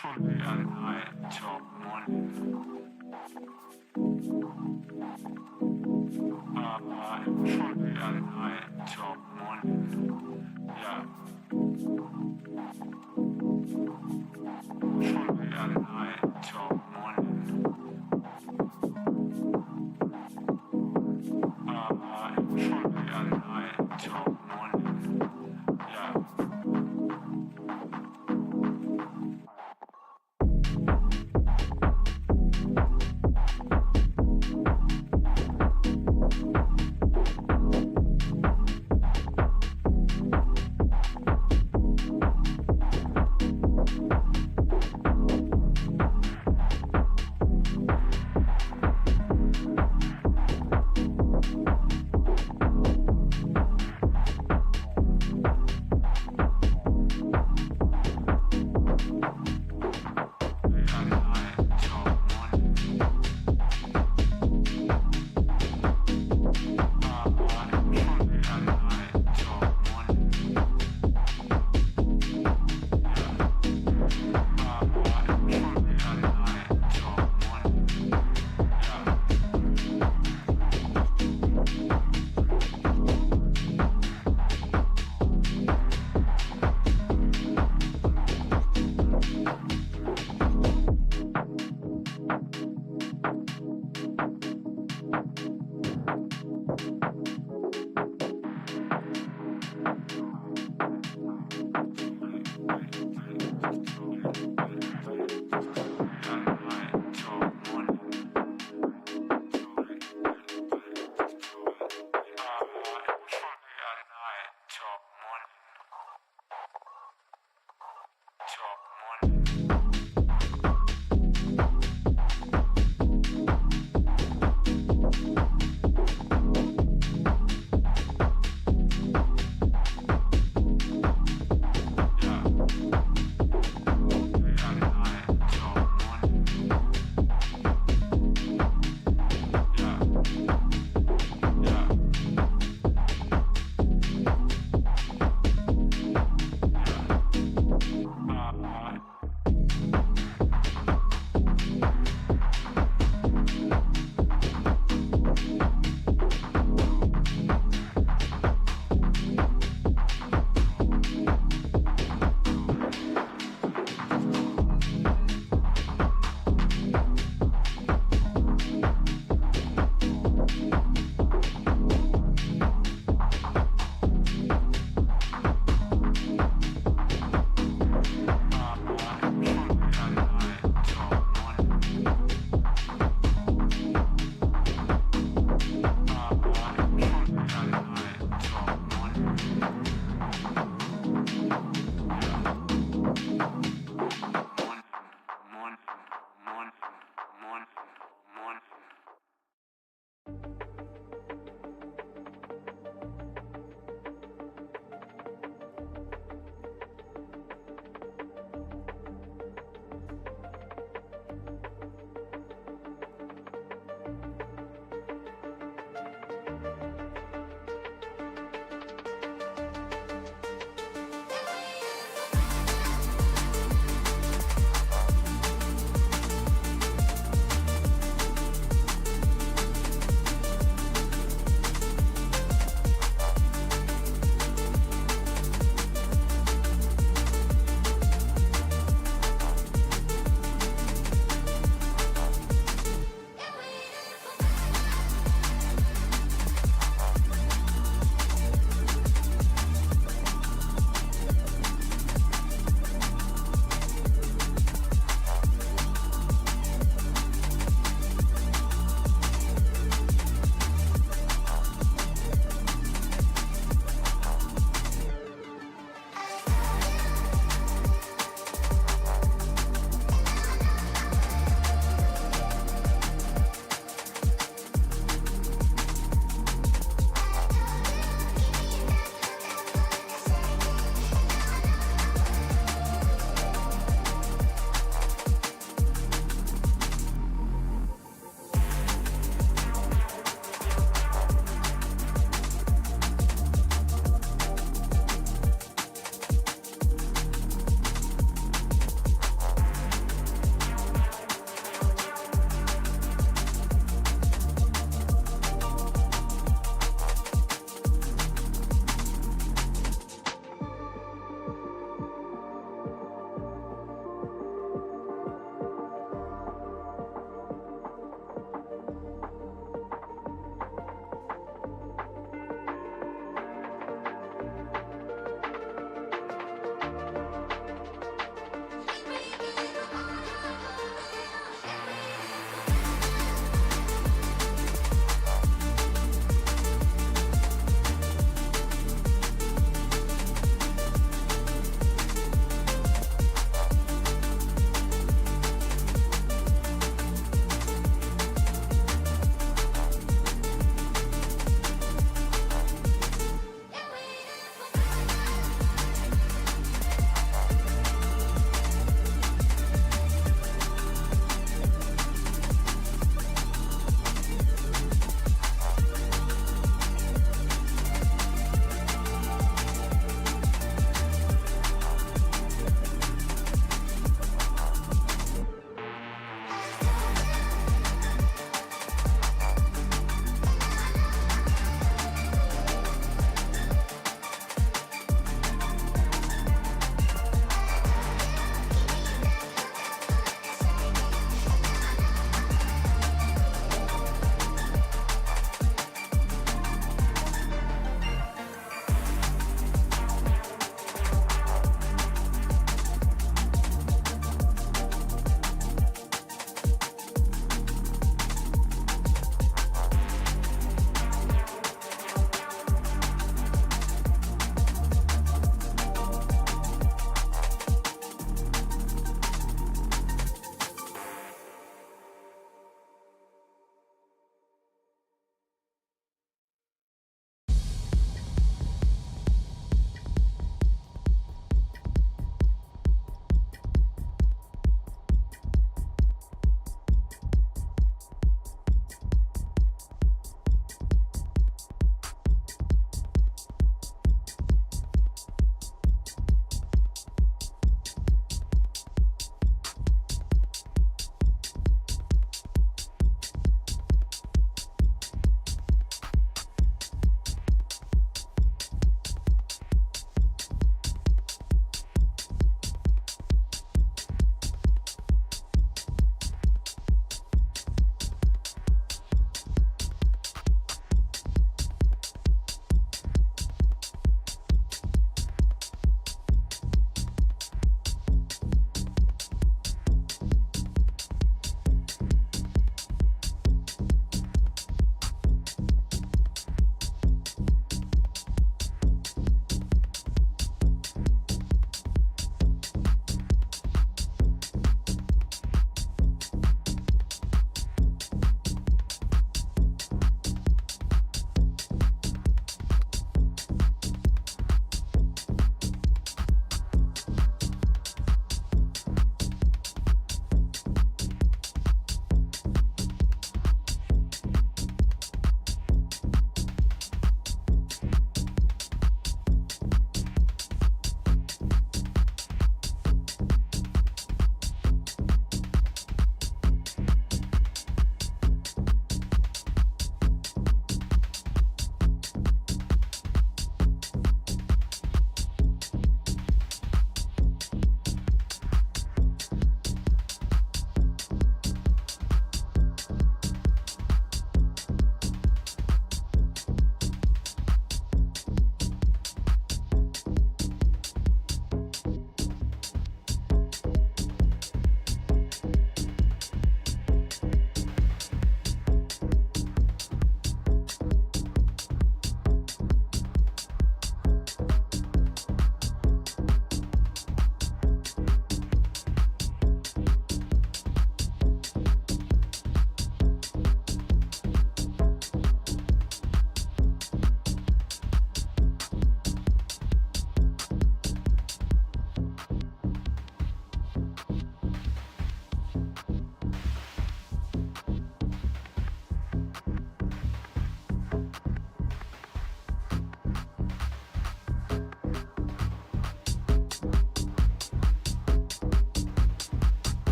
from the other night till morning. From the other night till morning. Yeah. From the other night till morning. From the other night till morning. Yeah.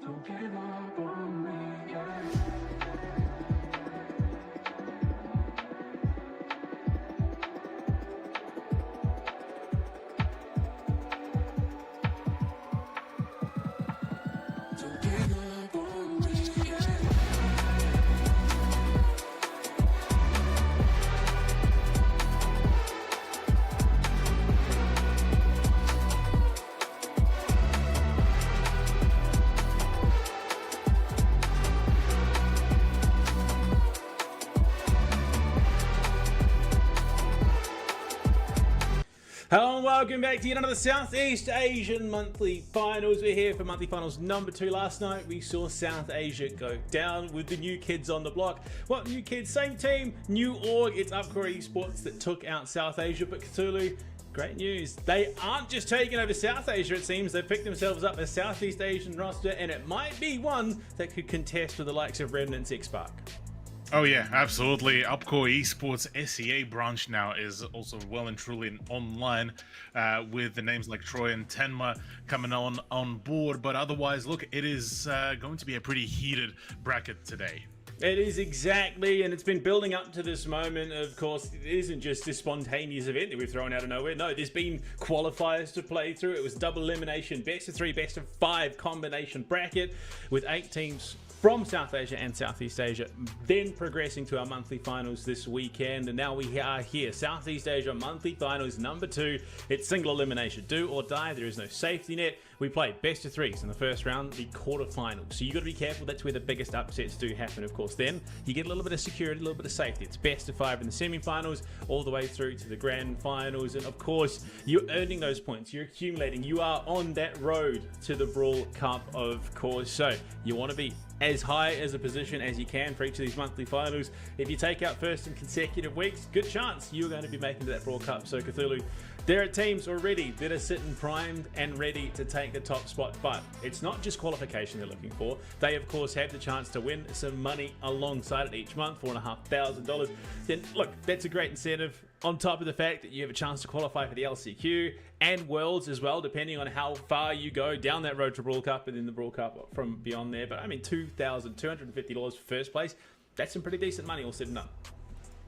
Don't give up on me, yeah. Don't give up on me, yeah. Hello and welcome back to yet another Southeast Asian monthly finals. We're here for monthly finals number 2. Last night we saw South Asia go down with the new kids on the block. What new kids? Same team, new org. It's Upcore Esports that took out South Asia, but Cthulhu, great news. They aren't just taking over South Asia, it seems. They've picked themselves up a Southeast Asian roster, and it might be one that could contest with the likes of Remnant's X-Spark. Oh yeah, absolutely. Upcore Esports SEA branch now is also well and truly online with the names like Troy and Tenma coming on board. But otherwise, look, it is going to be a pretty heated bracket today. It is exactly, and it's been building up to this moment. Of course, it isn't just this spontaneous event that we've thrown out of nowhere. No, there's been qualifiers to play through. It was double elimination, best of 3, best of 5 combination bracket with 8 teams from South Asia and Southeast Asia, then progressing to our monthly finals this weekend. And now we are here, Southeast Asia monthly finals number 2. It's single elimination, do or die. There is no safety net. We play best of 3s in the first round, the quarterfinals. So you got to be careful. That's where the biggest upsets do happen, of course. Then you get a little bit of security, a little bit of safety. It's best of 5 in the semi-finals, all the way through to the grand finals. And of course, you're earning those points. You're accumulating. You are on that road to the Brawl Cup, of course. So you want to be as high as a position as you can for each of these monthly finals. If you take out first in consecutive weeks, good chance you're going to be making to that Brawl Cup. So Cthulhu, there are teams already that are sitting primed and ready to take the top spot, but it's not just qualification they're looking for. They of course have the chance to win some money alongside it each month, $4,500. Then look, that's a great incentive, on top of the fact that you have a chance to qualify for the LCQ and Worlds as well, depending on how far you go down that road to Brawl Cup and then the Brawl Cup from beyond there. But I mean, $2,250 for first place, that's some pretty decent money all said and done.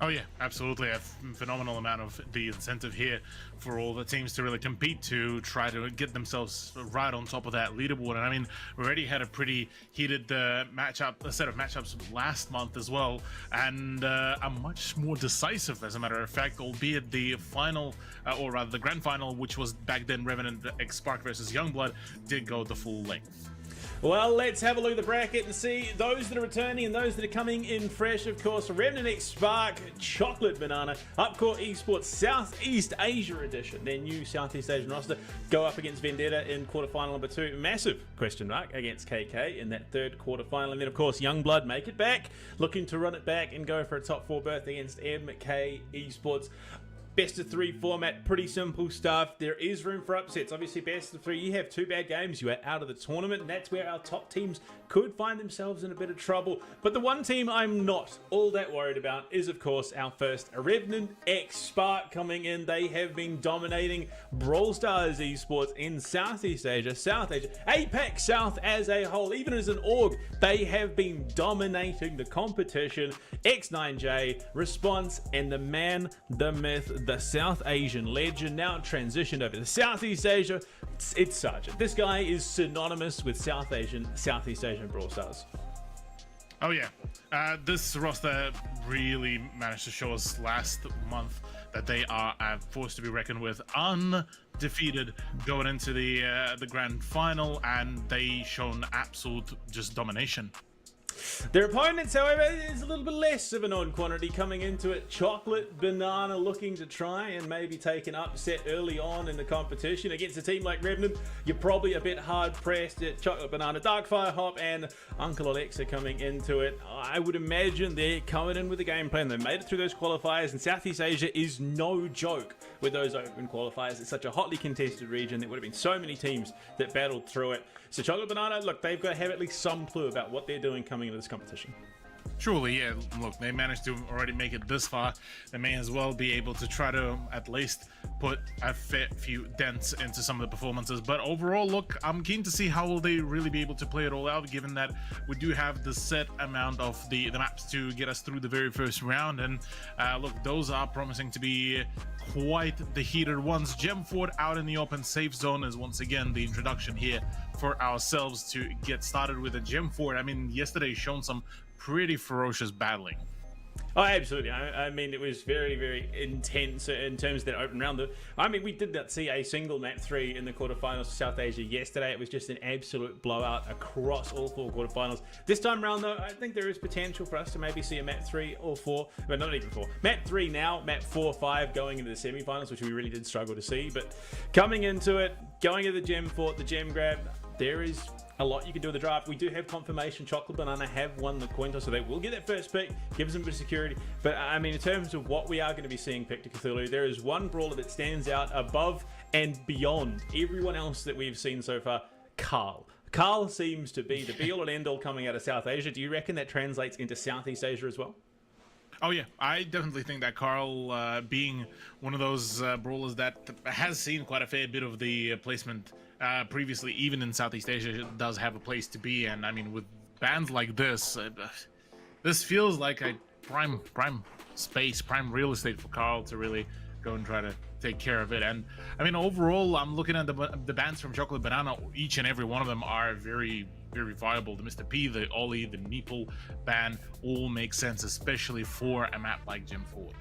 Oh yeah, absolutely. A phenomenal amount of the incentive here for all the teams to really compete to try to get themselves right on top of that leaderboard. And I mean, we already had a pretty heated set of matchups last month as well, and a much more decisive, as a matter of fact, albeit the final, or rather the grand final, which was back then Revenant X-Spark versus Youngblood, did go the full length. Well, let's have a look at the bracket and see those that are returning and those that are coming in fresh. Of course, Remnant X-Spark, Chocolate Banana, Upcore Esports Southeast Asia Edition, their new Southeast Asian roster, go up against Vendetta in quarterfinal number 2. Massive question mark against KK in that third quarterfinal. And then, of course, Youngblood make it back, looking to run it back and go for a top 4 berth against MK Esports. Best of 3 format, pretty simple stuff. There is room for upsets. Obviously, best of 3, you have 2 bad games, you are out of the tournament, and that's where our top teams could find themselves in a bit of trouble. But the one team I'm not all that worried about is, of course, our first Revenant X-Spark coming in. They have been dominating Brawl Stars Esports in Southeast Asia, South Asia, APAC South as a whole. Even as an org, they have been dominating the competition. X9J, Response, and the man, the myth, the South Asian legend, now transitioned over to Southeast Asia. It's Sergeant. This guy is synonymous with Southeast Asian Brawl Stars. Oh yeah, this roster really managed to show us last month that they are a force to be reckoned with, undefeated going into the grand final, and they shown absolute just domination. Their opponents, however, is a little bit less of a known quantity coming into it. Chocolate Banana looking to try and maybe take an upset early on in the competition. Against a team like Revenant, you're probably a bit hard-pressed. Chocolate Banana, Darkfire Hop, and Uncle Alexa coming into it. I would imagine they're coming in with a game plan. They made it through those qualifiers, and Southeast Asia is no joke with those open qualifiers. It's such a hotly contested region. There would have been so many teams that battled through it. So Chocolate Banana, look, they've got to have at least some clue about what they're doing coming into this competition. Surely, yeah. Look, they managed to already make it this far. They may as well be able to try to at least put a fair few dents into some of the performances. But overall, look, I'm keen to see how will they really be able to play it all out, given that we do have the set amount of the maps to get us through the very first round. And look, those are promising to be quite the heated ones. Gem Fort out in the open safe zone is once again the introduction here for ourselves to get started with a Gem Fort. I mean, yesterday shown some pretty ferocious battling. Oh, absolutely. I mean, it was very, very intense in terms of that open round. I mean, we did not see a single map 3 in the quarterfinals for South Asia yesterday. It was just an absolute blowout across all 4 quarterfinals. This time round, though, I think there is potential for us to maybe see a map 3 or 4, but not even 4. Map 3 now, map 4, 5 going into the semifinals, which we really did struggle to see. But coming into it, going to the Gem Fort, the Gem Grab, there is a lot you can do with the draft. We do have confirmation Chocolate Banana have won the coin toss, so they will get that first pick, gives them a bit of security. But I mean, in terms of what we are going to be seeing pick to Cthulhu, there is one brawler that stands out above and beyond everyone else that we've seen so far: Carl. Carl seems to be the be-all and end-all coming out of South Asia. Do you reckon that translates into Southeast Asia as well? Oh yeah, I definitely think that Carl, being one of those brawlers that has seen quite a fair bit of the placement previously, even in Southeast Asia, does have a place to be. And I mean, with bands like this, this feels like a prime space, prime real estate for Carl to really go and try to take care of it. And I mean, overall, I'm looking at the bands from Chocolate Banana. Each and every one of them are very, very viable. The Mr. P, the Ollie, the Neeple ban all make sense, especially for a map like Gem Fort.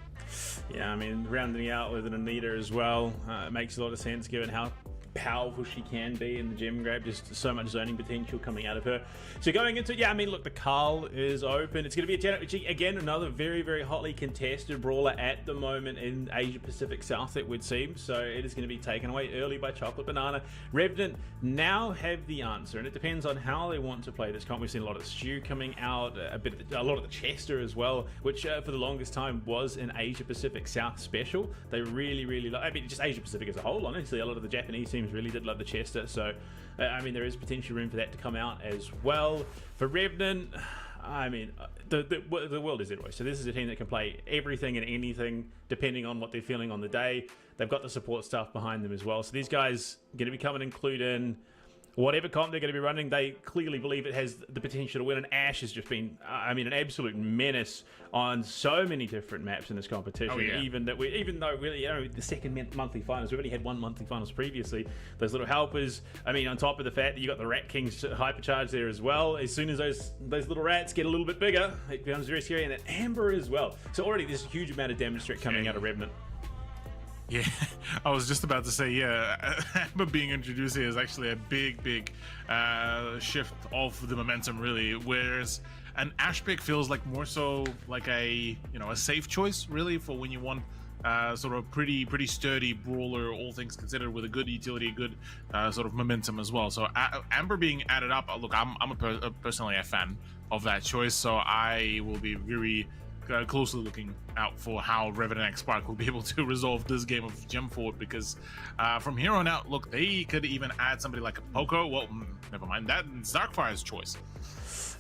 Yeah, I mean, rounding out with an Anita as well, it makes a lot of sense given how powerful she can be in the Gem Grab. Just so much zoning potential coming out of her. So going into, yeah, I mean, look, the Carl is open. It's going to be again another very, very hotly contested brawler at the moment in Asia Pacific South, it would seem. So it is going to be taken away early by Chocolate Banana. Revenant now have the answer, and it depends on how they want to play this comp. We've seen a lot of Stew coming out, a lot of the Chester as well, which for the longest time was an Asia Pacific South special. They really I mean, just Asia Pacific as a whole, honestly. A lot of the Japanese teams really did love the Chester, so I mean, there is potential room for that to come out as well. For Revenant, I mean, the world is their oyster. So this is a team that can play everything and anything depending on what they're feeling on the day. They've got the support staff behind them as well, so these guys are going to be coming and include in whatever comp they're going to be running. They clearly believe it has the potential to win, and Ash has just been, I mean, an absolute menace on so many different maps in this competition. Oh, yeah. Even though really, you know, the second monthly finals, we've only had one monthly finals previously. Those little helpers, I mean, on top of the fact that you got the Rat Kings hypercharge there as well. As soon as those little rats get a little bit bigger, it becomes very scary. And that Amber as well. So already there's a huge amount of damage threat coming out of Revenant. Yeah, I was just about to say, yeah, Amber being introduced here is actually a big shift of the momentum, really. Whereas an Ash pick feels like more so like a safe choice, really, for when you want sort of pretty sturdy brawler, all things considered, with a good utility, good sort of momentum as well. So Amber being added up, look, I'm personally a fan of that choice, so I will be very closely looking out for how Revenant X Spark will be able to resolve this game of Gem Fort, because from here on out, look, they could even add somebody like a Poco. Well, never mind that. It's Darkfire's choice.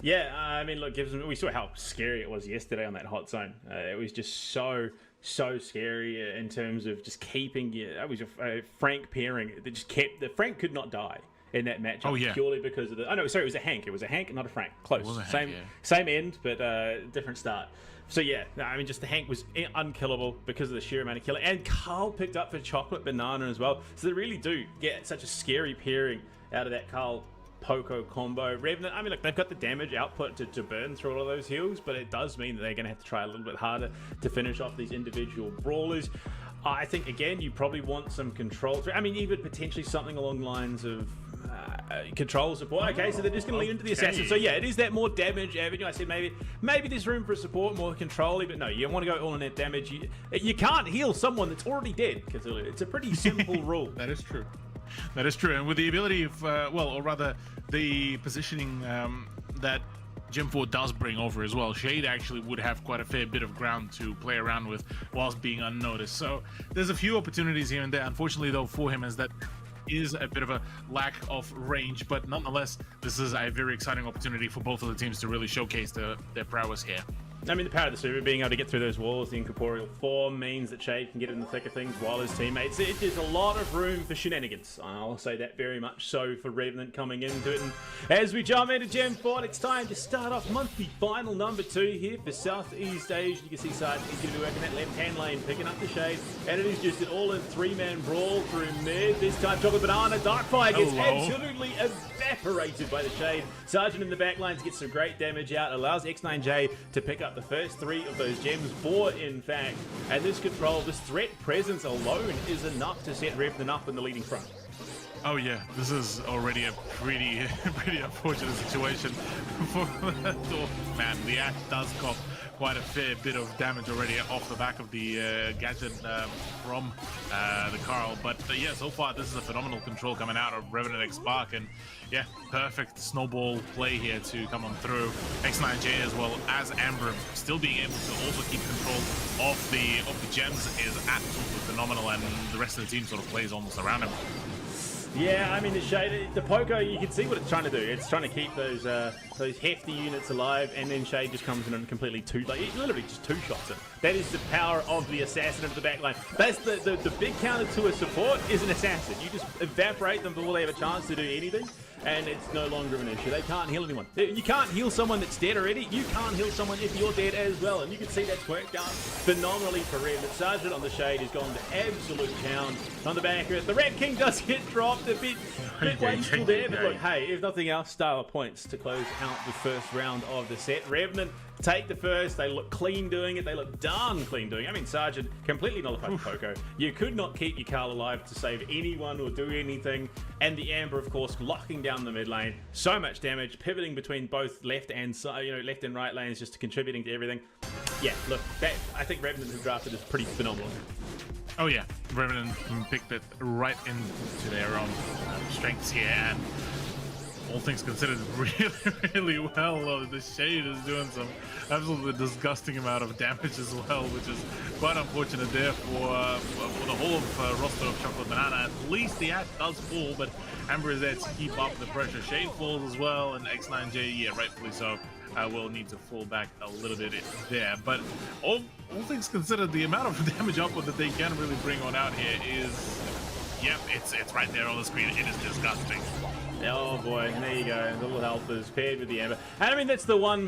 Yeah, I mean, look, we saw how scary it was yesterday on that hot zone. It was just so scary in terms of just keeping. That was a Frank pairing that just kept. The Frank could not die in that matchup. Oh, yeah. Purely because of the. Oh no, sorry, it was a Hank. It was a Hank, not a Frank. Close. It was a Hank, same yeah. same end, but different start. So yeah, I mean, just the Hank was unkillable because of the sheer amount of killing. And Carl picked up for Chocolate Banana as well. So they really do get such a scary pairing out of that Carl Poco combo. Revenant, I mean, look, they've got the damage output to burn through all of those heals, but it does mean that they're going to have to try a little bit harder to finish off these individual brawlers. I think, again, you probably want some control. I mean, even potentially something along the lines of control support. Okay, so they're just going to lean into the assassin. So yeah, it is that more damage avenue. I said maybe there's room for support, more control, but no, you want to go all in that damage. You can't heal someone that's already dead, Cthulhu. It's a pretty simple rule. That is true. That is true. And with the ability of, or rather the positioning that Gem Fort does bring over as well, Shade actually would have quite a fair bit of ground to play around with whilst being unnoticed. So there's a few opportunities here and there. Unfortunately, though, for him is that is a bit of a lack of range, but nonetheless, this is a very exciting opportunity for both of the teams to really showcase their prowess here. I mean, the power of the super, being able to get through those walls, the incorporeal form means that Shade can get in the thick of things while his teammates. There's a lot of room for shenanigans. I'll say that very much so for Revenant coming into it. And as we jump into Gem 4, it's time to start off monthly final number 2 here for Southeast Asia. You can see Sarge is going to be working that left-hand lane, picking up the Shade. And it is just an all-in 3-man brawl through mid. This time, Chocolate Banana, Darkfire gets absolutely evaporated by the Shade. Sergeant in the back lines gets some great damage out, allows X9J to pick up the first 3 of those gems, 4 in fact, and this control, this threat presence alone is enough to set Revenant up in the leading front. Oh yeah, this is already a pretty unfortunate situation for man. The Ash does cop quite a fair bit of damage already off the back of the gadget from the Carl, but yeah, so far this is a phenomenal control coming out of Revenant X Spark, and yeah, perfect snowball play here to come on through. X9J as well as Amber still being able to also keep control of the gems is absolutely phenomenal, and the rest of the team sort of plays almost around him. Yeah, I mean, the Shade, the Poco, you can see what it's trying to do. It's trying to keep those hefty units alive, and then Shade just comes in and completely he literally just two-shots it. That is the power of the assassin into the back line. That's the big counter to a support is an assassin. You just evaporate them before they have a chance to do anything, and it's no longer an issue. They can't heal anyone. You can't heal someone that's dead already. You can't heal someone if you're dead as well, and you can see that's worked out phenomenally for Red. But Sergeant on the Shade has gone to absolute town on the back of it. The Rat King does get dropped a bit wasteful there, but look, hey, if nothing else, star points to close out the first round of the set. Revenant take the first. They look clean doing it. They look darn clean doing it. I mean, Sergeant completely nullified Poco. You could not keep your Carl alive to save anyone or do anything. And the Amber, of course, locking down the mid lane. So much damage, pivoting between both left and left and right lanes, just contributing to everything. Yeah, look, I think Revenant have drafted is pretty phenomenal. Oh yeah, Revenant picked it right into their own strengths here, and all things considered, really well. The Shade is doing some absolutely disgusting amount of damage as well, which is quite unfortunate there for the whole of roster of Chocolate Banana. At least the Ash does fall, but Amber is there to keep up the pressure. Shade falls as well, and X9J, yeah, rightfully so, will need to fall back a little bit there. But all things considered, the amount of damage output that they can really bring on out here is, yep, it's right there on the screen. It is disgusting. Oh boy, there you go. The little health is paired with the Amber. And I mean, that's the one,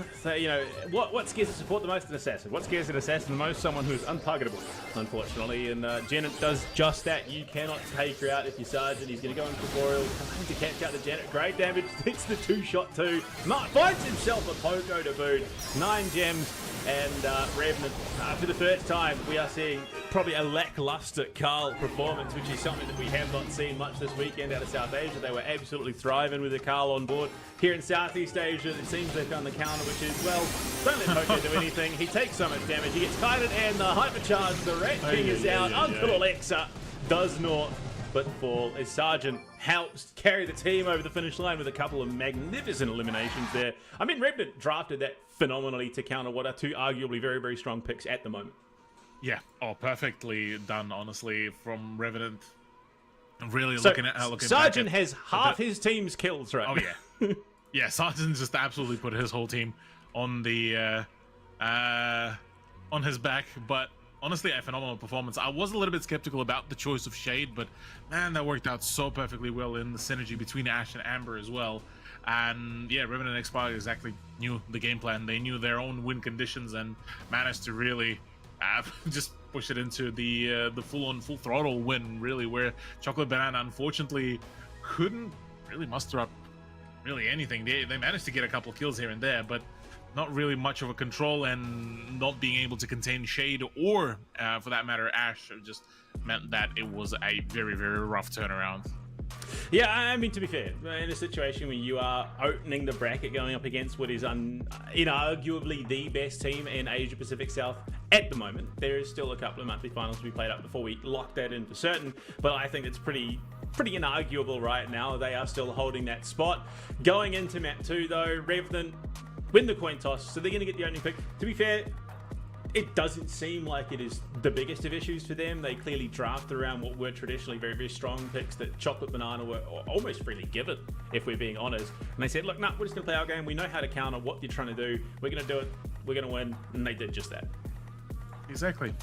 what scares the support the most? An assassin. What scares an assassin the most? Someone who is untargetable, unfortunately. And Janet does just that. You cannot take her out if you're Sergeant. He's going to go in Corporeal, trying to catch out the Janet. Great damage. Hits the 2-shot too. Finds himself a Poco to boot. 9 gems. And Revenant, for the first time, we are seeing probably a lackluster Carl performance, which is something that we have not seen much this weekend out of South Asia. They were absolutely thriving with the Carl on board. Here in Southeast Asia, it seems they've done the counter, which is, well, don't let Poco do anything. He takes so much damage. He gets kited, and the hypercharge, the Rat King is out. Uncle Alexa does not but fall as Sergeant helps carry the team over the finish line with a couple of magnificent eliminations there. I mean, Revenant drafted that phenomenally to counter what are 2 arguably very, very strong picks at the moment. Yeah, perfectly done, honestly, from Revenant. Really looking Sergeant has half his team's kills, right? Oh yeah. Yeah, Sergeant just absolutely put his whole team on the on his back, but honestly, a phenomenal performance. I was a little bit skeptical about the choice of Shade, but man, that worked out so perfectly well in the synergy between Ash and Amber as well. And yeah, Revenant and X-Spark exactly knew the game plan. They knew their own win conditions and managed to really just push it into the full throttle win, really, where Chocolate Banana unfortunately couldn't really muster up really anything. They managed to get a couple kills here and there, but not really much of a control, and not being able to contain Shade or, for that matter, Ash just meant that it was a very, very rough turnaround. Yeah, I mean, to be fair, in a situation where you are opening the bracket going up against what is inarguably the best team in Asia Pacific South at the moment, there is still a couple of monthly finals to be played up before we lock that in for certain, but I think it's pretty inarguable right now. They are still holding that spot. Going into map 2 though, Revenant win the coin toss, so they're going to get the opening pick. To be fair, it doesn't seem like it is the biggest of issues for them. They clearly draft around what were traditionally very, very strong picks that Chocolate Banana were almost freely given, if we're being honest. And they said, look, we're just going to play our game. We know how to counter what you're trying to do. We're going to do it. We're going to win. And they did just that. Exactly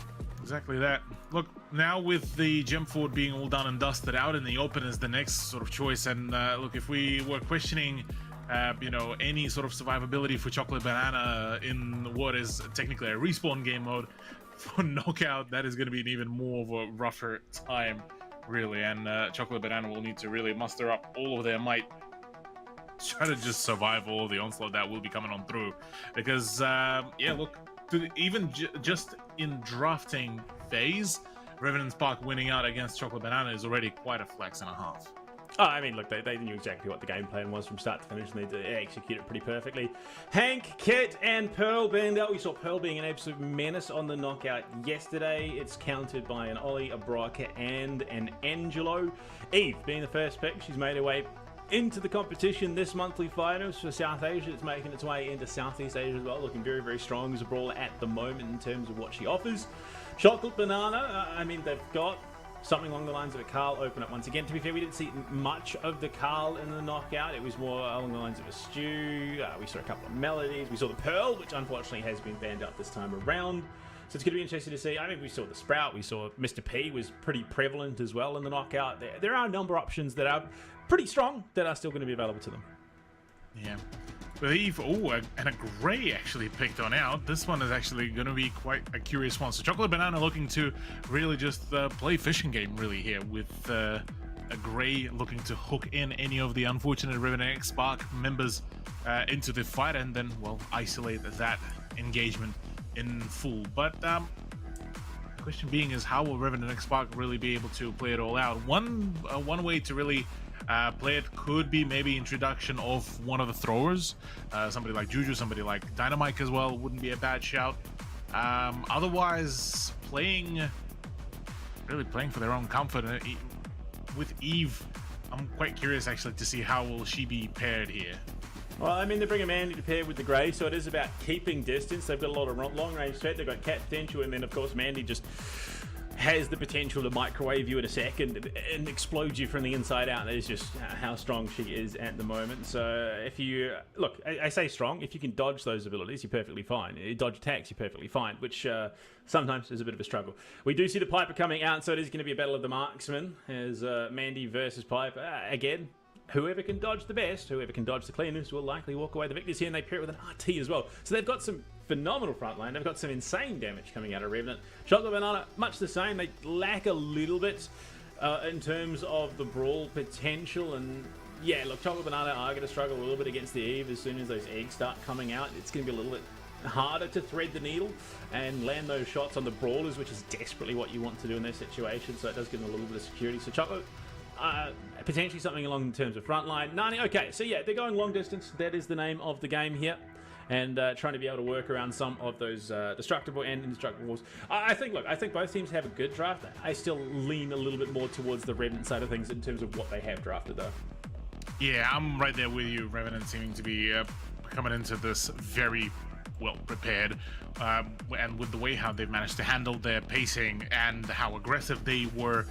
that. Look, now with the gem fort being all done and dusted, out in the open is the next sort of choice. And look, if we were questioning any sort of survivability for Chocolate Banana in what is technically a respawn game mode, for Knockout, that is going to be an even more of a rougher time, really. And Chocolate Banana will need to really muster up all of their might, try to just survive all the onslaught that will be coming on through. Because, yeah, look, even just in drafting phase, Revenant Spark winning out against Chocolate Banana is already quite a flex and a half. Oh, I mean, look, they knew exactly what the game plan was from start to finish, and they executed it pretty perfectly. Hank, Kit, and Pearl banned out. We saw Pearl being an absolute menace on the Knockout yesterday. It's countered by an Ollie, a Broca, and an Angelo. Eve being the first pick. She's made her way into the competition this monthly finals for South Asia. It's making its way into Southeast Asia as well, looking very, very strong as a brawler at the moment in terms of what she offers. Chocolate Banana, I mean, they've got something along the lines of a Carl open up once again. To be fair, we didn't see much of the Carl in the Knockout. It was more along the lines of a Stew. We saw a couple of melodies. We saw the Pearl, which unfortunately has been banned out this time around. So it's going to be interesting to see. I mean, we saw the Sprout. We saw Mr. P was pretty prevalent as well in the Knockout. There are a number of options that are pretty strong that are still going to be available to them. Yeah. With Eve, and a Grey actually picked on out. This one is actually going to be quite a curious one. So Chocolate Banana looking to really just play fishing game really here, with a Grey looking to hook in any of the unfortunate Revenant X Spark members into the fight, and then, well, isolate that engagement in full. But the question being is, how will Revenant X Spark really be able to play it all out? One way to really play it could be maybe introduction of one of the throwers, somebody like Juju, somebody like Dynamite as well wouldn't be a bad shout. Otherwise, really playing for their own comfort. With Eve, I'm quite curious actually to see how will she be paired here. Well, I mean, they bring a Mandy to pair with the Grey, so it is about keeping distance. They've got a lot of long-range threat. They've got cat potential, and then, of course, Mandy just has the potential to microwave you in a second and explode you from the inside out. That is just how strong she is at the moment. So if you look, I say strong, if you can dodge those abilities, you're perfectly fine. You dodge attacks, you're perfectly fine, which sometimes is a bit of a struggle. We do see the Piper coming out, so it is going to be a battle of the marksmen as Mandy versus Piper. Again, whoever can dodge the best, whoever can dodge the cleanest, will likely walk away the victors here, and they pair it with an RT as well. So they've got some phenomenal front line. They've got some insane damage coming out of Revenant. Chocolate Banana, much the same. They lack a little bit in terms of the Brawl potential. And yeah, look, Chocolate Banana are going to struggle a little bit against the Eve as soon as those eggs start coming out. It's going to be a little bit harder to thread the needle and land those shots on the Brawlers, which is desperately what you want to do in their situation. So it does give them a little bit of security. So Chocolate, potentially something along in terms of frontline. Nani, okay, so yeah, they're going long distance. That is the name of the game here. And trying to be able to work around some of those destructible and indestructible walls. I think both teams have a good draft. I still lean a little bit more towards the Revenant side of things in terms of what they have drafted, though. Yeah, I'm right there with you. Revenant seeming to be coming into this very well prepared, and with the way how they've managed to handle their pacing and how aggressive they were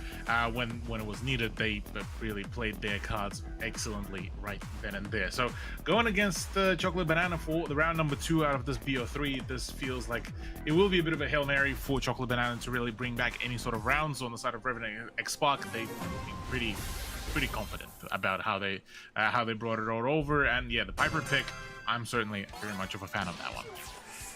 when it was needed, they really played their cards excellently right then and there. So going against Chocolate Banana for the round number 2 out of this BO3, this feels like it will be a bit of a Hail Mary for Chocolate Banana to really bring back any sort of rounds. On the side of Revenant X Spark, they're looking pretty confident about how they brought it all over. And yeah, the Piper pick, I'm certainly very much of a fan of that one.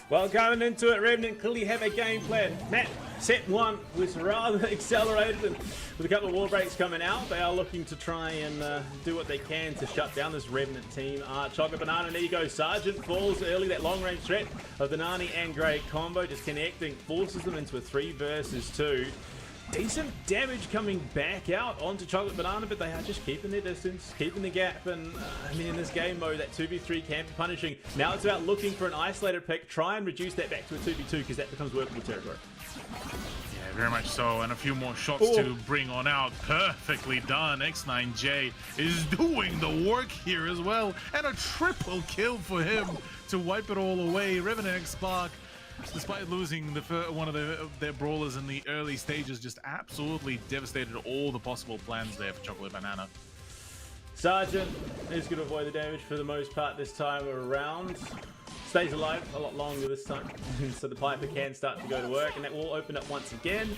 Well, going into it, Revenant clearly have a game plan. Matt, set 1 was rather accelerated, and with a couple of wall breaks coming out, they are looking to try and do what they can to shut down this Revenant team. Chocolate Banana, and there you go. Sergeant falls early. That long-range threat of the Nani and Grey combo just connecting, forces them into a 3 versus 2. Decent damage coming back out onto Chocolate Banana, but they are just keeping their distance, keeping the gap. And I mean, in this game mode, that 2v3 can be punishing. Now it's about looking for an isolated pick, try and reduce that back to a 2v2, because that becomes workable territory. Yeah, very much so. And a few more shots to bring on out. Perfectly done. X9J is doing the work here as well, and a triple kill for him to wipe it all away. Revenant X Spark despite losing one of their brawlers in the early stages, just absolutely devastated all the possible plans there for Chocolate Banana. Sergeant is going to avoid the damage for the most part this time around. Stays alive a lot longer this time, so the Piper can start to go to work, and that will open up once again.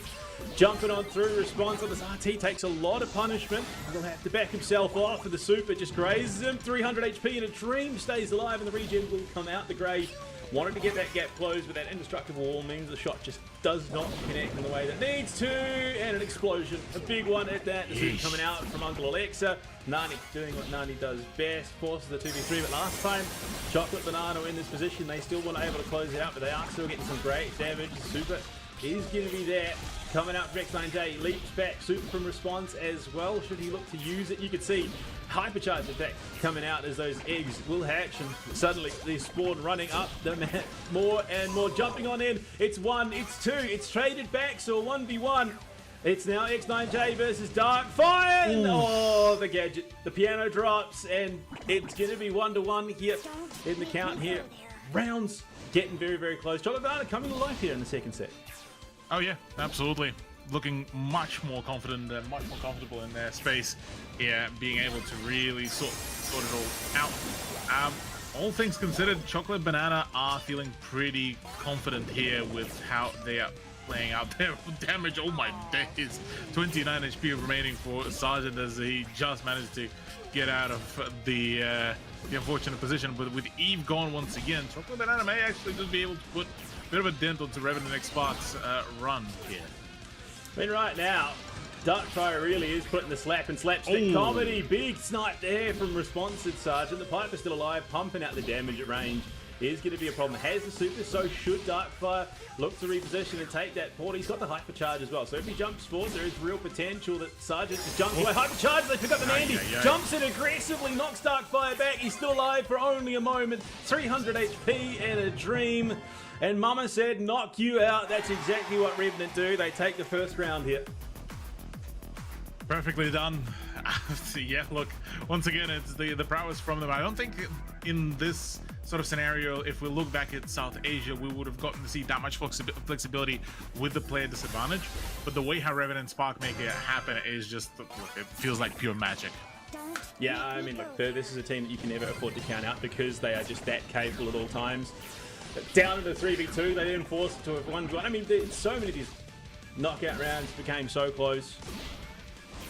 Jumping on through, response on this RT takes a lot of punishment. He'll have to back himself off, and the super just grazes him. 300 HP in a dream, stays alive, and the regen will come out. The Grey wanted to get that gap closed, but that indestructible wall means the shot just does not connect in the way that needs to, and an explosion, a big one at that. The super coming out from Uncle Alexa. Nani doing what Nani does best, forces the 2v3, but last time Chocolate Banana were in this position, they still weren't able to close it out, but they are still getting some great damage. Super is going to be there. Coming out, Rex9J leaps back, super from response as well. Should he look to use it? You could see hypercharge attack coming out as those eggs will hatch, and suddenly they spawn running up the map more and more, jumping on in. It's one, it's two, it's traded back, so a 1v1. It's now X9J versus Darkfire. And oh, the gadget, the piano drops, and it's going to be 1-1 here in the count here. Rounds getting very, very close. Chocolate Banana coming to life here in the second set. Oh yeah, absolutely. Looking much more confident and much more comfortable in their space here, being able to really sort it all out. All things considered, Chocolate Banana are feeling pretty confident here with how they are playing out their damage. Oh my days. 29 HP remaining for Sergeant as he just managed to get out of the unfortunate position. But with Eve gone once again, Chocolate Banana may actually just be able to put a bit of a dent onto Revenant X Spark's run here. I mean, right now, Darkfire really is putting the slap and slapstick comedy. Big snipe there from Responsive Sergeant. The Piper's still alive, pumping out the damage at range. Is going to be a problem. Has the super, so should Darkfire look to reposition and take that port. He's got the hypercharge as well, so if he jumps forward, there is real potential that Sergeant just jumps away. Hypercharge, they pick up the Mandy, jumps in aggressively, knocks Darkfire back. He's still alive for only a moment. 300 HP and a dream. And Mama said, knock you out. That's exactly what Revenant do. They take the first round here. Perfectly done. Yeah, look, once again, it's the prowess from them. I don't think in this sort of scenario, if we look back at South Asia, we would have gotten to see that much flexibility with the player disadvantage. But the way how Revenant Spark make it happen is just, look, it feels like pure magic. Yeah, I mean, look, this is a team that you can never afford to count out because they are just that capable at all times. Down into 3v2, they didn't force it to a 1v1. I mean, so many of these knockout rounds became so close.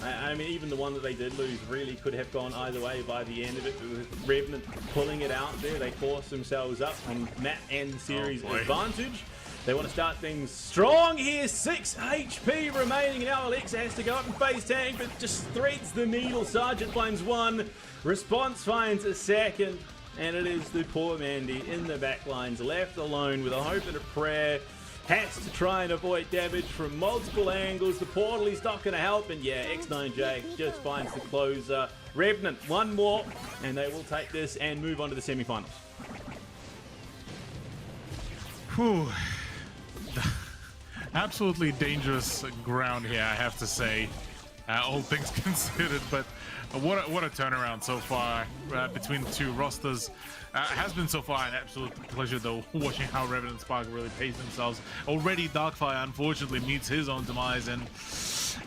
I mean, even the one that they did lose really could have gone either way by the end of it. With Revenant pulling it out there, they forced themselves up on map and series advantage. They want to start things strong here. 6 HP remaining, and now Alexa has to go up and face tank, but just threads the needle. Sergeant finds one, Response finds a second, and it is the poor Mandy in the back lines, left alone with a hope and a prayer. Has to try and avoid damage from multiple angles. The portal is not going to help, and yeah, X9J just finds the closer. Revenant, one more, and they will take this and move on to the semifinals. Whew. Absolutely dangerous ground here, I have to say, all things considered. But what a turnaround so far between the two rosters. Has been so far an absolute pleasure, though, watching how Revenant Spark really pace themselves. Already Darkfire, unfortunately, meets his own demise. And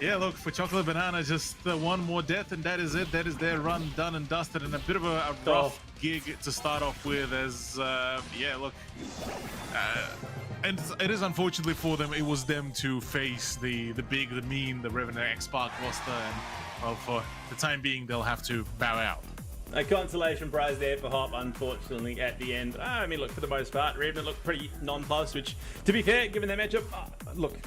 yeah, look, for Chocolate Banana, just one more death, and that is it. That is their run done and dusted, and a bit of a rough gig to start off with. As yeah, look, and it is unfortunately for them. It was them to face the big, the mean, the Revenant X Spark roster, and well, for the time being, they'll have to bow out. A consolation prize there for Hop, unfortunately, at the end. I mean, look, for the most part, Revenant looked pretty nonplussed, which, to be fair, given their matchup, look,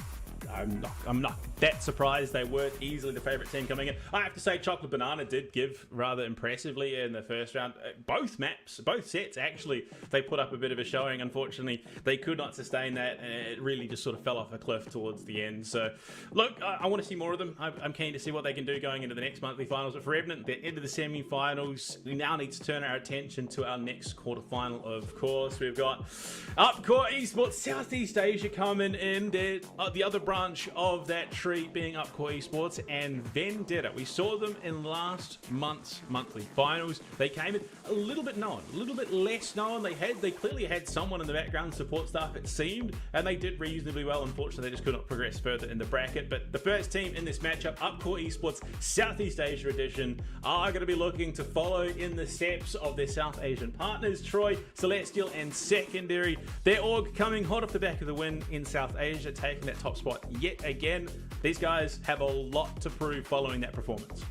I'm not that surprised. They weren't easily the favorite team coming in. I have to say, Chocolate Banana did give rather impressively in the first round. Both maps, both sets, actually, they put up a bit of a showing. Unfortunately, they could not sustain that, and it really just sort of fell off a cliff towards the end. So, look, I want to see more of them. I'm keen to see what they can do going into the next monthly finals. But for Revenant, they're into the semi-finals. We now need to turn our attention to our next quarterfinal, of course. We've got Upcore Esports, Southeast Asia coming in. The other branch branch of that tree being Upcore Esports and Vendetta. We saw them in last month's monthly finals. They came in a little bit known, a little bit less known. They clearly had someone in the background support staff, it seemed, and they did reasonably well. Unfortunately, they just could not progress further in the bracket. But the first team in this matchup, Upcore Esports Southeast Asia Edition, are going to be looking to follow in the steps of their South Asian partners, Troy, Celestial, and Secondary. Their org coming hot off the back of the win in South Asia, taking that top spot yet again. These guys have a lot to prove following that performance.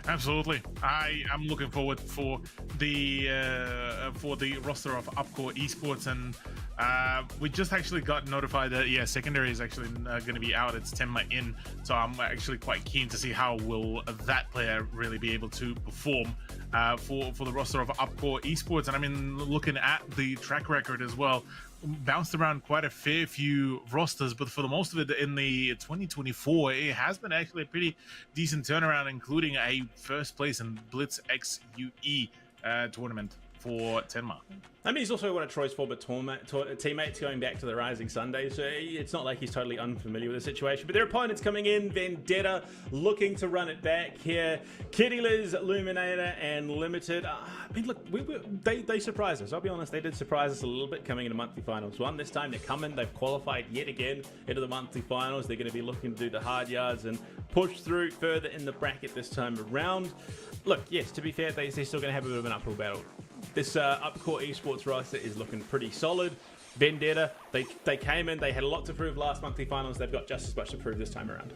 Absolutely. I am looking forward for the roster of Upcore Esports, and we just actually got notified that Secondary is actually going to be out. It's Tenma in, so I'm actually quite keen to see how will that player really be able to perform for the roster of Upcore Esports. And I mean, looking at the track record as well, bounced around quite a fair few rosters, but for the most of it in the 2024, it has been actually a pretty decent turnaround, including a first place in Blitz X UE tournament for Tenma. I mean, he's also one of Troy's former teammates going back to the Rising Sunday, so it's not like he's totally unfamiliar with the situation. But their opponents coming in, Vendetta looking to run it back here. Kitty Liz, Luminator, and Limited. I mean, look, they surprised us. I'll be honest, they did surprise us a little bit coming into monthly finals one. This time they're coming, they've qualified yet again into the monthly finals. They're going to be looking to do the hard yards and push through further in the bracket this time around. Look, yes, to be fair, they're still going to have a bit of an uphill battle. This Upcore Esports roster is looking pretty solid. Vendetta, they came in, they had a lot to prove last monthly finals. They've got just as much to prove this time around.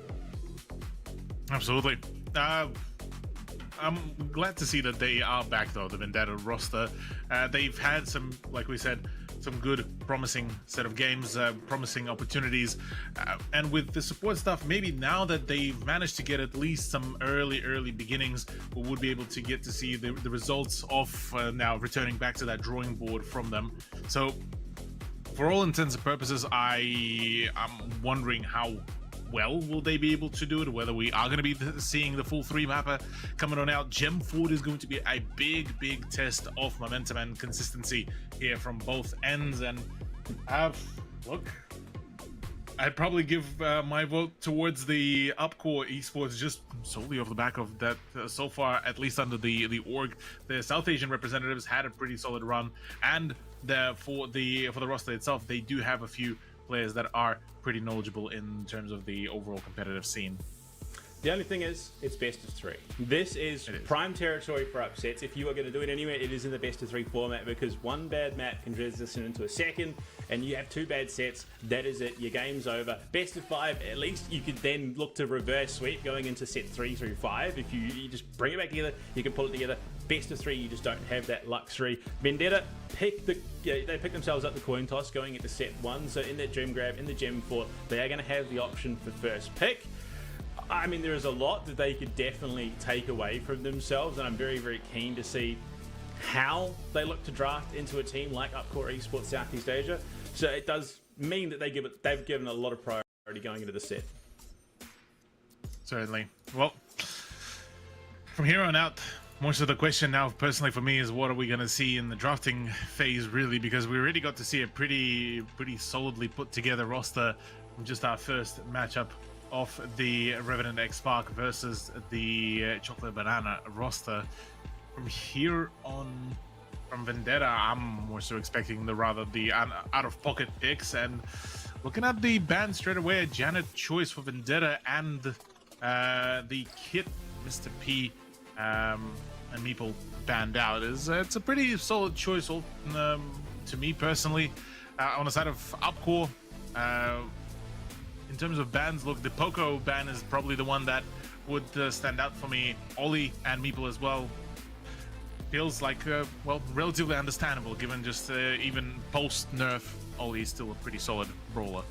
Absolutely. I'm glad to see that they are back, though, the Vendetta roster. They've had some, like we said, some good, promising set of games, promising opportunities. And with the support stuff, maybe now that they've managed to get at least some early beginnings, we would be able to get to see the results of now returning back to that drawing board from them. So, for all intents and purposes, I am wondering how well will they be able to do it, whether we are going to be seeing the full 3-mapper coming on out. Gem 4 is going to be a big test of momentum and consistency here from both ends. And look, I'd probably give my vote towards the Upcore Esports just solely off the back of that. So far, at least under the org, the South Asian representatives had a pretty solid run, and for the roster itself, they do have a few players that are pretty knowledgeable in terms of the overall competitive scene. The only thing is, it's best of 3. This is prime territory for upsets. If you are going to do it anywhere, it is in the best of 3 format, because one bad map can transition into a second, and you have 2 bad sets. That is it. Your game's over. Best of 5, at least you could then look to reverse sweep going into set 3 through 5. If you just bring it back together, you can pull it together. Best of 3, you just don't have that luxury. Vendetta they pick themselves up the coin toss going into set 1. So in that gem grab, in the gem 4, they are going to have the option for first pick. I mean, there is a lot that they could definitely take away from themselves, and I'm very keen to see how they look to draft into a team like Upcore Esports Southeast Asia. So it does mean that they've given a lot of priority going into the set. Certainly. Well, from here on out, most of the question now, personally for me, is what are we going to see in the drafting phase, really? Because we already got to see a pretty solidly put together roster from just our first matchup of the Revenant X Spark versus the Chocolate Banana roster. From here on, from Vendetta, I'm more so expecting the out-of-pocket picks. And looking at the band straight away, a Janet choice for Vendetta, and the Kit, Mr. P, and Meeple banned out. It's a pretty solid choice to me personally. On the side of Upcore, in terms of bans, look, the Poco ban is probably the one that would stand out for me. Oli and Meeple as well feels like, well, relatively understandable, given just even post-nerf, Oli is still a pretty solid brawler.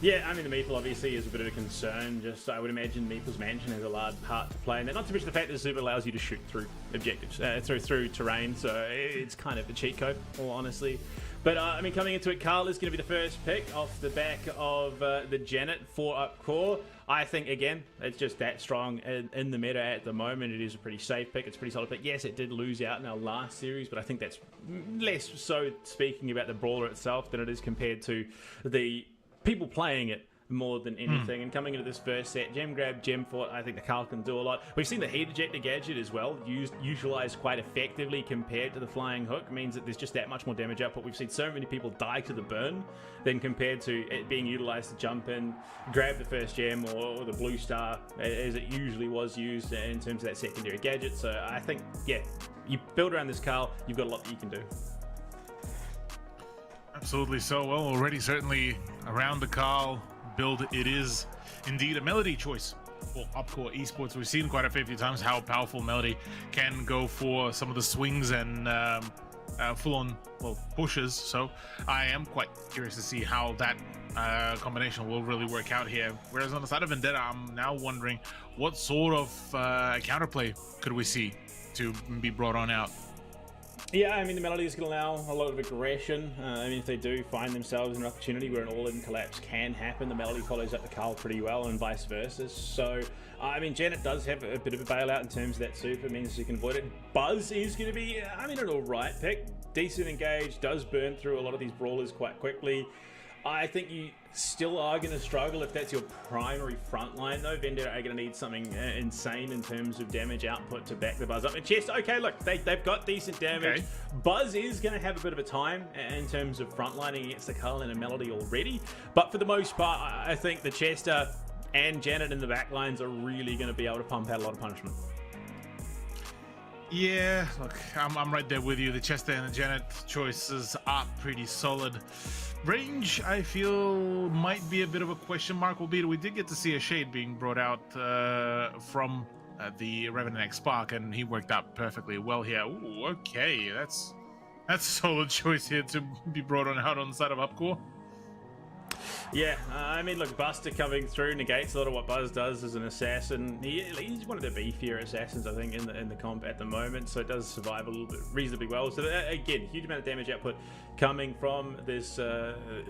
Yeah, I mean, the Meeple obviously is a bit of a concern. Just, I would imagine Meeple's mansion has a large part to play in that. Not to mention the fact that the super allows you to shoot through objectives, through terrain, so it's kind of a cheat code, all honestly. But, I mean, coming into it, Carl is going to be the first pick off the back of the Janet for Upcore. I think, again, it's just that strong in the meta at the moment. It is a pretty safe pick. It's a pretty solid pick. Yes, it did lose out in our last series, but I think that's less so speaking about the brawler itself than it is compared to the people playing it more than anything. And coming into this first set, gem grab, gem fort, I think the Carl can do a lot. We've seen the heat ejector gadget as well, utilized quite effectively compared to the flying hook, means that there's just that much more damage output. We've seen so many people die to the burn than compared to it being utilized to jump in, grab the first gem or the blue star as it usually was used in terms of that secondary gadget. So I think, yeah, you build around this Carl, you've got a lot that you can do. Absolutely so. Well, already certainly around the Carl build, it is indeed a Melody choice for Upcore Esports. We've seen quite a few times how powerful Melody can go for some of the swings and full-on pushes. So I am quite curious to see how that combination will really work out here. Whereas on the side of Vendetta, I'm now wondering what sort of counterplay could we see to be brought on out. Yeah, I mean, the Melody is going to allow a lot of aggression. I mean, if they do find themselves in an opportunity where an all-in collapse can happen, the Melody follows up the Carl pretty well and vice versa. So, I mean, Janet does have a bit of a bailout in terms of that super, means you can avoid it. Buzz is going to be, I mean, an alright pick. Decent engage, does burn through a lot of these brawlers quite quickly. I think you still are going to struggle if that's your primary front line, though. Vendetta are going to need something insane in terms of damage output to back the Buzz up. And Chest, okay, look, they've got decent damage. Okay. Buzz is going to have a bit of a time in terms of frontlining against the Carl and a Melody already. But for the most part, I think the Chester and Janet in the back lines are really going to be able to pump out a lot of punishment. Yeah, look, I'm right there with you. The Chester and the Janet choices are pretty solid. Range, I feel, might be a bit of a question mark, albeit we did get to see a Shade being brought out from the Revenant X Spark, and he worked out perfectly well here. Ooh, okay, that's a solid choice here to be brought on out on the side of Upcore. Yeah, I mean, look, Buster coming through negates a lot of what Buzz does as an assassin. He's one of the beefier assassins, I think, in the comp at the moment, so it does survive a little bit reasonably well. So again, huge amount of damage output coming from this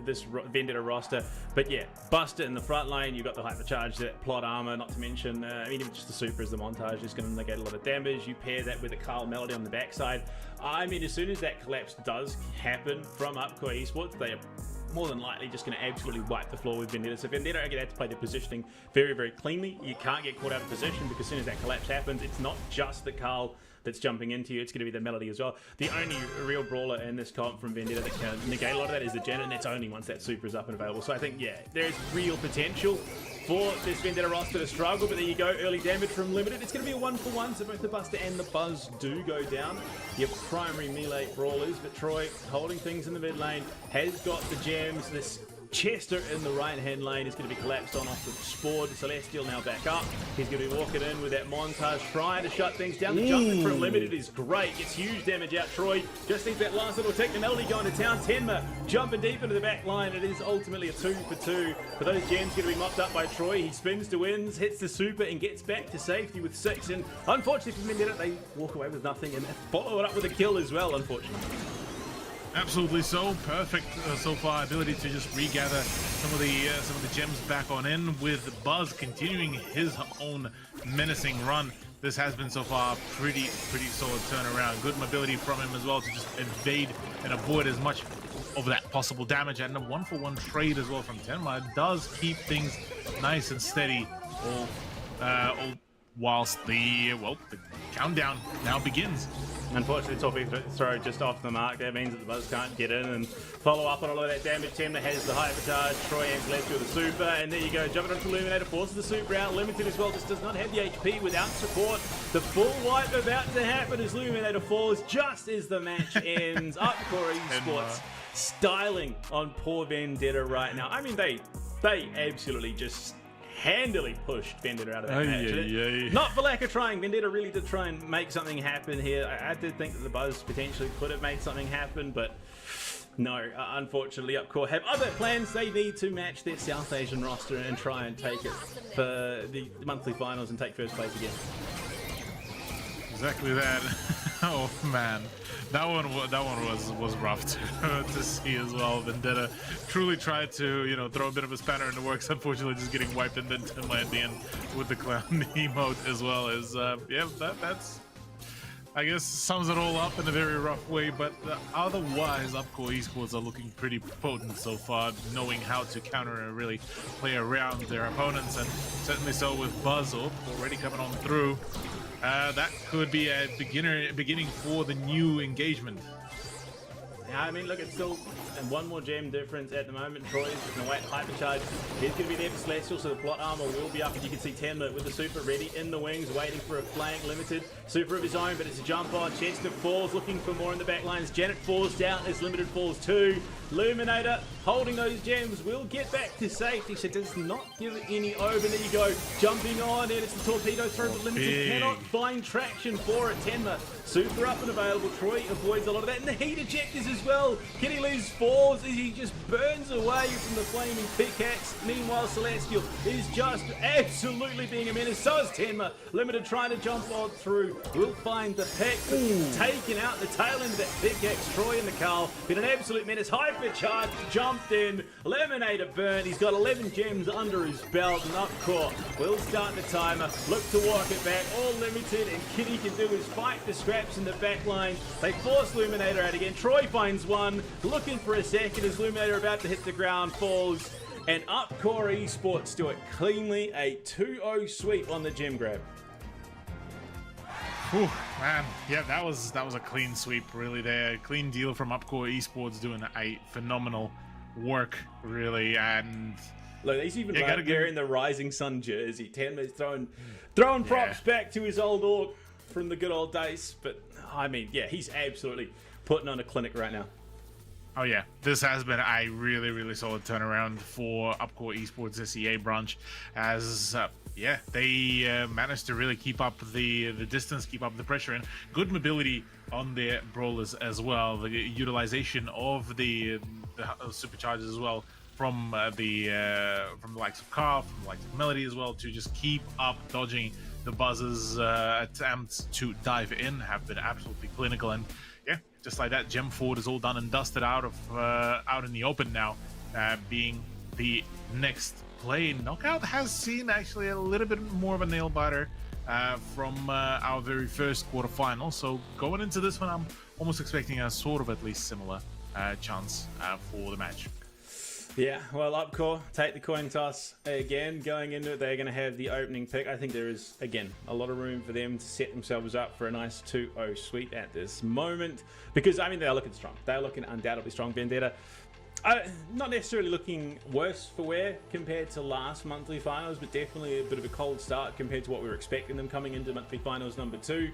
this Vendetta roster. But yeah, Buster in the front lane, you've got the hypercharge, that plot armor, not to mention, I mean, even just the super as the montage is going to negate a lot of damage. You pair that with a Carl Melody on the backside. I mean, as soon as that collapse does happen from Upcore Esports, they are more than likely just going to absolutely wipe the floor with Vendetta. So Vendetta are going to have to play their positioning very, very cleanly. You can't get caught out of position because as soon as that collapse happens, it's not just the Carl that's jumping into you, it's going to be the Melody as well. The only real brawler in this comp from Vendetta that can negate a lot of that is the Janet, and that's only once that super is up and available. So I think, yeah, there's real potential for this Vendetta roster to struggle, but there you go, early damage from Limited. It's going to be a 1-for-1, so both the Buster and the Buzz do go down. Your primary melee brawlers, but Troy holding things in the mid lane, has got the gems. This Chester in the right-hand lane is going to be collapsed on off the Spore. Celestial now back up. He's going to be walking in with that montage, trying to shut things down. The jumping from Limited is great. Gets huge damage out. Troy just needs that last little tick. The Melody going to town. Tenma jumping deep into the back line. It is ultimately a 2-for-2. But those gems going to be mopped up by Troy. He spins to wins, hits the super, and gets back to safety with 6. And unfortunately for Vendetta, they walk away with nothing and follow it up with a kill as well, unfortunately. Absolutely so. Perfect so far. Ability to just regather some of the gems back on in, with Buzz continuing his own menacing run. This has been so far pretty solid turnaround. Good mobility from him as well to just evade and avoid as much of that possible damage, and a 1-for-1 trade as well from Tenma does keep things nice and steady. All whilst the countdown now begins. Unfortunately, Torpedo throw just off the mark. That means that the Buzz can't get in and follow up on a lot of that damage. Temna has the hypercharge. Troy and Celestial with the super. And there you go. Jumping onto Illuminator, forces the super out. Limited as well. Just does not have the HP without support. The full wipe about to happen as Illuminator falls just as the match ends. Upcore Esports styling on poor Vendetta right now. I mean, they absolutely just handily pushed Vendetta out of that match. Not for lack of trying. Vendetta really did try and make something happen here. I did think that the Buzz potentially could have made something happen, but no, unfortunately Upcore have other plans. They need to match their South Asian roster and try and take it for the monthly finals and take first place again. Exactly that. Oh man, that one was rough to see as well. Vendetta truly tried to throw a bit of a spanner in the works. Unfortunately, just getting wiped, and then Tenma at the end with the clown emote as well as I guess sums it all up in a very rough way, but otherwise, Upcore Esports are looking pretty potent so far, knowing how to counter and really play around their opponents, and certainly so with Buzz already coming on through. That could be a beginning for the new engagement. Yeah, I mean, look, it's still one more gem difference at the moment. Troy's just going to wait hypercharge. He's going to be there for Celestial, so the plot armor will be up. And you can see Tenma with the super ready in the wings, waiting for a flank. Limited super of his own, but it's a jump on. Chester falls, looking for more in the back lines. Janet falls down as Limited falls too. Luminator holding those gems will get back to safety, so does not give it any over. There you go, jumping on, and it's the torpedo throw, but Limited cannot find traction for it. Tenma super up and available. Troy avoids a lot of that, and the heat ejectors as well. Kitty Liz falls as he just burns away from the flaming pickaxe. Meanwhile, Celestial is just absolutely being a menace. So is Tenma. Limited trying to jump on through. Will find the pick, taking out the tail end of that pickaxe. Troy and the Carl been an absolute menace. Hypercharge jumped in. Eliminator burn. He's got 11 gems under his belt. And Upcore will start the timer. Look to walk it back. All Limited and Kitty can do is fight the scraps in the back line. They force Luminator out again. Troy finds one. Looking for a second as Luminator about to hit the ground falls. And Upcore Esports do it cleanly. A 2-0 sweep on the gem grab. Whew, man, yeah, that was a clean sweep, really. There, clean deal from Upcore Esports, doing a phenomenal work, really. And look, he's even wearing the Rising Sun jersey. Tenma's throwing props back to his old orc from the good old days. But I mean, yeah, he's absolutely putting on a clinic right now. Oh yeah, this has been a really solid turnaround for Upcore Esports SEA branch, as yeah, they managed to really keep up the distance, keep up the pressure, and good mobility on their brawlers as well. The utilization of the supercharges as well from the likes of Carl, from the likes of Melody as well, to just keep up dodging the Buzz's attempts to dive in have been absolutely clinical. And yeah, just like that, Gem Ford is all done and dusted out in the open now, being the next play. Knockout has seen actually a little bit more of a nail biter from our very first quarterfinal. So going into this one, I'm almost expecting a sort of at least similar chance for the match. Yeah, well, Upcore take the coin toss again. Going into it, they're going to have the opening pick. I think there is, again, a lot of room for them to set themselves up for a nice 2-0 sweep at this moment. Because, I mean, they're looking strong. They're looking undoubtedly strong. Vendetta, not necessarily looking worse for wear compared to last monthly finals, but definitely a bit of a cold start compared to what we were expecting them coming into monthly finals number 2.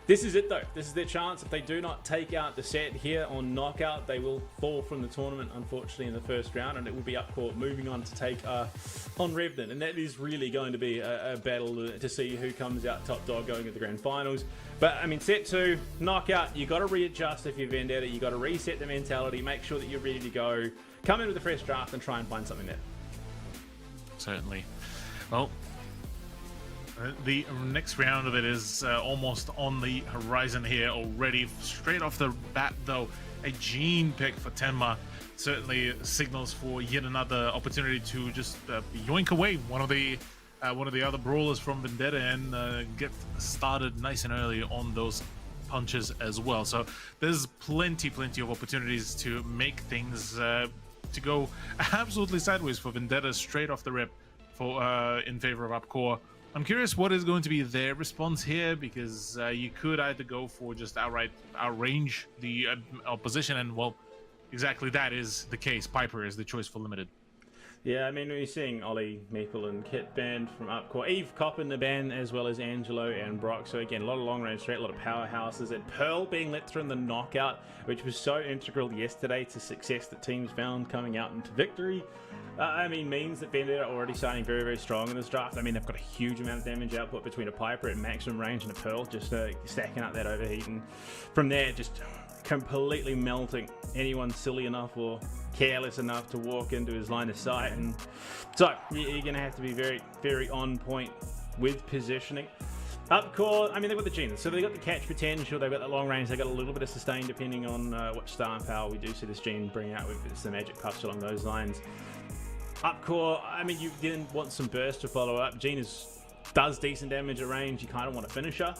This is it though. This is their chance. If they do not take out the set here on knockout, they will fall from the tournament, unfortunately, in the first round, and it will be Upcore moving on to take on Revenant. And that is really going to be a battle to see who comes out top dog going to the grand finals. But I mean, set 2, knockout, you got to readjust if you're Vendetta. You got to reset the mentality, make sure that you're ready to go. Come in with a fresh draft and try and find something there. Certainly. Well, the next round of it is almost on the horizon here already. Straight off the bat, though, a Gene pick for Tenma certainly signals for yet another opportunity to just yoink away one of the other brawlers from Vendetta and get started nice and early on those punches as well. So there's plenty of opportunities to make things to go absolutely sideways for Vendetta straight off the rip for in favor of Upcore. I'm curious what is going to be their response here, because you could either go for just outright outrange the opposition, and well, exactly that is the case. Piper is the choice for Limited. Yeah, I mean, we're seeing Ollie, Meeple, and Kit banned from Upcore. Eve Cop in the ban, as well as Angelo and Brock. So again, a lot of long-range straight, a lot of powerhouses. And Pearl being let through in the knockout, which was so integral yesterday to success that teams found coming out into victory. I mean, means that Vendetta are already starting very strong in this draft. I mean, they've got a huge amount of damage output between a Piper at maximum range and a Pearl, just stacking up that overheat. And from there, just completely melting anyone silly enough or careless enough to walk into his line of sight. And so you're going to have to be very on point with positioning. Upcore, I mean, they've got the genes, so they've got the catch potential, they've got the long range, they've got a little bit of sustain depending on what star power we do see this gene bring out with the magic puffs along those lines. Upcore, I mean, you didn't want some burst to follow up. Gene does decent damage at range. You kind of want a finisher.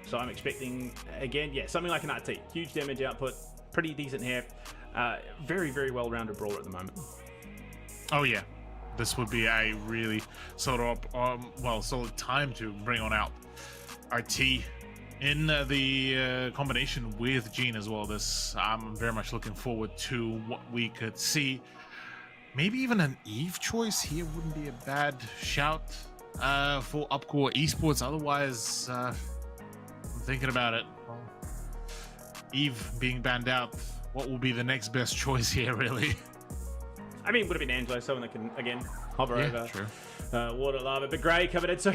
So I'm expecting, again, yeah, something like an RT. Huge damage output, pretty decent half. Very, very well-rounded brawler at the moment. Oh yeah, this would be a really solid solid time to bring on out RT in the combination with Gene as well. This I'm very much looking forward to what we could see. Maybe even an Eve choice here wouldn't be a bad shout for Upcore Esports. Otherwise, I'm thinking about it. Well, Eve being banned out, what will be the next best choice here, really? I mean, it would have been Angelo, someone that can, again, hover over true. water lava. But Grey covered it. So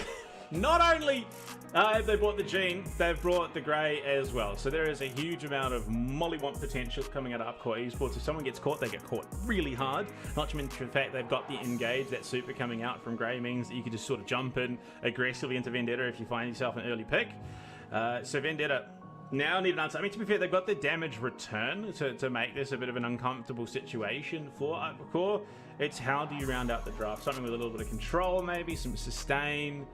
not only have they brought the Gene, they've brought the Grey as well. So there is a huge amount of mollywomp potential coming out of Upcore Esports. If someone gets caught, they get caught really hard. Not to mention the fact they've got the engage. That super coming out from Grey means that you can just sort of jump in aggressively into Vendetta if you find yourself an early pick. So Vendetta now need an answer. I mean, to be fair, they've got the damage return to make this a bit of an uncomfortable situation for Upcore. It's how do you round out the draft? Something with a little bit of control, maybe some sustain.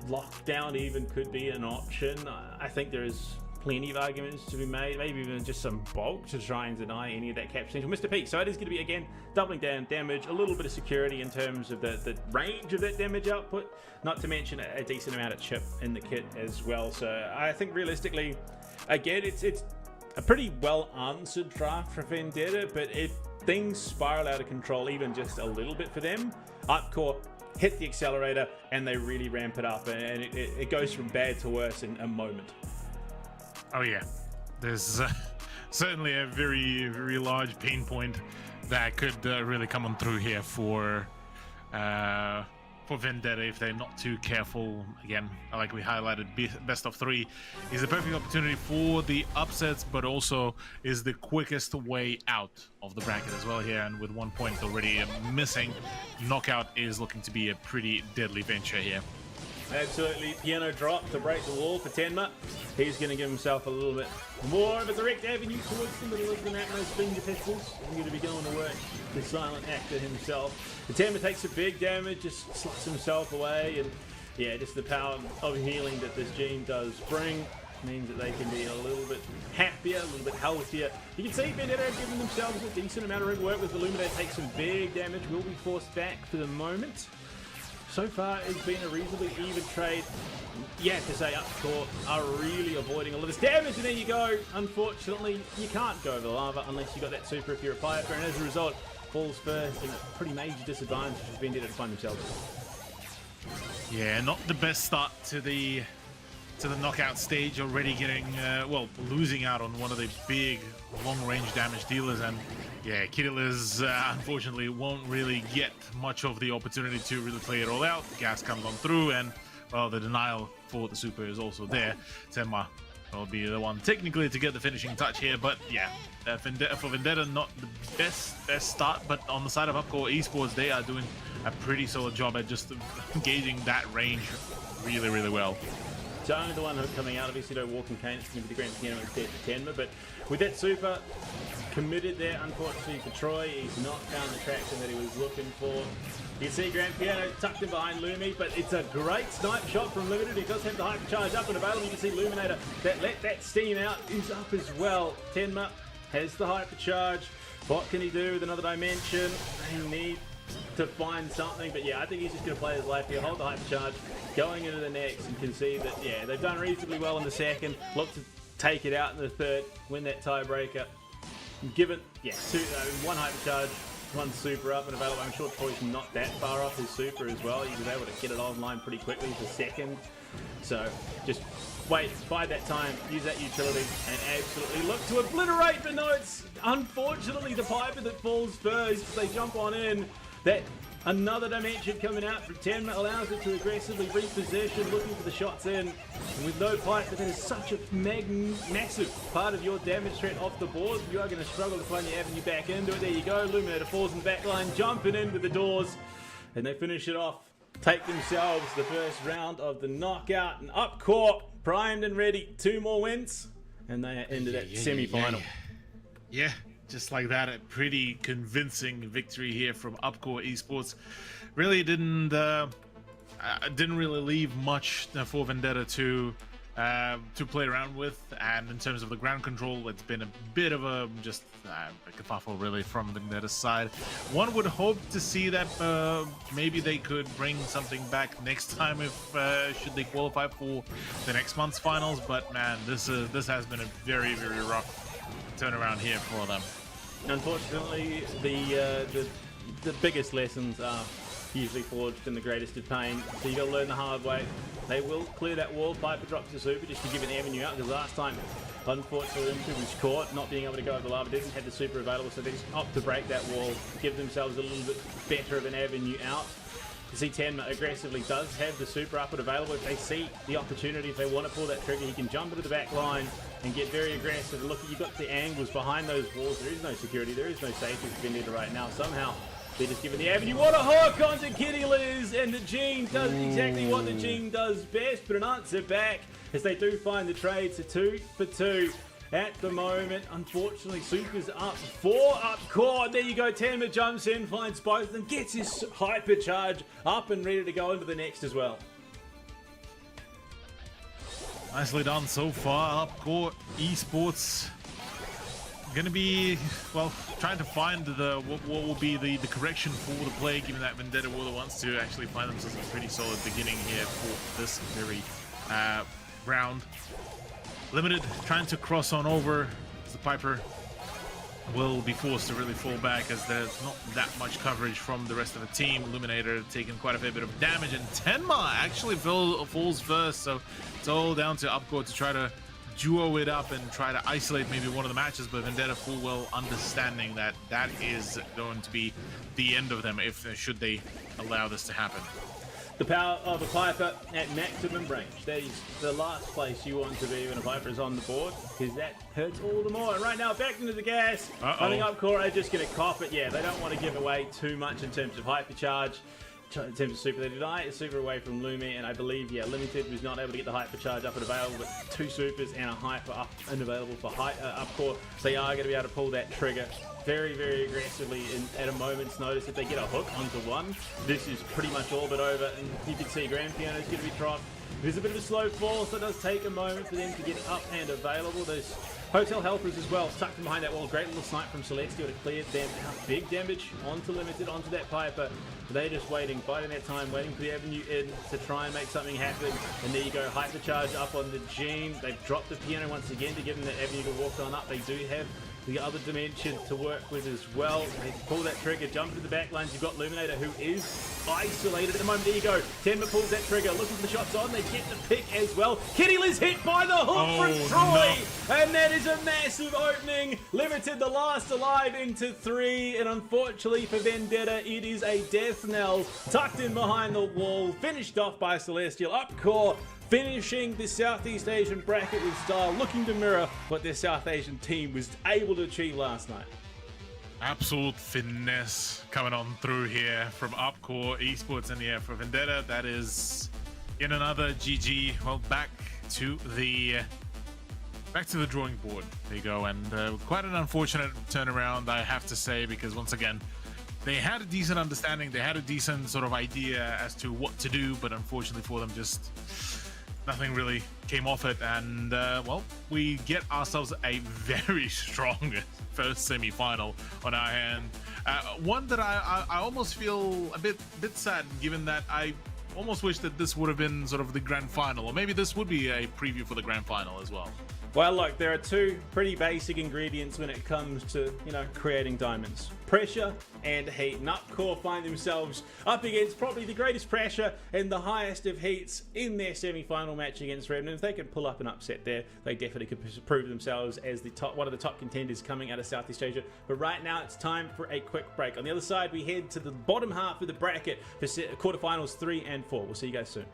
Lockdown even could be an option. I think there is plenty of arguments to be made, maybe even just some bulk to try and deny any of that cap potential. Mr. P, so it is going to be, again, doubling down damage, a little bit of security in terms of the range of that damage output, not to mention a decent amount of chip in the kit as well. So I think realistically, again, it's a pretty well answered draft for Vendetta, but if things spiral out of control even just a little bit for them, Upcore hit the accelerator and they really ramp it up, and it goes from bad to worse in a moment. Oh yeah, there's certainly a very, very large pain point that could really come on through here for Vendetta if they're not too careful. Again, like we highlighted, best of 3 is the perfect opportunity for the upsets, but also is the quickest way out of the bracket as well here. And with 1 point already missing, knockout is looking to be a pretty deadly venture here. Absolutely. Piano drop to break the wall for Tenma. He's going to give himself a little bit more of a direct avenue towards the middle of the map. Those finger pistols. He's going to be going to work the silent actor himself. The Tenma takes a big damage, just slots himself away, and yeah, just the power of healing that this Gene does bring means that they can be a little bit happier, a little bit healthier. You can see Vendetta have given themselves a decent amount of rig work with Illuminator. Takes some big damage, will be forced back for the moment. So far, it's been a reasonably even trade. Yeah, to say Upcore are really avoiding all of this damage, and there you go. Unfortunately, you can't go over the lava unless you got that super if you're a Piper, and as a result, falls first in a pretty major disadvantage for Vendetta to find themselves. Yeah, not the best start to the knockout stage, already getting losing out on one of the big long-range damage dealers. And yeah, Kiddilis unfortunately won't really get much of the opportunity to really play it all out. The gas comes on through, and well, the denial for the super is also there. Tenma will be the one technically to get the finishing touch here, but yeah, for Vendetta, not the best start, but on the side of Upcore Esports, they are doing a pretty solid job at just gauging that range really, really well. So only the one hook coming out, obviously no walking cane, it's going to be the grand piano instead for Tenma, but with that super committed there, unfortunately for Troy, he's not found the traction that he was looking for. You see Grand Piano tucked in behind Lumi, but it's a great snipe shot from Limited. He does have the hypercharge up and available. You can see Luminator that let that steam out is up as well. Tenma has the hypercharge. What can he do with another dimension? They need to find something, but yeah, I think he's just going to play his life here, hold the hypercharge, going into the next, and can see that, yeah, they've done reasonably well in the second, look to take it out in the third, win that tiebreaker. Given, yeah, one hypercharge, one super up and available. I'm sure Troy's not that far off his super as well. He was able to get it online pretty quickly for second. So just wait, bide that time, use that utility, and absolutely look to obliterate the notes. Unfortunately, the Piper that falls first, they jump on in. That another dimension coming out from Tenma allows it to aggressively reposition, looking for the shots in. And with no Piper, that is such a massive part of your damage threat off the board. You are going to struggle to find your avenue back into it. There you go, Luminator falls in the back line, jumping in with the doors, and they finish it off. Take themselves the first round of the knockout, and Upcore primed and ready. 2 more wins, and they are into that semi-final. Yeah, just like that, a pretty convincing victory here from Upcore Esports. Really didn't really leave much for Vendetta to to play around with, and in terms of the ground control, it's been a bit of a just a kerfuffle really from the Vendetta side. One would hope to see that maybe they could bring something back next time if should they qualify for the next month's finals, but man, this has been a very rough turnaround here for them. Unfortunately, the biggest lessons are usually forged in the greatest of pain, so you got to learn the hard way. They will clear that wall. Piper drops the super just to give an avenue out, because last time, unfortunately, Limited was caught not being able to go over the lava, didn't have the super available, so they just opt to break that wall, give themselves a little bit better of an avenue out. You see Tenma aggressively does have the super up and available. If they see the opportunity, if they want to pull that trigger, he can jump into the back line and get very aggressive. And look, you've got the angles behind those walls. There is no security, there is no safety for Vendetta right now. Somehow, they're just given the avenue. What a hook onto Kitty Liz, and the Gene does exactly what the Gene does best, but an answer back as they do find the trade to 2 for 2 at the moment. Unfortunately, Super's up 4 up core. There you go, Tenma jumps in, finds both of them, gets his hypercharge up and ready to go into the next as well. Nicely done so far. Up court, Esports gonna be, well, trying to find what will be the correction for the play, given that Vendetta were the ones to actually find themselves a pretty solid beginning here for this very round. Limited trying to cross on over. The Piper will be forced to really fall back as there's not that much coverage from the rest of the team. Illuminator taking quite a fair bit of damage, and Tenma actually falls first, so it's all down to Upcourt to try to duo it up and try to isolate maybe one of the matches, but Vendetta full well understanding that that is going to be the end of them if should they allow this to happen. The power of a Piper at maximum range. That is the last place you want to be when a Piper is on the board, because that hurts all the more. And right now, back into the gas. I think Upcore are just going to cop it. Yeah, they don't want to give away too much in terms of hypercharge. In terms of super, they deny a super away from Lumi, and I believe, yeah, Limited was not able to get the hypercharge up and available, but 2 supers and a hyper up and available for Upcore. They are going to be able to pull that trigger very aggressively at a moment's notice. If they get a hook onto one, this is pretty much all but over, and you can see Grand Piano is going to be dropped. There's a bit of a slow fall, so it does take a moment for them to get up and available. There's Hotel Helpers as well, stuck from behind that wall. Great little snipe from Celestial to clear them out. Big damage onto Limited, onto that Piper. They're just waiting, biding their time, waiting for the avenue in to try and make something happen. And there you go, hypercharge up on the Gene. They've dropped the piano once again to give them that avenue to walk on up. They do have the other dimension to work with as well. They pull that trigger, jump to the back lines. You've got Luminator, who is isolated at the moment. There you go. Tenma pulls that trigger, looking for the shots on. They get the pick as well. Kitty Liz hit by the hook from Troy. No. And that is a massive opening. Limited the last alive into 3. And unfortunately for Vendetta, it is a death knell. Tucked in behind the wall. Finished off by Celestial. Up core. Finishing the Southeast Asian bracket with style, looking to mirror what their South Asian team was able to achieve last night. Absolute finesse coming on through here from Upcore Esports, and yeah, for Vendetta, that is in another GG. Well, back to the drawing board. There you go, and quite an unfortunate turnaround, I have to say, because once again, they had a decent understanding, they had a decent sort of idea as to what to do, but unfortunately for them, just nothing really came off it, and well, we get ourselves a very strong first semi-final on our hand. One that I almost feel a bit sad, given that I almost wish that this would have been sort of the grand final, or maybe this would be a preview for the grand final as well. Well, look, there are 2 pretty basic ingredients when it comes to, you know, creating diamonds. Pressure and heat. And Upcore find themselves up against probably the greatest pressure and the highest of heats in their semi-final match against Redmond. If they can pull up an upset there, they definitely could prove themselves as the one of the top contenders coming out of Southeast Asia. But right now, it's time for a quick break. On the other side, we head to the bottom half of the bracket for quarterfinals 3 and 4. We'll see you guys soon.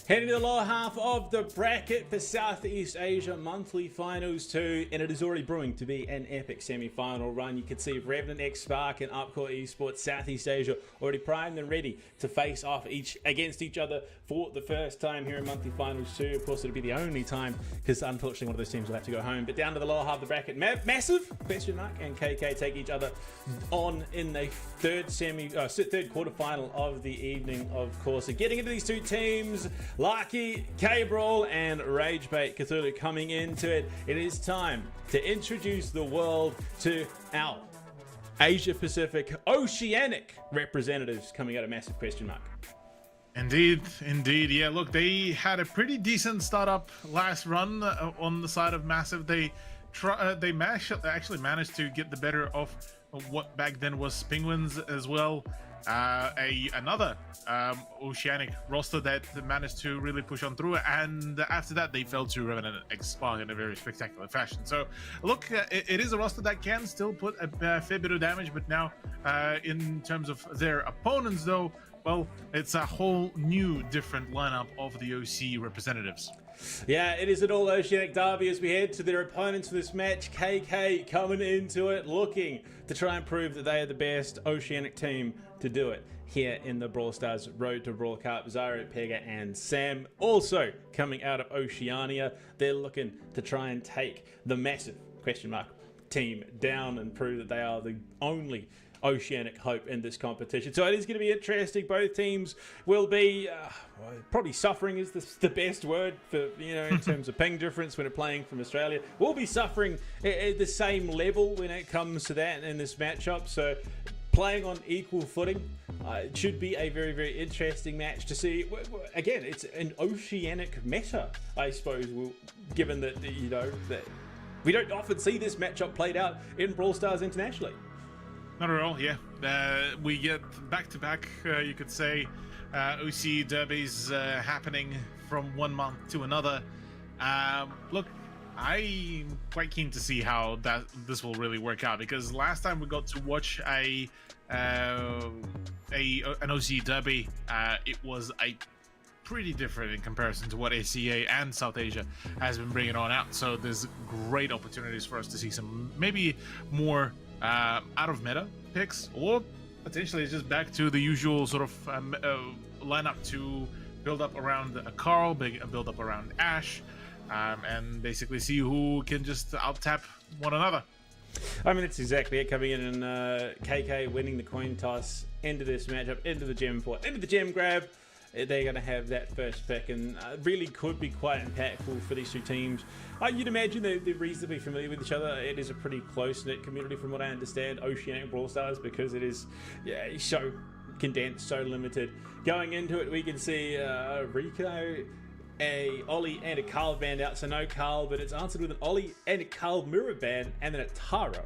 Heading to the lower half of the bracket for Southeast Asia Monthly Finals 2, and it is already brewing to be an epic semi-final run. You can see Revenant X Spark and Upcore Esports Southeast Asia already primed and ready to face off against each other for the first time here in Monthly Finals 2. Of course, it'll be the only time because unfortunately one of those teams will have to go home. But down to the lower half of the bracket, Massive, question mark, and KK take each other on in the third quarterfinal of the evening, of course. So getting into these two teams, Lucky, K-Brawl, and Ragebait Cthulhu coming into it. It is time to introduce the world to our Asia Pacific Oceanic representatives coming out of Massive, question mark. Indeed. Yeah, look, they had a pretty decent startup last run on the side of Massive. They actually managed to get the better of what back then was Penguins as well. Another Oceanic roster that managed to really push on through, and after that they fell to Revenant X Spark in a very spectacular fashion. So look, it is a roster that can still put a fair bit of damage, but now in terms of their opponents though, well, it's a whole new different lineup of the OC representatives. Yeah, it is an all Oceanic derby as we head to their opponents for this match. KK coming into it looking to try and prove that they are the best Oceanic team to do it here in the Brawl Stars Road to Brawl Cup. Zyro, Pega, and Sam also coming out of Oceania. They're looking to try and take the Massive question mark team down and prove that they are the only Oceanic hope in this competition. So it is going to be interesting. Both teams will be probably suffering is the best word for, you know, in terms of ping difference when they're playing from Australia. We'll be suffering at the same level when it comes to that in this matchup. So playing on equal footing, it should be a very, very interesting match to see. Again, it's an Oceanic meta, I suppose, given that, you know, that we don't often see this matchup played out in Brawl Stars internationally. Not at all, yeah. We get back-to-back, you could say, OC derbies happening from one month to another. Look, I'm quite keen to see how this will really work out, because last time we got to watch an OC derby, it was a pretty different in comparison to what ACA and South Asia has been bringing on out. So there's great opportunities for us to see some maybe more out of meta picks, or potentially just back to the usual sort of lineup to build up around Carl, build up around Ash, and basically see who can just out-tap one another. I mean, that's exactly it. Coming in and KK winning the coin toss into this matchup, into the gem fort, into the gem grab. They're going to have that first pick, and really could be quite impactful for these two teams. You'd imagine they're reasonably familiar with each other. It is a pretty close-knit community from what I understand, Oceanic Brawl Stars, because it is so condensed, so limited. Going into it, we can see Rico, a Ollie, and a Carl band out. So no Carl, but it's answered with an Ollie and a Carl mirror band, and then a Tara.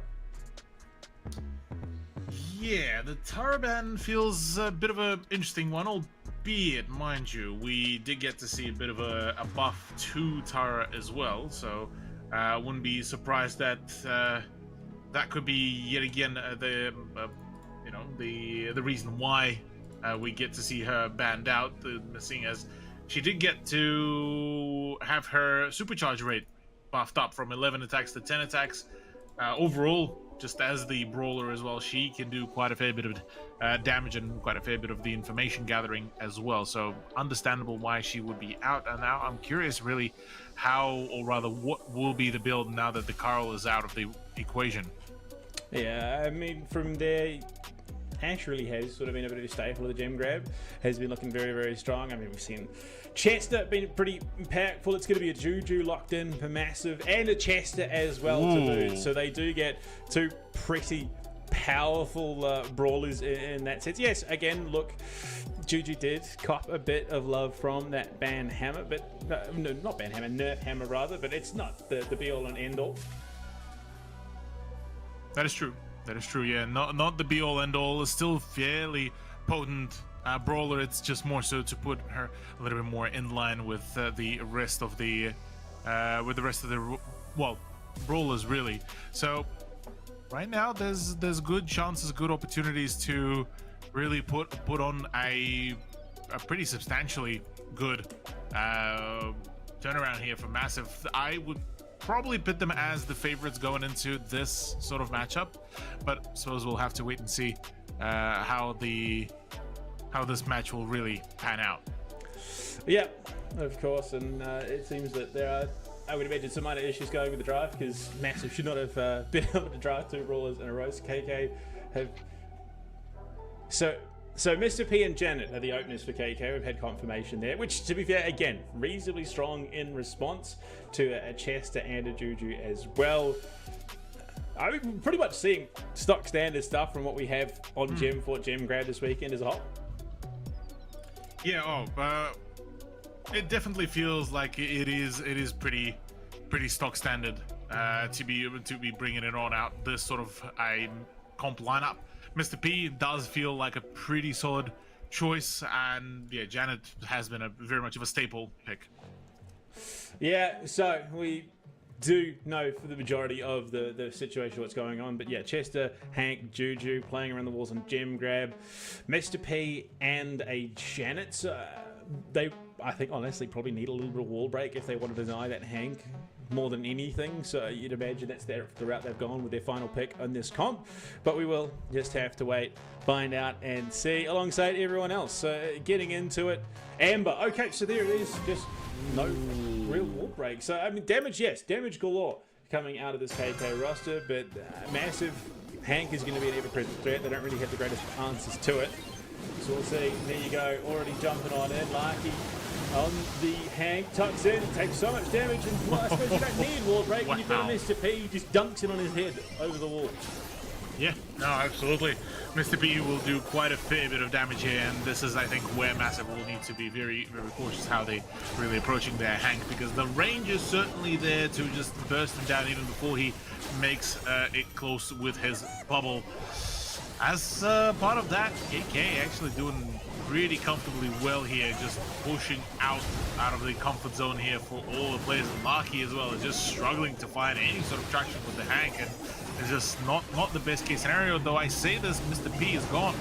Yeah, the Tara band feels a bit of an interesting one, albeit, mind you, we did get to see a bit of a buff to Tara as well, so wouldn't be surprised that that could be yet again the reason why we get to see her banned out, seeing as she did get to have her supercharge rate buffed up from 11 attacks to 10 attacks. Overall, just as the brawler as well, she can do quite a fair bit of damage and quite a fair bit of the information gathering as well. So understandable why she would be out. And now I'm curious really how, or rather what will be the build now that the Carl is out of the equation. Yeah, I mean, from there, Ash really has sort of been a bit of a staple of the gem grab, has been looking very, very strong. I mean, we've seen Chester being pretty impactful. It's going to be a Juju locked in for Massive, and a Chester as well to boot. So they do get two pretty powerful brawlers in that sense. Yes, again, look, Juju did cop a bit of love from that ban hammer, but no, not ban hammer, nerf hammer rather, but it's not the be all and end all. That is true. That is true, yeah. Not the be-all, end-all. Is still fairly potent brawler. It's just more so to put her a little bit more in line with the rest of the brawlers, really. So right now, there's good chances, good opportunities to really put on a pretty substantially good turnaround here for Massive. I would probably put them as the favorites going into this sort of matchup, but I suppose we'll have to wait and see how this match will really pan out. Yeah, of course, and it seems that there are, I would imagine, some minor issues going with the draft, because Massive should not have been able to draft 2 brawlers in a row. So KK have... So Mr. P and Janet are the openers for KK. We've had confirmation there, which, to be fair, again, reasonably strong in response to a Chester and a Juju as well. I'm pretty much seeing stock standard stuff from what we have on Gem for Gem Grab this weekend as a whole. Yeah, it definitely feels like it is pretty stock standard to be bringing it on out this sort of a comp lineup. Mr. P does feel like a pretty solid choice, and yeah, Janet has been very much of a staple pick. Yeah, so we do know for the majority of the situation what's going on, but yeah, Chester, Hank, Juju playing around the walls on Gem Grab, Mr. P and a Janet. They, I think, honestly probably need a little bit of wall break if they want to deny that Hank more than anything. So you'd imagine that's the route they've gone with their final pick on this comp, but we will just have to wait, find out and see alongside everyone else. So getting into it, Amber. Okay, so there it is, just no real wall break. So I mean, damage, yes, damage galore coming out of this KK roster, but Massive, Hank is going to be an ever-present threat. They don't really have the greatest answers to it. So we'll see. There you go, already jumping on in. Larky on the Hank, tucks in, takes so much damage, and well, I suppose you don't need wall break when you've got a Mr. P who just dunks it on his head over the wall. Yeah, no, absolutely. Mr. P will do quite a fair bit of damage here, and this is, I think, where Massive will need to be very, very cautious how they really approaching their Hank, because the range is certainly there to just burst him down even before he makes it close with his bubble. As part of that, KK actually doing really comfortably well here, just pushing out of the comfort zone here for all the players. And Larky as well is just struggling to find any sort of traction with the Hank, and it's just not the best case scenario. Though I say this, Mr. P is gone.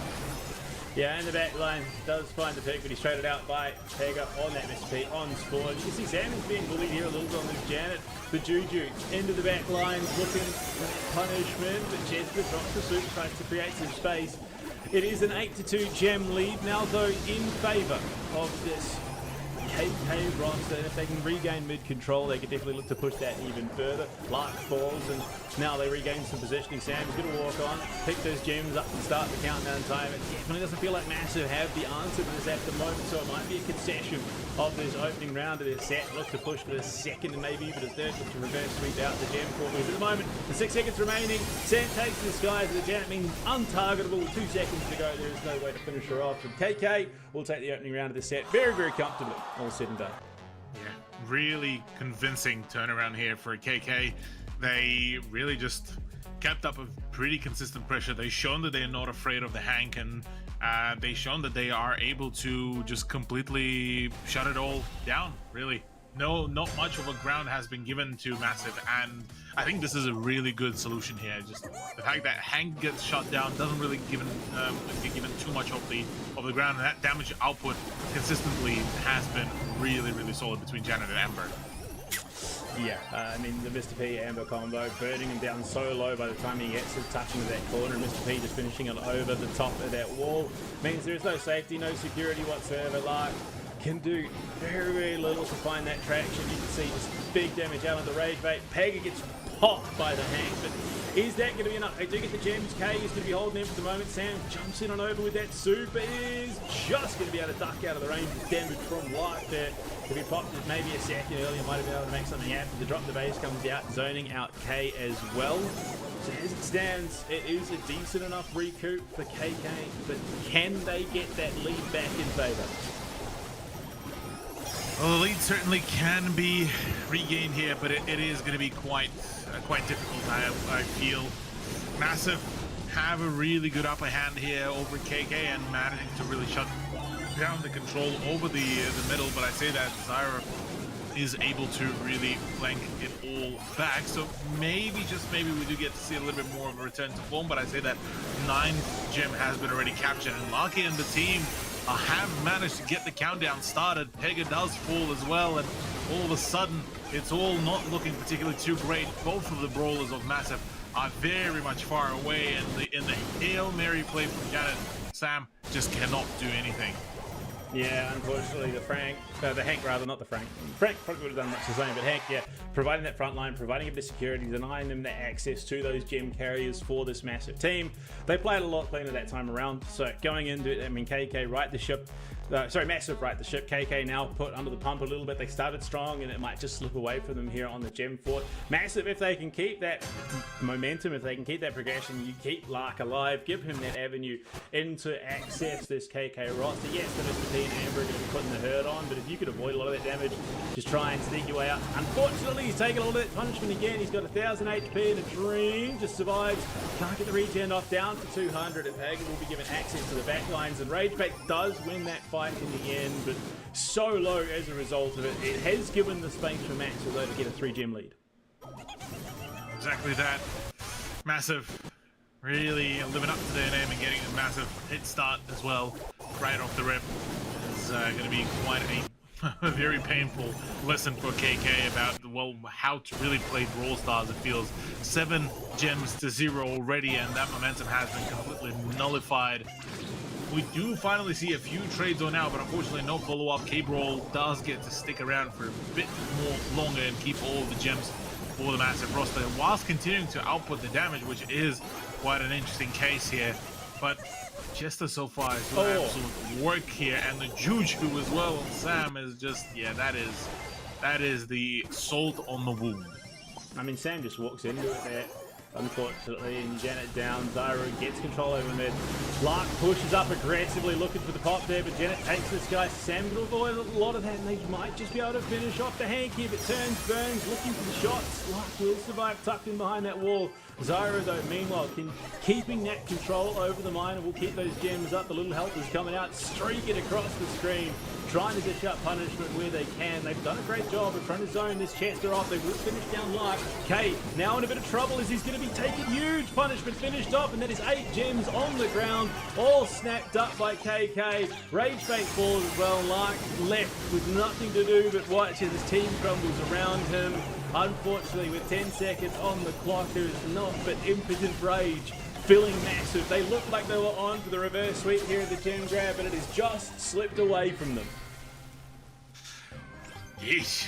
Yeah, in the back line does find the pick, but he's traded out by Pega on that Mr. P on spawn. You can see Sam is being bullied here a little bit on this Janet. The Juju into the back line, looking for punishment, but Chester drops the super, tries to create some space. It is an 8-2 Gem lead now, though, in favour of this KK roster. If they can regain mid-control, they could definitely look to push that even further. Lark falls, and now they regain some positioning. Sam's going to walk on, pick those gems up and start the countdown time. It definitely doesn't feel like Massive have the answer to this at the moment, so it might be a concession of this opening round of their set. Look to push for a second and maybe even a third, look to reverse sweep out the Gem court. At the moment, the 6 seconds remaining, Sam takes the skies, the Janet means untargetable with 2 seconds to go. There is no way to finish her off. And KK will take the opening round of the set very, very comfortably, all said and done. Yeah, really convincing turnaround here for KK. They really just kept up a pretty consistent pressure. They've shown that they're not afraid of the Hank, and they've shown that they are able to just completely shut it all down, really. No, not much of a ground has been given to Massive, and I think this is a really good solution here. Just the fact that Hank gets shut down doesn't really get given too much of the ground, and that damage output consistently has been really, really solid between Janet and Amber. Yeah, I mean, the Mr. P Amber combo, burning him down so low by the time he gets to touching to that corner, and Mr. P just finishing it over the top of that wall, means there is no safety, no security whatsoever. Lark can do very, very little to find that traction. You can see just big damage out on the Rage Bait. Pega gets popped by the Hank, but is that going to be enough? They do get the gems. K is going to be holding him for the moment. Sam jumps in on over with that super. Is just going to be able to duck out of the range of damage from Lark there. If he popped it maybe a second earlier, might have been able to make something happen. The drop the base comes out, zoning out K as well. So as it stands, it is a decent enough recoup for KK, but can they get that lead back in favour? Well, the lead certainly can be regained here, but it is going to be quite difficult. I feel Massive have a really good upper hand here over KK and managing to really shut down the control over the middle. But I say that Zyra is able to really flank it all back. So maybe, just maybe, we do get to see a little bit more of a return to form. But I say that 9th gem has been already captured, and Larky and the team have managed to get the countdown started. Pega does fall as well, and all of a sudden, it's all not looking particularly too great. Both of the brawlers of Massive are very much far away, and in the Hail Mary play from Janet, Sam just cannot do anything. Yeah, unfortunately, the Hank rather, not the Frank. Frank probably would have done much the same, but Hank, yeah, providing that front line, providing him the security, denying them the access to those gem carriers for this Massive team. They played a lot cleaner that time around, so going into it, I mean, KK right the ship. Massive right the ship. KK now put under the pump a little bit. They started strong, and it might just slip away from them here on the gem fort. Massive, if they can keep that momentum, if they can keep that progression, you keep Lark alive, give him that avenue into access this KK roster. Yes, the Mr. T and Amber are going to be putting the hurt on, but if you could avoid a lot of that damage, just try and sneak your way out. Unfortunately, he's taking a little bit of punishment again. He's got 1,000 HP and a dream, just survives. Can't get the regen off, down to 200, and Pagan will be given access to the back lines, and Rageback does win that fight in the end, but so low as a result of it. It has given the space for Massive though to get a 3-gem lead. Exactly that. Massive really living up to their name and getting a massive hit start as well right off the rip. It's going to be quite a very painful lesson for KK about, well, how to really play Brawl Stars. It feels 7 gems to 0 already, and that momentum has been completely nullified. We do finally see a few trades on now, but unfortunately no follow-up. K-Brawl does get to stick around for a bit more longer and keep all the gems for the Massive roster, whilst continuing to output the damage, which is quite an interesting case here. But Chester so far is doing absolute work here, and the Juju as well on Sam is just, yeah, that is the salt on the wound. I mean, Sam just walks into it there, unfortunately, and Janet down. Zyro gets control over mid. Lark pushes up aggressively, looking for the pop there, but Janet takes this guy. Sam can avoid a lot of that, and they might just be able to finish off the Hank here, but turns, burns, looking for the shots. Lark will survive, tucked in behind that wall. Zyro, though, meanwhile, keeping that control over the mine, and will keep those gems up. The little help is coming out, streaking across the screen, trying to dish out punishment where they can. They've done a great job of trying to zone this Chester off. They will finish down Lark. K now in a bit of trouble as he's going to be taking huge punishment, finished off, and that is 8 gems on the ground, all snapped up by KK. Ragebait falls as well. Lark left with nothing to do but watch as his team crumbles around him. Unfortunately, with 10 seconds on the clock, there is not but impotent rage filling Massive. They looked like they were on for the reverse sweep here at the gem grab, but it has just slipped away from them. Yeesh.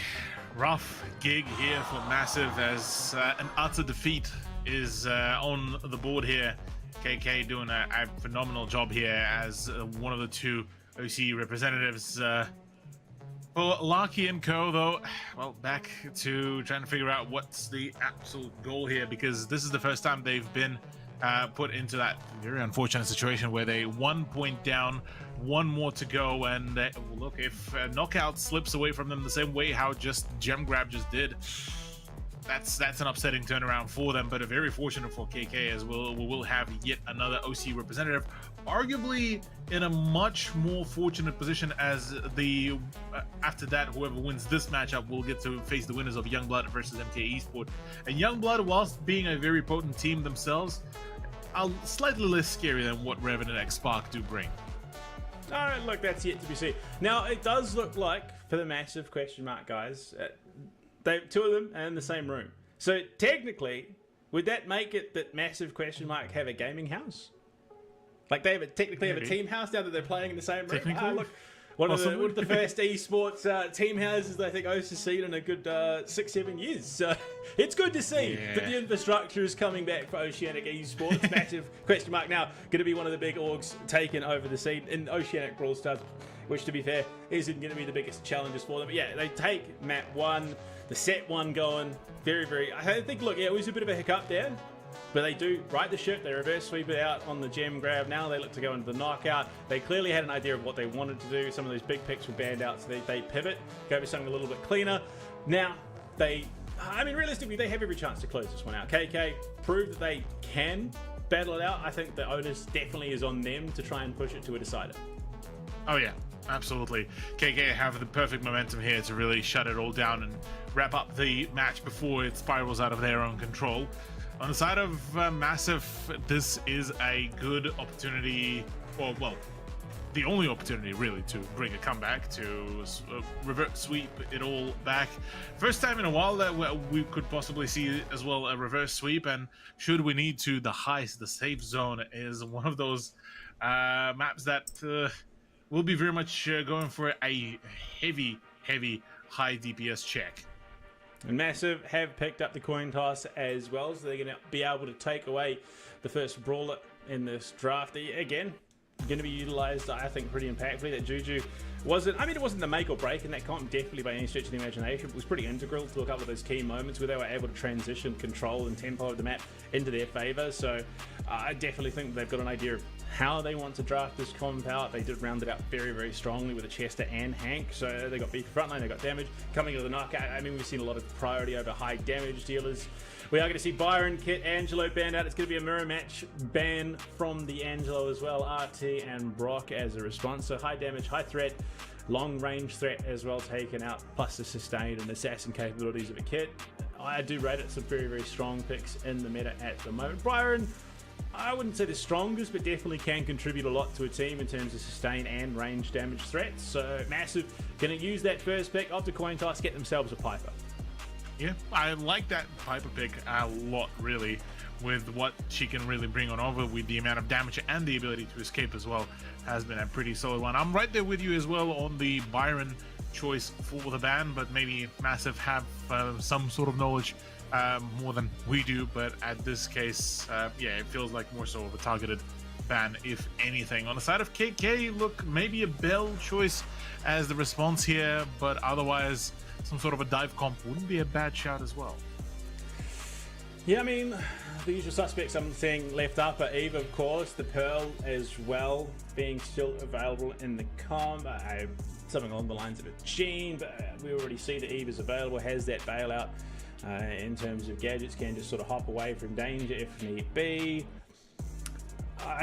Rough gig here for Massive as an utter defeat is on the board here. KK doing a phenomenal job here as one of the 2 OC representatives. For Larky and Co, though, well, back to trying to figure out what's the absolute goal here, because this is the first time they've been put into that very unfortunate situation where they 1 point down, 1 more to go, and look, if knockout slips away from them the same way how just gem grab just did, that's an upsetting turnaround for them, but a very fortunate for KK as we will have yet another OC representative, arguably in a much more fortunate position as the after that whoever wins this matchup will get to face the winners of Youngblood versus MK Esports. And Youngblood, whilst being a very potent team themselves, are slightly less scary than what Revenant X Spark do bring. Alright, look, that's yet to be seen. Now, it does look like, for the Massive question mark guys, 2 of them are in the same room. So technically, would that make it that Massive question mark have a gaming house? Like they technically have a team house now that they're playing in the same room? Look, one of the first esports team houses I think O's has seen in a good 6-7 years. So it's good to see that the infrastructure is coming back for Oceanic Esports. Massive question mark now going to be one of the big orgs taken over the scene in Oceanic Brawl Stars, which to be fair isn't going to be the biggest challenges for them. But yeah, they take map 1, the set 1 going very, I think, look, yeah, it was a bit of a hiccup there, but they do right the ship. They reverse sweep it out on the gem grab. Now they look to go into the knockout. They clearly had an idea of what they wanted to do. Some of those big picks were banned out, so they pivot, go for something a little bit cleaner. Now realistically, they have every chance to close this one out. KK proved that they can battle it out. I think the onus definitely is on them to try and push it to a decider. Oh yeah, absolutely. KK have the perfect momentum here to really shut it all down and wrap up the match before it spirals out of their own control. On the side of Massive, this is a good opportunity, or well, the only opportunity really to bring a comeback, to revert sweep it all back. First time in a while that we could possibly see as well a reverse sweep, and should we need to, the heist, the safe zone is one of those maps that will be very much going for a heavy high DPS check. And Massive have picked up the coin toss as well, so they're going to be able to take away the first brawler in this draft. Again, going to be utilized, I think, pretty impactfully. That Juju wasn't, I mean, it wasn't the make or break in that comp, definitely by any stretch of the imagination. It was pretty integral to a couple of those key moments where they were able to transition control and tempo of the map into their favor. So I definitely think they've got an idea of how they want to draft this comp out. They did round it out very strongly with a Chester and Hank. So they got beef frontline, they got damage. Coming into the knockout, I mean, we've seen a lot of priority over high damage dealers. We are going to see Byron, Kit, Angelo banned out. It's going to be a mirror match ban from the Angelo as well. RT and Brock as a response. So high damage, high threat, long range threat as well taken out, plus the sustained and assassin capabilities of a Kit. I do rate it some very strong picks in the meta at the moment. Byron, I wouldn't say the strongest, but definitely can contribute a lot to a team in terms of sustain and range damage threats. So Massive going to use that first pick of the coin toss, get themselves a Piper. Yeah, I like that Piper pick a lot, really, with what she can really bring on over with the amount of damage and the ability to escape as well. Has been a pretty solid one. I'm right there with you as well on the Byron choice for the ban, but maybe Massive have some sort of knowledge more than we do, but at this case, yeah, it feels like more so of a targeted ban, if anything. On the side of KK, look, maybe a Bell choice as the response here, but otherwise some sort of a dive comp wouldn't be a bad shout as well. Yeah, I mean, the usual suspects I'm seeing left up are Eve, of course, the Pearl as well, being still available in the comp. Something along the lines of a Gene, but we already see that Eve is available, has that bailout in terms of gadgets, can just sort of hop away from danger if need be.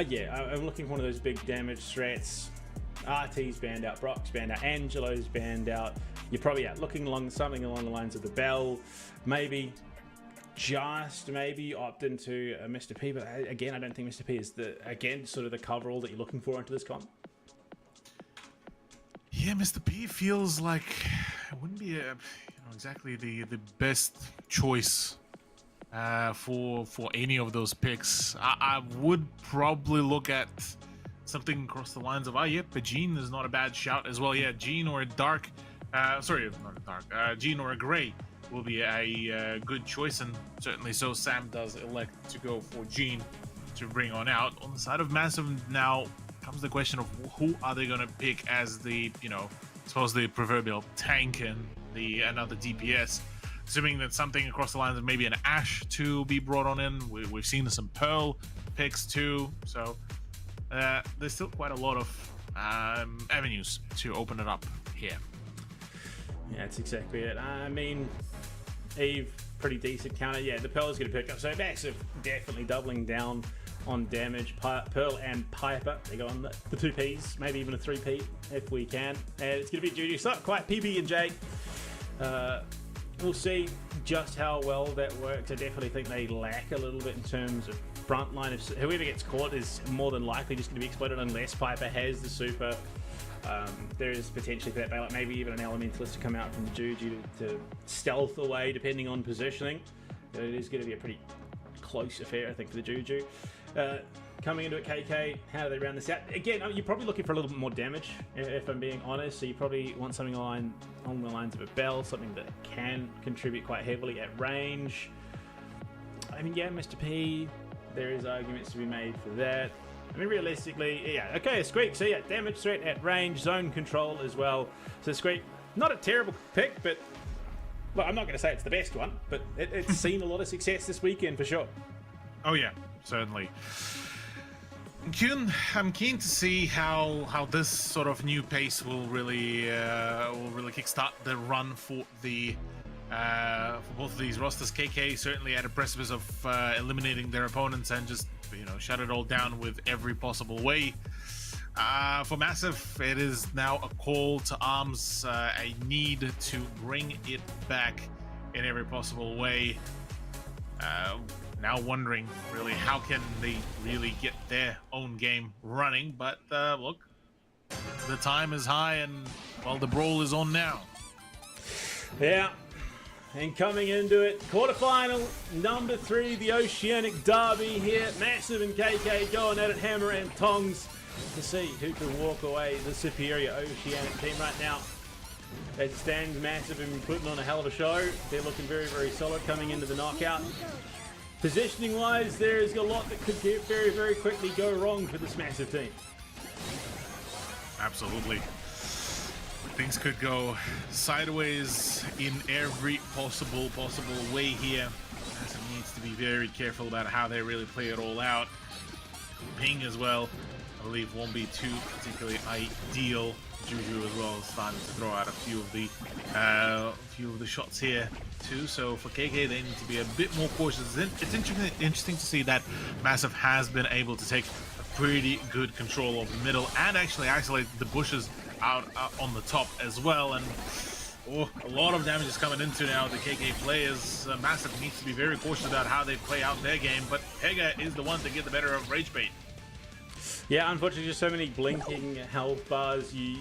Yeah, I'm looking for one of those big damage threats. RT's banned out, Brock's banned out, Angelo's banned out. You're probably looking along something along the lines of the Bell, maybe opt into Mr. P, but again, I don't think Mr. P is sort of the coverall that you're looking for into this comp. Yeah, Mr. P feels like it wouldn't be exactly the best choice for any of those picks. I would probably look at something across the lines of, a Jean is not a bad shout as well. Yeah, Jean or a dark, sorry, not a dark, Jean or a gray will be a good choice, and certainly so Sam does elect to go for Jean to bring on out. On the side of Massive now comes the question of who are they going to pick as the, I suppose the proverbial tank and another DPS, assuming that something across the lines of maybe an Ashe to be brought on in. We've seen some Pearl picks too, so there's still quite a lot of avenues to open it up here. Yeah, that's exactly it. I mean, Eve, pretty decent counter. Yeah, the Pearl is going to pick up. So Massive definitely doubling down on damage. Pearl and Piper, they go on the 2Ps, maybe even a 3P if we can. And it's going to be Juju. It's not quite PB and J. We'll see just how well that works. I definitely think they lack a little bit in terms of frontline. If whoever gets caught is more than likely just going to be exploited unless Piper has the super. There is potentially for that bailout, maybe even an Elementalist to come out from the Juju to stealth away depending on positioning. It is going to be a pretty close affair, I think, for the Juju. Coming into it, KK, how do they round this out? Again, you're probably looking for a little bit more damage, if I'm being honest. So you probably want something along the lines of a Bell, something that can contribute quite heavily at range. I mean, yeah, Mr. P, there is arguments to be made for that. I mean, realistically, yeah, okay, a Squeak. So yeah, damage threat at range, zone control as well. So Squeak, not a terrible pick, but well, I'm not going to say it's the best one, but it's seen a lot of success this weekend for sure. Oh yeah, certainly. I'm keen to see how this sort of new pace will really kickstart the run for both of these rosters. KK certainly at a precipice of eliminating their opponents and just shut it all down with every possible way. For Massive, it is now a call to arms, a need to bring it back in every possible way. Now wondering really how can they really get their own game running, but look, the time is high, and well, the brawl is on now. Yeah. And coming into it, quarterfinal number 3, the Oceanic Derby here. Massive and KK going at it, hammer and tongs, to see who can walk away the superior Oceanic team right now. As it stands, Massive have been putting on a hell of a show. They're looking very, very solid coming into the knockout. Positioning wise, there's a lot that could get very, very quickly go wrong for this Massive team. Absolutely. Things could go sideways in every possible way here. Massive needs to be very careful about how they really play it all out. Ping as well, I believe, won't be too particularly ideal. Juju as well starting to throw out a few of the shots here too. So for KK, they need to be a bit more cautious. It's interesting to see that Massive has been able to take a pretty good control of the middle and actually isolate the bushes out on the top as well. And a lot of damage is coming into now the KK players. Massive needs to be very cautious about how they play out their game, but Pega is the one to get the better of Rage Bait. Yeah, unfortunately, just so many blinking health bars. You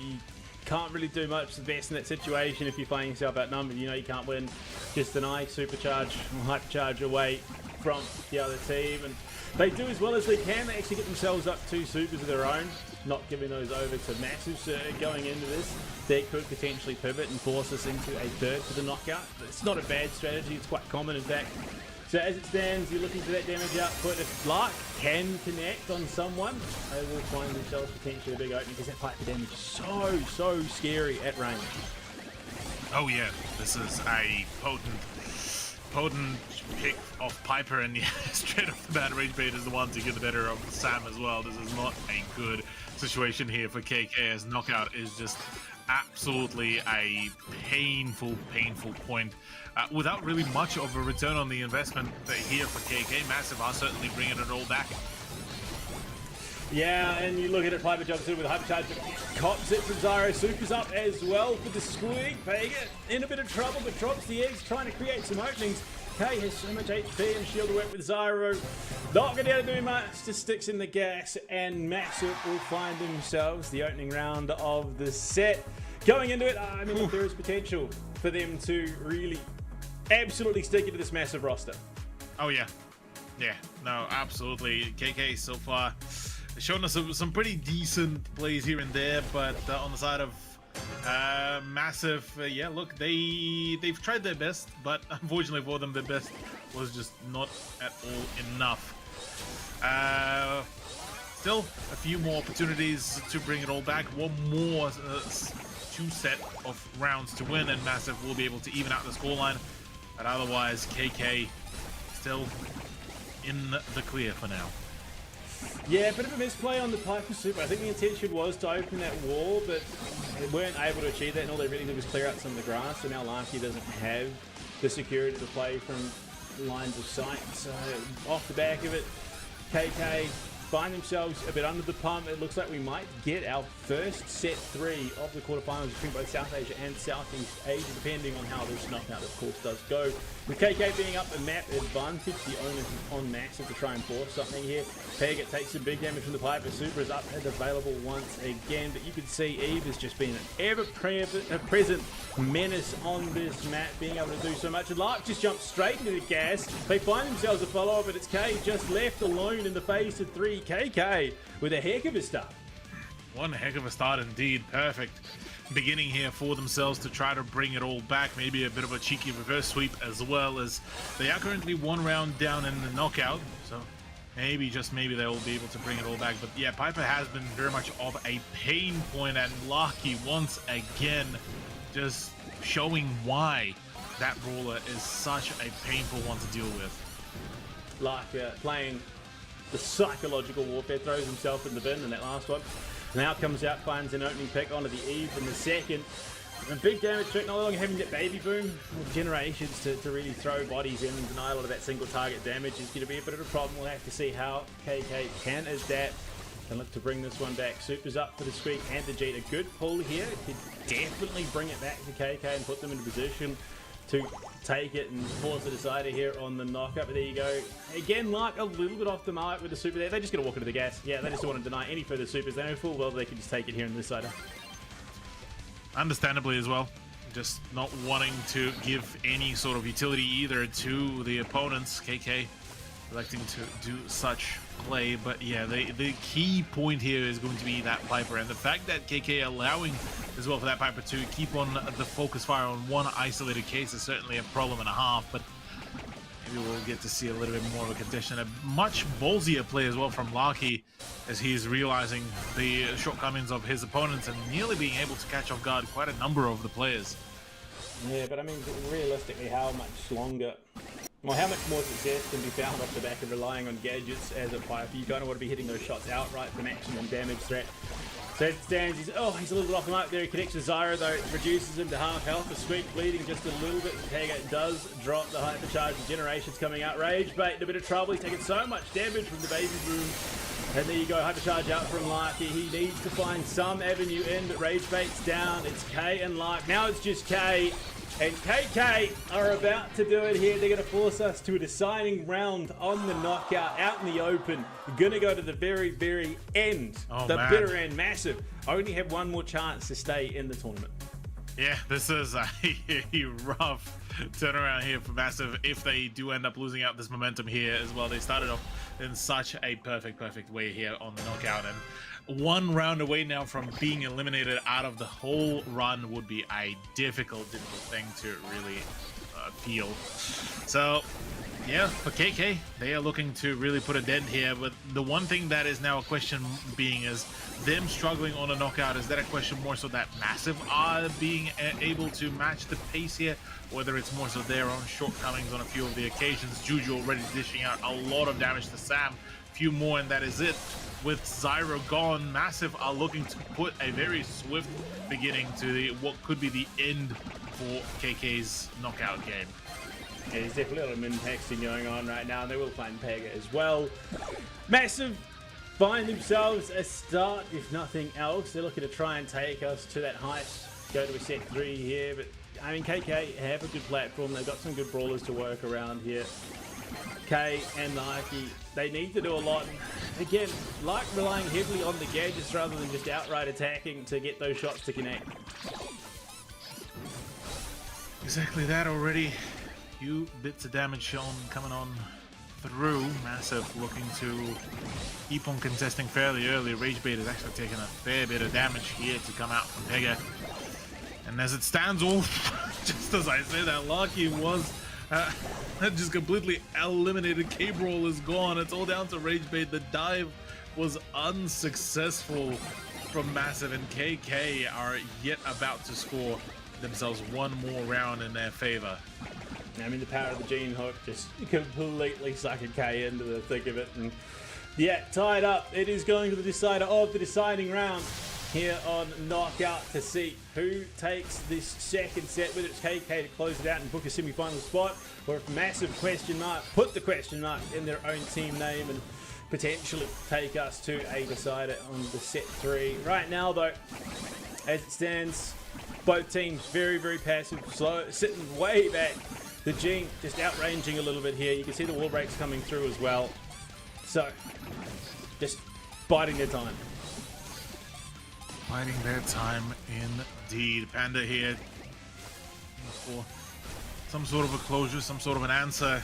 can't really do much the best in that situation if you find yourself outnumbered. You know you can't win. Just an eye supercharge or hypercharge away from the other team. And they do as well as they can. They actually get themselves up 2 supers of their own, not giving those over to Massive. So going into this, they could potentially pivot and force us into a third for the knockout. It's not a bad strategy. It's quite common, in fact. So as it stands, you're looking for that damage output. If Lark can connect on someone, they will find themselves potentially a big opening, because that Piper damage is so scary at range. Oh yeah, this is a potent pick of Piper, and yeah, straight off the bat, Rage Bait is the one to get the better of Sam as well. This is not a good situation here for KK, as knockout is just absolutely a painful point. Without really much of a return on the investment here for KK, Massive are certainly bringing it all back. Yeah, and you look at it, Piper jumps in with a hypercharge, cops it from Zyro, supers up as well for the squeak. Vega in a bit of trouble, but drops the eggs, trying to create some openings. K has so much HP and shield to work with Zyro. Not going to be able to do much, just sticks in the gas, and Massive will find themselves the opening round of the set. Going into it, I mean, look, there is potential for them to really absolutely stick into this Massive roster. Oh yeah, no, absolutely. KK so far showing us some pretty decent plays here and there, but on the side of Massive, yeah, look, they've tried their best, but unfortunately for them, their best was just not at all enough. Still a few more opportunities to bring it all back. One more 2 set of rounds to win, and Massive will be able to even out the scoreline. But otherwise, KK still in the clear for now. Yeah, a bit of a misplay on the Piper Super. I think the intention was to open that wall, but they weren't able to achieve that, and all they really did was clear out some of the grass, so now Larky doesn't have the security to play from lines of sight. So off the back of it, KK find themselves a bit under the pump. It looks like we might get our first set 3 of the quarterfinals between both South Asia and Southeast Asia, depending on how this knockout, of course, does go. With KK being up a map advantage, the onus is on Massive to try and force something here. Pega takes some big damage from the Piper. Super is up and available once again, but you can see Eve has just been an ever-present menace on this map, being able to do so much. And Lark just jumps straight into the gas. They find themselves a follow-up, but it's K just left alone in the face of 3. KK with a heck of a start. One heck of a start indeed. Perfect beginning here for themselves to try to bring it all back. Maybe a bit of a cheeky reverse sweep, as well as they are currently 1 round down in the knockout. So maybe, just maybe, they will be able to bring it all back. But yeah, Piper has been very much of a pain point, and Larky once again just showing why that brawler is such a painful one to deal with. Larky playing the psychological warfare, throws himself in the bin in that last one. Now comes out, finds an opening pick onto the Eve in the second. A big damage trick, no longer having that baby boom with generations to really throw bodies in and deny a lot of that single target damage is going to be a bit of a problem. We'll have to see how KK can adapt and look to bring this one back. Super's up for the Squeak and the Jeet. A good pull here. Could definitely bring it back to KK and put them in a position to take it and force the decider here on the knockup. But there you go. Again, Lark a little bit off the mark with the super there. They're just going to walk into the gas. Yeah, they just don't want to deny any further supers. They know full well they can just take it here in the decider. Understandably as well. Just not wanting to give any sort of utility either to the opponents. KK electing to do such play, but yeah, the key point here is going to be that Piper, and the fact that KK allowing as well for that Piper to keep on the focus fire on one isolated case is certainly a problem and a half, but maybe we'll get to see a little bit more of a condition. A much ballsier play as well from Larky as he's realizing the shortcomings of his opponents and nearly being able to catch off guard quite a number of the players. Yeah, but I mean, realistically, how much longer, well, how much more success can be found off the back of relying on gadgets as a Piper? You kind of want to be hitting those shots outright for maximum damage threat. So it stands, he's a little bit off the mark there. He connects to Zyro, though, it reduces him to half health. The Squeak bleeding just a little bit. Tega does drop the hypercharge. The generation's coming out. Rage Bait in a bit of trouble. He's taking so much damage from the baby boom. And there you go, hypercharge out from Larky. He needs to find some avenue in, but Rage Bait's down. It's K and Lark. Now it's just K. And KK are about to do it here. They're going to force us to a deciding round on the knockout, out in the open. We're going to go to the very, very end. Oh, the man. bitter end, massive. Only have one more chance to stay in the tournament. Yeah, this is a rough turnaround here for Massive if they do end up losing out this momentum here as well. They started off in such a perfect way here on the knockout, and one round away now from being eliminated out of the whole run would be a difficult thing to really feel. So yeah, for KK, they are looking to really put a dent here, but the one thing that is now a question being is them struggling on a knockout. Is that a question more so that Massive are being able to match the pace here, whether it's more so their own shortcomings on a few of the occasions? Juju already dishing out a lot of damage to Sam, few more and that is it. With Zyro gone, Massive are looking to put a very swift beginning to what could be the end for KK's knockout game. Yeah, there's definitely a lot of min-maxing going on right now, and they will find Pega as well. Massive find themselves a start, if nothing else. They're looking to try and take us to that heist, go to a set 3 here, but I mean, KK have a good platform. They've got some good brawlers to work around here. K and Nike, they need to do a lot. Again, like relying heavily on the gadgets rather than just outright attacking to get those shots to connect. Exactly that already. Few bits of damage shown coming on through. Massive looking to keep on contesting fairly early. Rage Bait has actually taken a fair bit of damage here to come out from Pega. And as it stands off, just as I say that, Lucky was just completely eliminated. K-Brawl is gone. It's all down to Rage Bait. The dive was unsuccessful from Massive, and KK are yet about to score themselves one more round in their favor. I mean, the power of the Gene Hook just completely sucking K into the thick of it. And yeah, tied up. It is going to the decider of the deciding round here on Knockout to see who takes this second set, whether it's KK to close it out and book a semi-final spot, or if Massive question mark, put the question mark in their own team name and potentially take us to a decider on the set 3. Right now, though, as it stands, both teams very, very passive, slow, sitting way back. The Gene just outranging a little bit here. You can see the wall breaks coming through as well. So, just biding their time. Biding their time indeed. Panda here for some sort of a closure, some sort of an answer.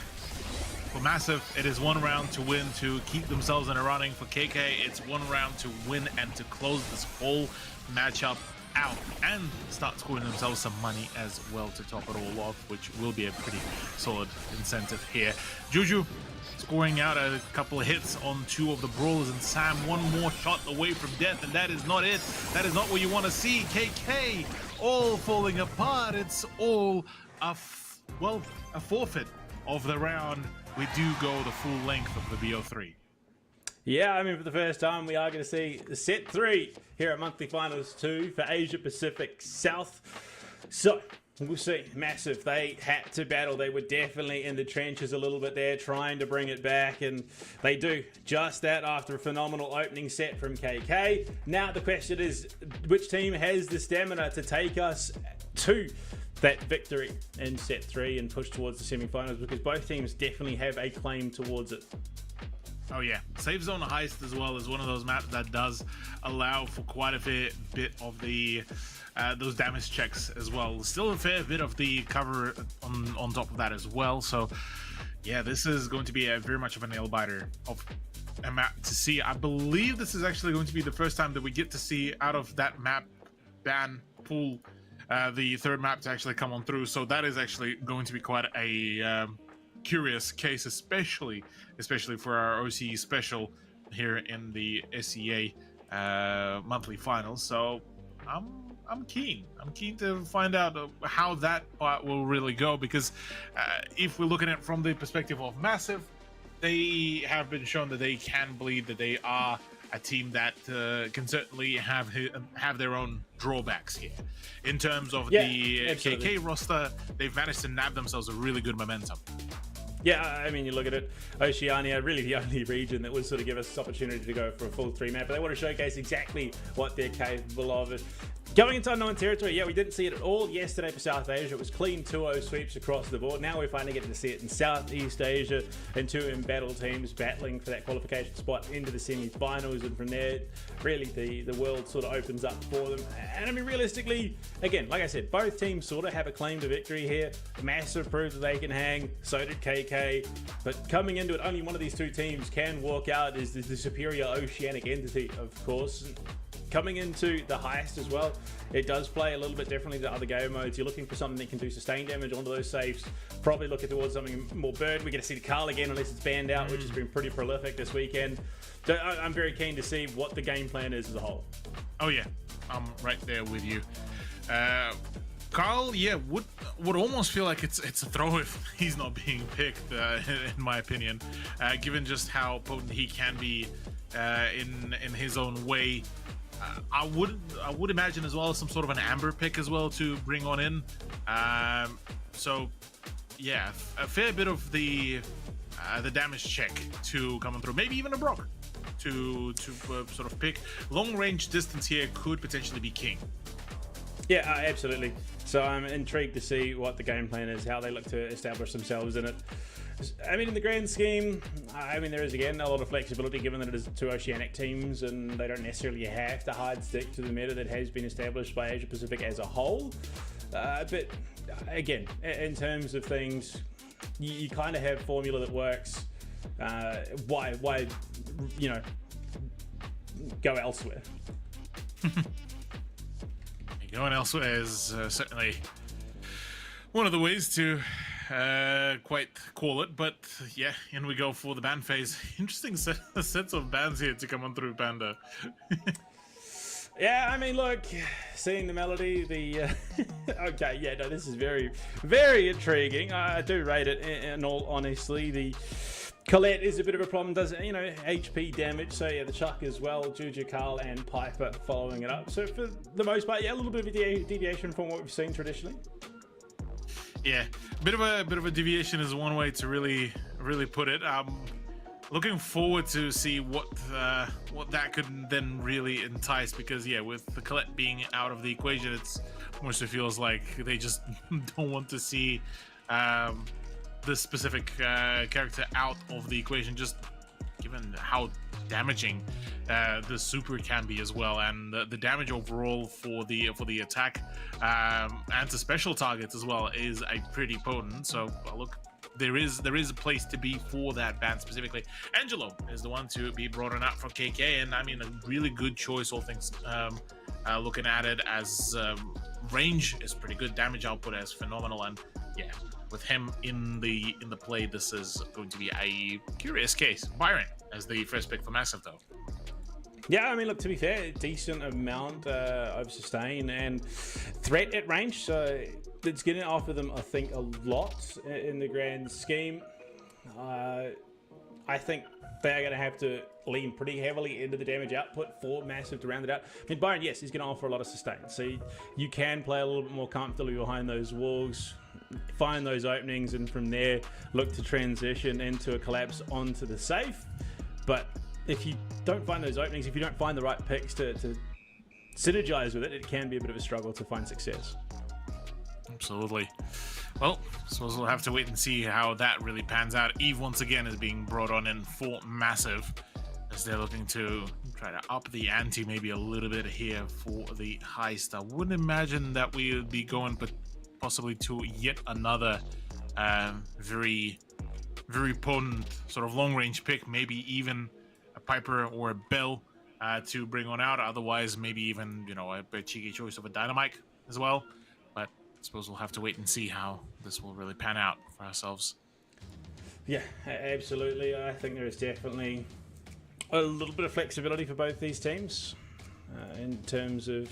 For Massive, it is one round to win to keep themselves in a running. For KK, it's one round to win and to close this whole matchup out and start scoring themselves some money as well to top it all off, which will be a pretty solid incentive here. Juju scoring out a couple of hits on 2 of the brawlers, and Sam one more shot away from death, and that is not it. That is not what you want to see. KK all falling apart. It's all a forfeit of the round. We do go the full length of the BO3. Yeah, I mean, for the first time, we are going to see set 3 here at Monthly Finals 2 for Asia Pacific South. So, we'll see. Massive, they had to battle. They were definitely in the trenches a little bit there, trying to bring it back, and they do just that after a phenomenal opening set from KK. Now, the question is, which team has the stamina to take us to that victory in set 3 and push towards the semi-finals, because both teams definitely have a claim towards it. Oh yeah, Safe Zone Heist as well is one of those maps that does allow for quite a fair bit of the those damage checks as well. Still a fair bit of the cover on top of that as well. So yeah, this is going to be a very much of a nail biter of a map to see. I believe this is actually going to be the first time that we get to see out of that map ban pool the third map to actually come on through. So that is actually going to be quite a curious case, especially for our OCE special here in the SEA monthly finals. So I'm keen to find out how that part will really go, because if we're looking at it from the perspective of Massive, they have been shown that they can bleed, that they are a team that can certainly have their own drawbacks here. In terms of the KK roster, they've managed to nab themselves a really good momentum. Yeah, I mean, you look at it, Oceania, really the only region that would sort of give us this opportunity to go for a full 3 map, but they want to showcase exactly what they're capable of. Going into unknown territory, yeah, we didn't see it at all yesterday for South Asia. It was clean 2-0 sweeps across the board. Now we're finally getting to see it in Southeast Asia, and 2 embattled teams battling for that qualification spot into the semi-finals, and from there, really the world sort of opens up for them. And I mean, realistically, again, like I said, both teams sort of have a claim to victory here. Massive proved that they can hang, so did KK, but coming into it, only one of these 2 teams can walk out as the superior oceanic entity, of course. Coming into the Heist as well, it does play a little bit differently to other game modes. You're looking for something that can do sustained damage onto those safes. Probably looking towards something more burn. We get to see the Carl again, unless it's banned out, which has been pretty prolific this weekend. So I'm very keen to see what the game plan is as a whole. Oh yeah, I'm right there with you. Carl, yeah, would almost feel like it's a throw if he's not being picked, in my opinion, given just how potent he can be in his own way. I would imagine as well some sort of an Amber pick as well to bring on in. So yeah, a fair bit of the damage check to coming through. Maybe even a Brock to sort of pick. Long range distance here could potentially be king. Yeah, absolutely. So I'm intrigued to see what the game plan is, how they look to establish themselves in it. I mean, in the grand scheme, I mean, there is, again, a lot of flexibility given that it is 2 oceanic teams and they don't necessarily have to hard stick to the meta that has been established by Asia Pacific as a whole. But again, in terms of things, you kind of have formula that works. Why, you know, go elsewhere? Going elsewhere is certainly one of the ways to quite call it, but yeah, in we go for the ban phase. Interesting sets of bans here to come on through Panda. Yeah, I mean, look, seeing the melody, okay, yeah, no, this is very, very intriguing. I do rate it in all honesty. The Colette is a bit of a problem, does it? You know, HP damage. So yeah, the Chuck as well, Juju, Carl, and Piper following it up. So for the most part, yeah, a little bit of a deviation from what we've seen traditionally. Yeah, a bit of a deviation is one way to really put it. Looking forward to see what that could then really entice, because yeah, with the Colette being out of the equation, it's almost feels like they just don't want to see this specific character out of the equation, just given how damaging the super can be as well, and the damage overall for the attack and to special targets as well is a pretty potent. So look, there is a place to be for that ban specifically. Angelo is the one to be brought on out from KK, and I mean, a really good choice, all things looking at it, as range is pretty good, damage output is phenomenal, and yeah, with him in the play, this is going to be a curious case. Byron as the first pick for Massive, though. Yeah, I mean, look, to be fair, decent amount of sustain and threat at range, so it's going to offer them, I think, a lot in the grand scheme. I think they're going to have to lean pretty heavily into the damage output for Massive to round it out. I mean, Byron, yes, he's going to offer a lot of sustain, so you can play a little bit more comfortably behind those walls, find those openings, and from there look to transition into a collapse onto the safe. But if you don't find those openings, if you don't find the right picks to synergize with it, it can be a bit of a struggle to find success. Absolutely. Well, suppose we'll have to wait and see how that really pans out. Eve once again is being brought on in for Massive, as they're looking to try to up the ante maybe a little bit here for the heist. I wouldn't imagine that we would be going but possibly to yet another very potent sort of long-range pick, maybe even a Piper or a Bell to bring on out. Otherwise, maybe even, you know, a cheeky choice of a Dynamite as well. But I suppose we'll have to wait and see how this will really pan out for ourselves. Yeah, absolutely. I think there is definitely a little bit of flexibility for both these teams in terms of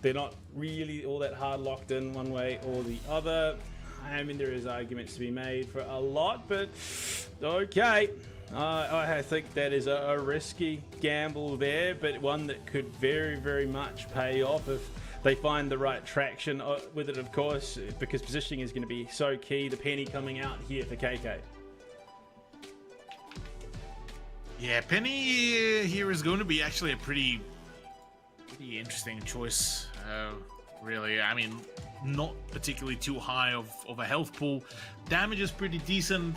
they're not really all that hard locked in one way or the other. I mean, there is arguments to be made for a lot, but okay. I think that is a risky gamble there, but one that could very much pay off if they find the right traction with it, of course, because positioning is going to be so key. The penny coming out here for KK. Yeah, Penny here is going to be actually a pretty interesting choice, really. I mean, not particularly too high of a health pool. Damage is pretty decent,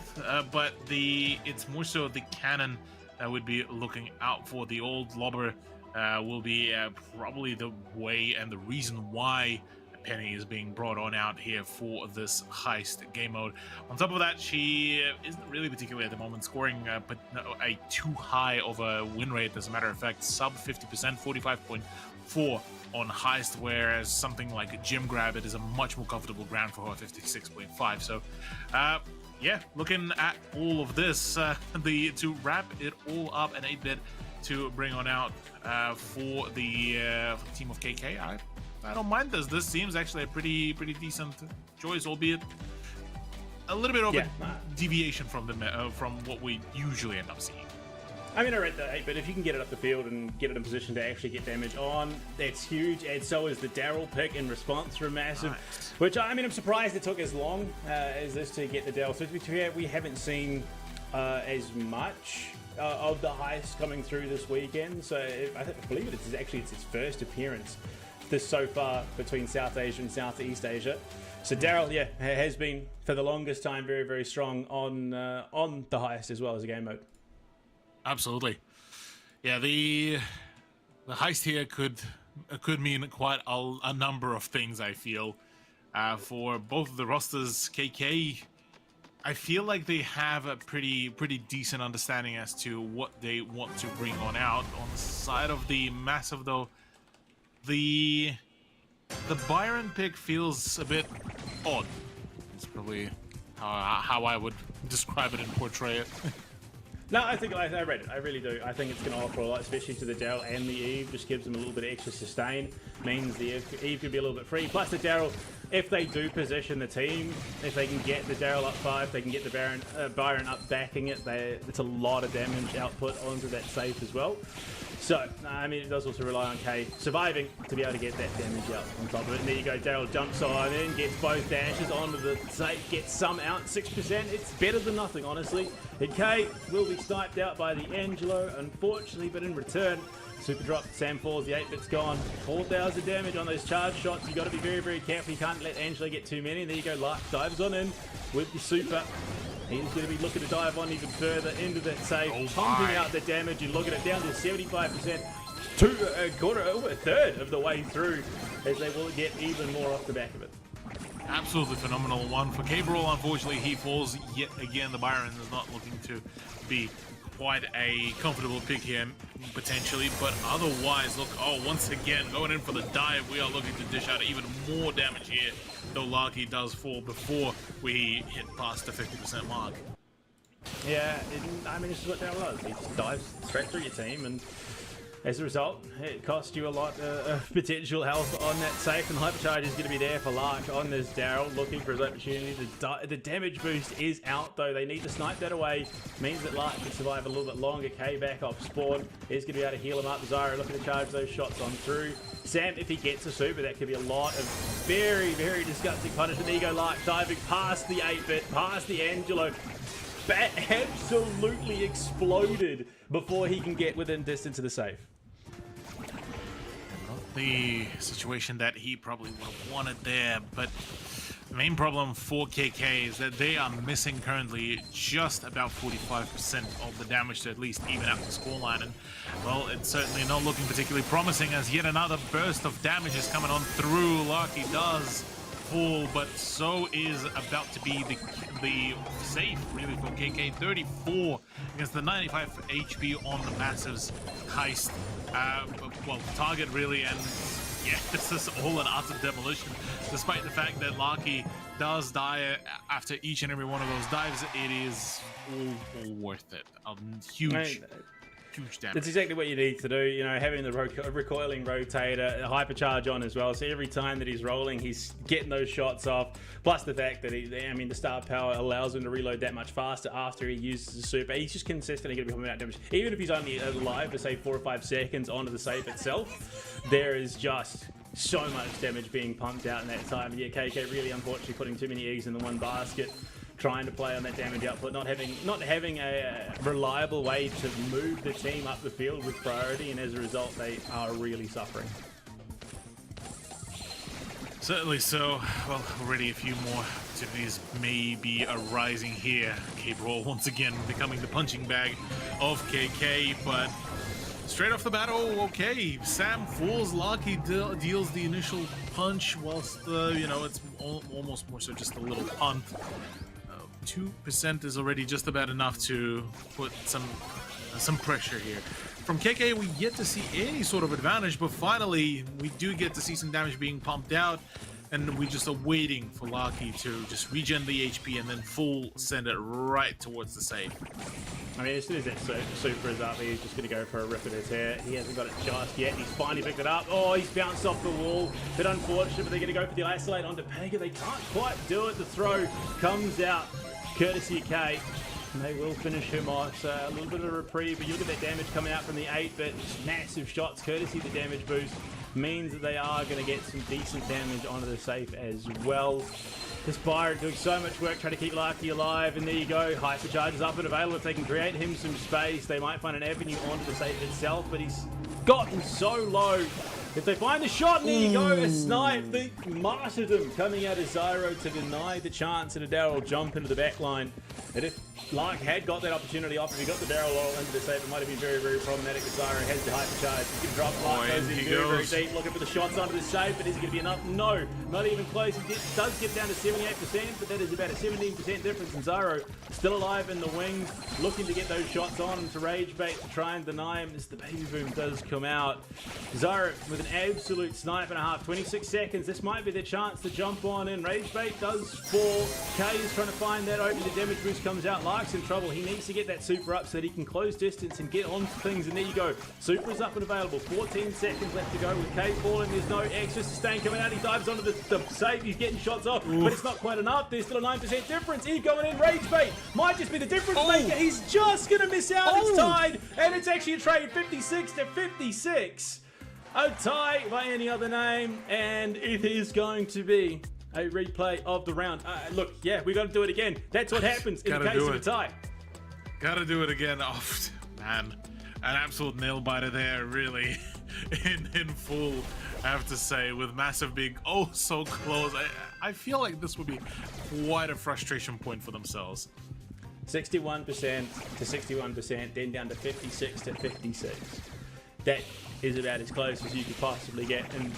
but it's more so the cannon that would be looking out for. The old lobber will be probably the way and the reason why Penny is being brought on out here for this heist game mode. On top of that, she isn't really particularly at the moment scoring but a too high of a win rate. As a matter of fact, sub 50%, 45.4 on heist, whereas something like a gym grab, it is a much more comfortable ground for her, 56.5. So yeah, looking at all of this, to wrap it all up, an 8-bit to bring on out for the team of KK. I don't mind this. This seems actually a pretty decent choice, albeit a little bit of a deviation from what we usually end up seeing. I mean, I read that, but if you can get it up the field and get it in position to actually get damage on, that's huge. And so is the Daryl pick in response from Massive, nice. Which, I mean, I'm surprised it took as long as this to get the Daryl. So to be fair, we haven't seen as much of the heist coming through this weekend. So I believe it's its first appearance this so far between South Asia and Southeast Asia. So Daryl, yeah, has been for the longest time very strong on the heist as well as a game mode. Absolutely, yeah. The heist here could mean quite a number of things. I feel for both of the rosters. KK, I feel like they have a pretty decent understanding as to what they want to bring on out. On the side of the Massive, though, the Byron pick feels a bit odd. It's probably how I would describe it and portray it. No, I think I read it. I really do. I think it's going to offer a lot, especially to the Daryl and the Eve. Just gives them a little bit of extra sustain. Means the Eve could be a little bit free. Plus the Daryl, if they do position the team, if they can get the Daryl up 5, they can get the Byron up backing it. It's a lot of damage output onto that safe as well. So, I mean, it does also rely on K surviving to be able to get that damage out on top of it. And there you go, Daryl jumps on in, gets both dashes onto the safe, gets some out, 6%. It's better than nothing, honestly. And K will be sniped out by the Angelo, unfortunately, but in return, super drop, Sam falls, the 8-bit's gone. 4,000 damage on those charge shots. You got to be very careful. You can't let Angelo get too many. And there you go, Lark dives on in with the super. He's going to be looking to dive on even further into that safe, pumping out the damage. You look at it down to 75%, a third of the way through, as they will get even more off the back of it. Absolutely phenomenal one for Brawl. Unfortunately, he falls yet again. The Byron is not looking to be quite a comfortable pick here, potentially, but otherwise, look, once again, going in for the dive, we are looking to dish out even more damage here, though Larky does fall before we hit past the 50% mark. Yeah, I mean, this is what Daryl does. He just dives straight through your team, and as a result, it costs you a lot of potential health on that safe, and Hypercharge is going to be there for Lark on this Daryl, looking for his opportunity. The damage boost is out, though. They need to snipe that away. Means that Lark can survive a little bit longer. K back off spawn is going to be able to heal him up. Zyra looking to charge those shots on through. Sam, if he gets a super, that could be a lot of very disgusting punishment. There you go, Lark diving past the 8-bit, past the Angelo. Bat absolutely exploded before he can get within distance of the safe. The situation that he probably would have wanted there, but main problem for KK is that they are missing currently just about 45% of the damage to at least even out the scoreline. And, well, it's certainly not looking particularly promising as yet another burst of damage is coming on through. Lucky does fall, but so is about to be the save, really, for KK. 34 against the 95 HP on the Massive's Heist. Well, target, really, and yeah, this is all an utter demolition. Despite the fact that Lucky does die after each and every one of those dives, it is all worth it. Huge damage. That's exactly what you need to do. You know, having the recoiling rotator, hypercharge on as well. So every time that he's rolling, he's getting those shots off. Plus the fact that the star power allows him to reload that much faster after he uses the super. He's just consistently going to be pumping out damage. Even if he's only alive for say 4 or 5 seconds onto the safe itself, there is just so much damage being pumped out in that time. Yeah, KK really unfortunately putting too many eggs in the one basket, trying to play on that damage output, not having a reliable way to move the team up the field with priority, and as a result, they are really suffering. Certainly so. Well, already a few more opportunities may be arising here. Brawl once again becoming the punching bag of KK, but straight off the bat, okay. Sam falls, Lucky deals the initial punch, whilst it's almost more so just a little punt. 2% is already just about enough to put some pressure here. From KK, we yet to see any sort of advantage, but finally we do get to see some damage being pumped out, and we just are waiting for Lucky to just regen the HP and then full send it right towards the save. I mean, as soon as that super is up, he's just going to go for a rip at his hair. He hasn't got it just yet. He's finally picked it up. Oh, he's bounced off the wall. Bit unfortunate, but they're going to go for the isolate onto Pega. They can't quite do it. The throw comes out courtesy of K. And they will finish him off. So a little bit of a reprieve, but you look at that damage coming out from the 8-bit. Massive shots courtesy of the damage boost means that they are going to get some decent damage onto the safe as well. This Byron doing so much work trying to keep Lucky alive, and there you go. Hypercharge is up and available. If they can create him some space, they might find an avenue onto the safe itself, but he's gotten so low. If they find a shot, and there you go, a snipe, the martyrdom coming out of Zyro to deny the chance at a Daryl jump into the back line. And if Lark had got that opportunity off, if he got the barrel roll into the safe, it might have been very, very problematic. Zyro has the hypercharge. He can drop Lark, goes in very, very deep, looking for the shots onto the safe, but is it going to be enough? No, not even close. He does get down to 78%, but that is about a 17% difference. And Zyro still alive in the wings, looking to get those shots on to Rage Bait to try and deny him as the baby boom does come out. Zyro with an absolute snipe and a half, 26 seconds. This might be the chance to jump on in. Rage Bait does fall. K is trying to find that open. The damage boost comes out. Lark's in trouble. He needs to get that super up so that he can close distance and get onto things. And there you go. Super is up and available. 14 seconds left to go with K falling. There's no extra sustain coming out. He dives onto the save. He's getting shots off, but it's not quite enough. There's still a 9% difference. He's going in. Rage Bait might just be the difference maker. He's just going to miss out. It's tied, and it's actually a trade 56 to 56. A tie by any other name, and it is going to be a replay of the round. Look, yeah, we got to do it again. That's what happens in the case of a tie. Gotta do it again. Oh, man. An absolute nail-biter there, really, in full, I have to say, with Massive being so close. I feel like this would be quite a frustration point for themselves. 61% to 61%, then down to 56 to 56. That is about as close as you could possibly get in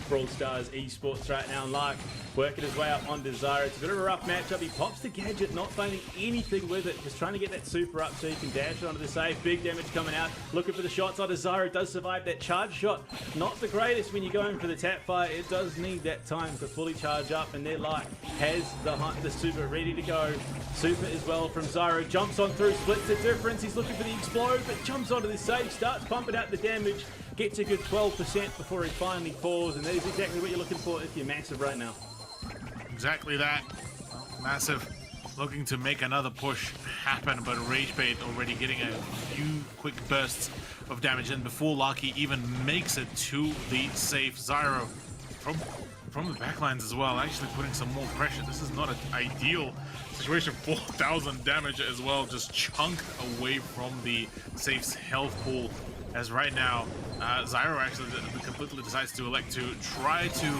Brawl Stars Esports right now. And Lark working his way up onto Zyro. It's a bit of a rough matchup. He pops the gadget, not finding anything with it. Just trying to get that super up so he can dash onto the safe. Big damage coming out. Looking for the shots onto Zyro. Does survive that charge shot. Not the greatest when you're going for the tap fire. It does need that time to fully charge up. And there Lark has the super ready to go. Super as well from Zyro. Jumps on through, splits the difference. He's looking for the explode, but jumps onto the safe. Starts pumping out the damage. Gets a good 12% before he finally falls, and that is exactly what you're looking for if you're Massive right now. Exactly that. Well, Massive looking to make another push happen, but Rage Bait already getting a few quick bursts of damage, and before Lucky even makes it to the safe, Zyro from the backlines as well, actually putting some more pressure. This is not an ideal situation. 4,000 damage as well, just chunked away from the safe's health pool. As right now, Zyro actually completely decides to elect to try to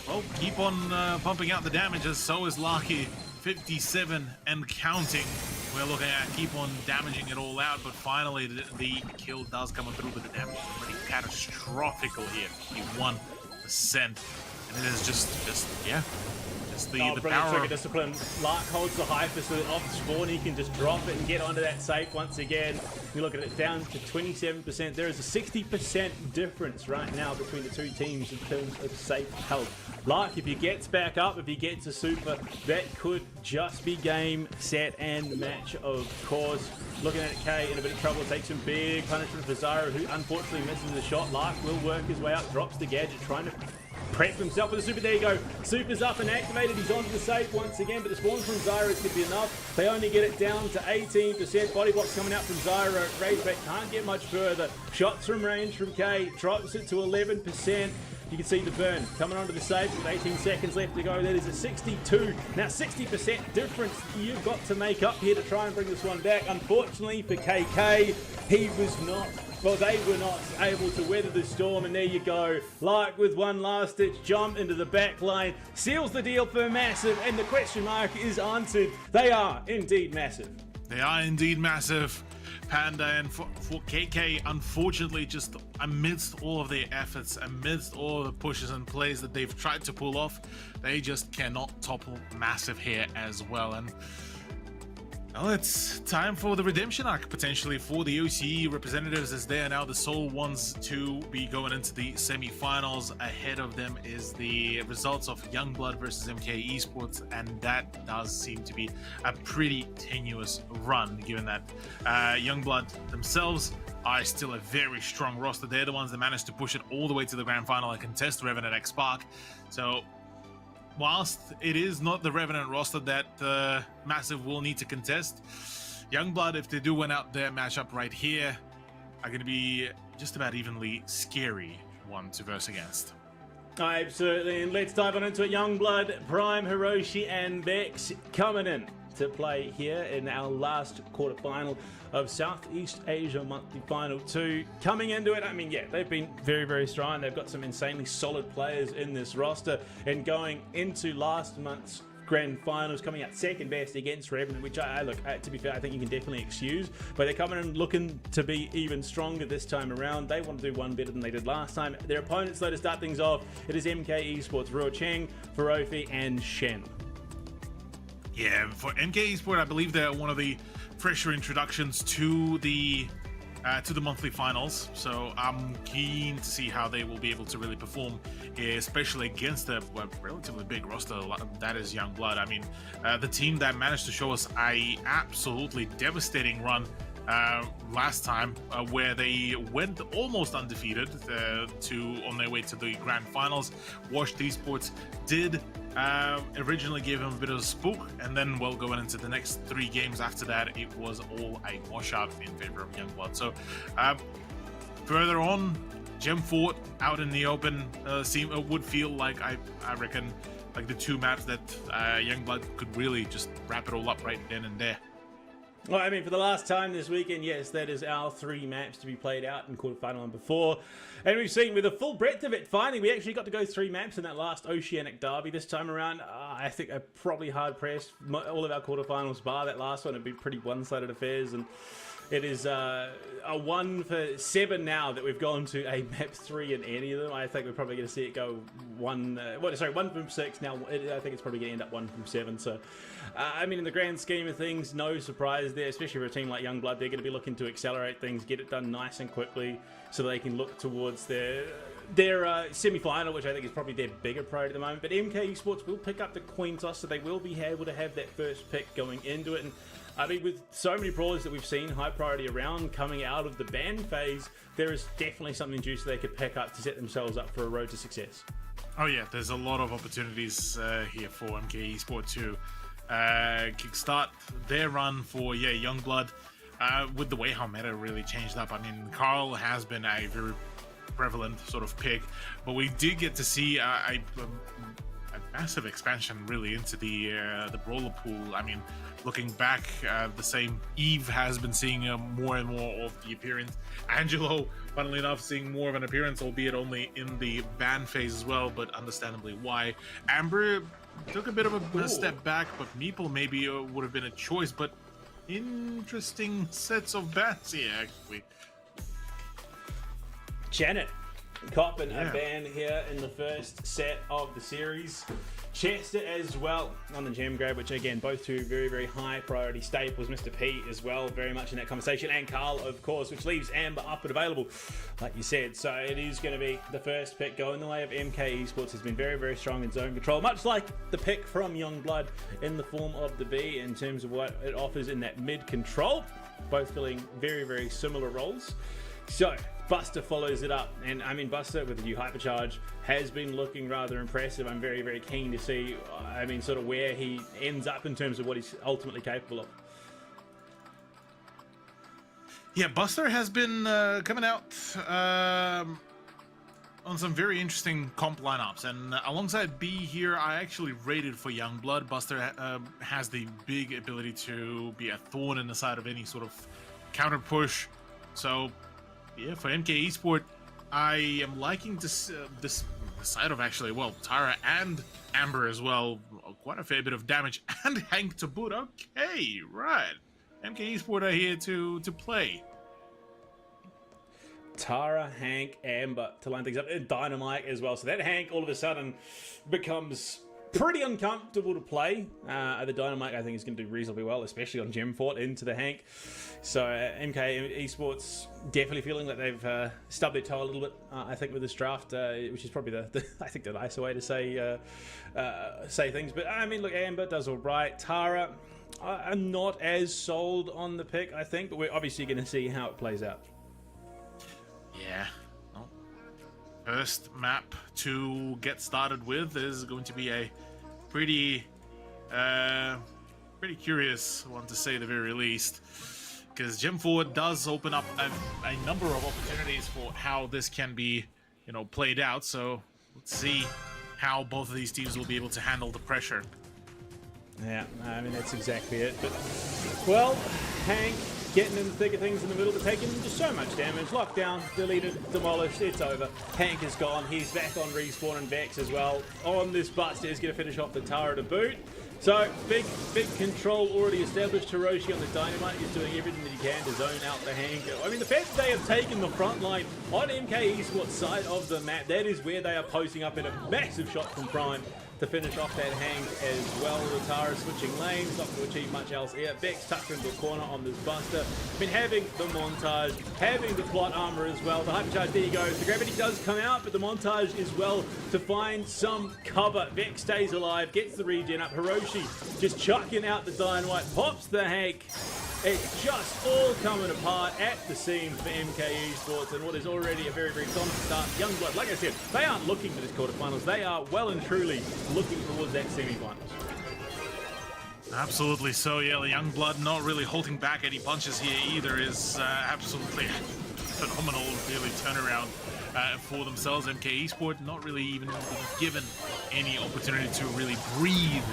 well, keep on pumping out the damages. So is Larky, 57 and counting. We're looking at keep on damaging it all out, but finally the kill does come through, but the damage is pretty catastrophical here. 51%, and it is just yeah. The brilliant power. trigger discipline. Lark holds the hyper so that off spawn he can just drop it and get onto that safe once again. You look at it down to 27%. There is a 60% difference right now between the two teams in terms of safe health. Lark, if he gets back up, if he gets a super, that could just be game, set, and match, of course. Looking at it, K in a bit of trouble, takes some big punishment for Zyra, who unfortunately misses the shot. Lark will work his way up, drops the gadget, trying to prep himself with a super. There you go. Super's up and activated. He's onto the safe once again, but the spawn from Zyra is going to be enough. They only get it down to 18%. Body blocks coming out from Zyra. Razorback can't get much further. Shots from range from K. Drops it to 11%. You can see the burn coming onto the safe with 18 seconds left to go. That is a 62. Now 60% difference you've got to make up here to try and bring this one back. Unfortunately for KK, he was not. Well, they were not able to weather the storm, and there you go. Lark with one last ditch jump into the back line, seals the deal for Massive, and the question mark is answered. They are indeed massive. They are indeed massive. Panda and for KK, unfortunately, just amidst all of their efforts, amidst all the pushes and plays that they've tried to pull off, they just cannot topple Massive here as well. And well, it's time for the redemption arc potentially for the OCE representatives, as they are now the sole ones to be going into the semi-finals. Ahead of them is the results of Youngblood versus MK Esports, and that does seem to be a pretty tenuous run, given that Youngblood themselves are still a very strong roster. They're the ones that managed to push it all the way to the grand final and contest Revenant X Spark. So whilst it is not the Revenant roster that Massive will need to contest, Youngblood, if they do win out their matchup right here, are going to be just about evenly scary one to verse against. Absolutely, and let's dive on into it. Youngblood, Prime, Hiroshi, and Vex coming in to play here in our last quarterfinal of Southeast Asia Monthly Final 2. Coming into it, I mean, yeah, they've been very, very strong. They've got some insanely solid players in this roster, and going into last month's grand finals, coming out second best against Revenant, which to be fair, I think you can definitely excuse, but they're coming in looking to be even stronger this time around. They want to do one better than they did last time. Their opponents, though, to start things off, it is MK Esports, Ruo Cheng, Ferofi, and Shen. Yeah, for MK Esports, I believe they're one of the fresher introductions to the monthly finals, so I'm keen to see how they will be able to really perform, especially against a relatively big roster that is Youngblood. I mean, the team that managed to show us a absolutely devastating run last time, where they went almost undefeated on their way to the grand finals. Washed Esports did originally give him a bit of a spook, and then going into the next 3 games after that, it was all a washout in favor of Youngblood. So further on, Gem Fort out in the open would feel like I reckon like the 2 maps that Youngblood could really just wrap it all up right then and there. Well, I mean, for the last time this weekend, yes, that is our 3 maps to be played out in quarterfinal and before. And we've seen with the full breadth of it, finally, we actually got to go 3 maps in that last Oceanic Derby this time around. I think I'm probably hard-pressed. All of our quarterfinals, bar that last one, have been pretty one-sided affairs. And it is a 1 for 7 now that we've gone to a map 3 in any of them. I think we're probably going to see it go 1 from 6. Now, I think it's probably going to end up 1 from 7. So, I mean, in the grand scheme of things, no surprise there, especially for a team like Youngblood. They're going to be looking to accelerate things, get it done nice and quickly so they can look towards their semi-final, which I think is probably their bigger priority at the moment. But MK Esports will pick up the coin toss, so they will be able to have that first pick going into it. And I mean, with so many brawlers that we've seen high priority around coming out of the ban phase, there is definitely something juicy they could pick up to set themselves up for a road to success. Oh yeah, there's a lot of opportunities here for MK Esports to kickstart their run for Youngblood. With the way how meta really changed up, I mean, Carl has been a very prevalent sort of pick, but we did get to see a massive expansion really into the brawler pool. I mean, looking back, the same Eve has been seeing more and more of the appearance. Angelo, funnily enough, seeing more of an appearance, albeit only in the ban phase as well, but understandably why. Amber took a bit of a step back, but Meeple maybe would have been a choice, but interesting sets of bats here, actually. Janet copping a ban here in the first set of the series. Chester as well on the gem grab, which again, both two very, very high priority staples. Mr. P as well, very much in that conversation, and Carl, of course, which leaves Amber up and available, like you said. So it is going to be the first pick going the way of MK Esports. Has been very, very strong in zone control, much like the pick from Youngblood in the form of the B in terms of what it offers in that mid control. Both filling very, very similar roles. So Buster follows it up, and I mean, Buster with the new hypercharge has been looking rather impressive. I'm very, very keen to see, I mean, sort of where he ends up in terms of what he's ultimately capable of. Yeah, Buster has been coming out on some very interesting comp lineups, and alongside B here, I actually rated for Youngblood. Buster has the big ability to be a thorn in the side of any sort of counter push. So yeah, for MK Esport, I am liking this side of actually, well, Tara and Amber as well. Quite a fair bit of damage, and Hank to boot. Okay, right. MK Esport are here to play. Tara, Hank, Amber to line things up, and Dynamite as well. So that Hank all of a sudden becomes pretty uncomfortable to play. The Dynamite, I think, is going to do reasonably well, especially on Gem Fort into the Hank. So MK Esports definitely feeling that they've stubbed their toe a little bit, I think, with this draft, which is probably I think the nicer way to say things. But I mean, look, Amber does all right. Tara, I'm not as sold on the pick, I think, but we're obviously going to see how it plays out. Yeah. Well, first map to get started with is going to be a pretty curious one, to say the very least, because Gem Forward does open up a number of opportunities for how this can be, you know, played out. So let's see how both of these teams will be able to handle the pressure. Yeah, I mean, that's exactly it. But, well, Hank getting in the thick of things in the middle, but taking just so much damage. Lockdown, deleted, demolished, it's over. Hank is gone. He's back on respawn, and Vex as well. On this Buster is going to finish off the Tara to boot. So, big control already established. Hiroshi on the Dynamite is doing everything that he can to zone out the Hank. I mean, the fact that they have taken the front line on MK Esports side of the map, that is where they are posting up in a massive shot from Prime to finish off that Hank as well. Tara switching lanes, not to achieve much else here. Vex tucked into a corner on this Buster. I mean, having the montage, having the plot armor as well. The hypercharge, there you go. The gravity does come out, but the montage as well to find some cover. Vex stays alive, gets the regen up. Hiroshi just chucking out the Dynamite, pops the Hank. It's just all coming apart at the seams for MK Esports, and what is already a very, very solid start. Youngblood, like I said, they aren't looking for this quarterfinals. They are well and truly looking towards that semi-finals. Absolutely so, yeah. The Youngblood not really holding back any punches here either is absolutely phenomenal, really, turnaround for themselves. MK Esport not really even being given any opportunity to really breathe.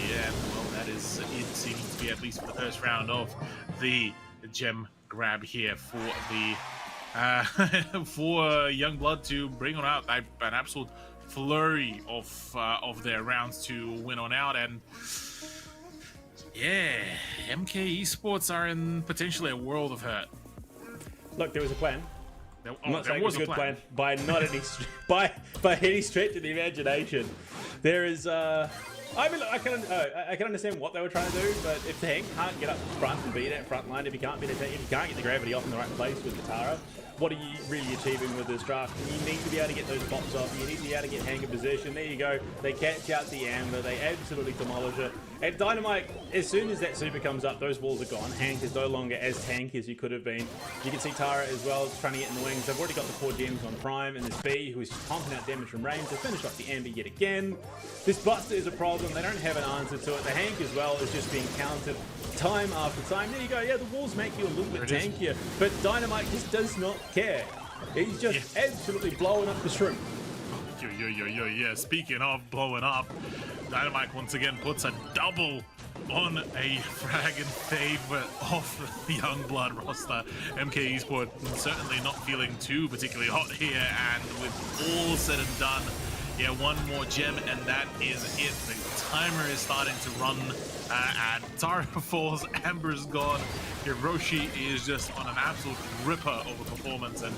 Yeah, well, that is it seeming to be, at least for the first round of the gem grab here for the for Youngblood to bring on out an absolute flurry of their rounds to win on out. And yeah, MK Esports are in potentially a world of hurt. Look, there was a plan. I'm not saying it was a good plan by any stretch of the imagination. There is I mean, look, I can understand what they were trying to do, but if the Hank can't get up front and be that front line, if you can't get the gravity off in the right place with the Tara, what are you really achieving with this draft? You need to be able to get those pops off. You need to be able to get Hank in position. There you go. They catch out the Amber. They absolutely demolish it. And Dynamite, as soon as that super comes up, those walls are gone. Hank is no longer as tanky as he could have been. You can see Tara as well, trying to get in the wings. They've already got the 4 gems on Prime, and this B, who is just pumping out damage from range, to finish off the Amber yet again. This Buster is a problem. They don't have an answer to it. The Hank as well is just being countered time after time. There you go. Yeah, the walls make you a little bit tankier, but Dynamite just does not care. He's just absolutely blowing up the shrimp. Yeah, speaking of blowing up, Dynamite once again puts a double on a frag in favor of the Youngblood roster. MK Esports certainly not feeling too particularly hot here, and with all said and done, yeah, one more gem and that is it. The timer is starting to run, and Tara falls, Amber's gone, Hiroshi is just on an absolute ripper of a performance, and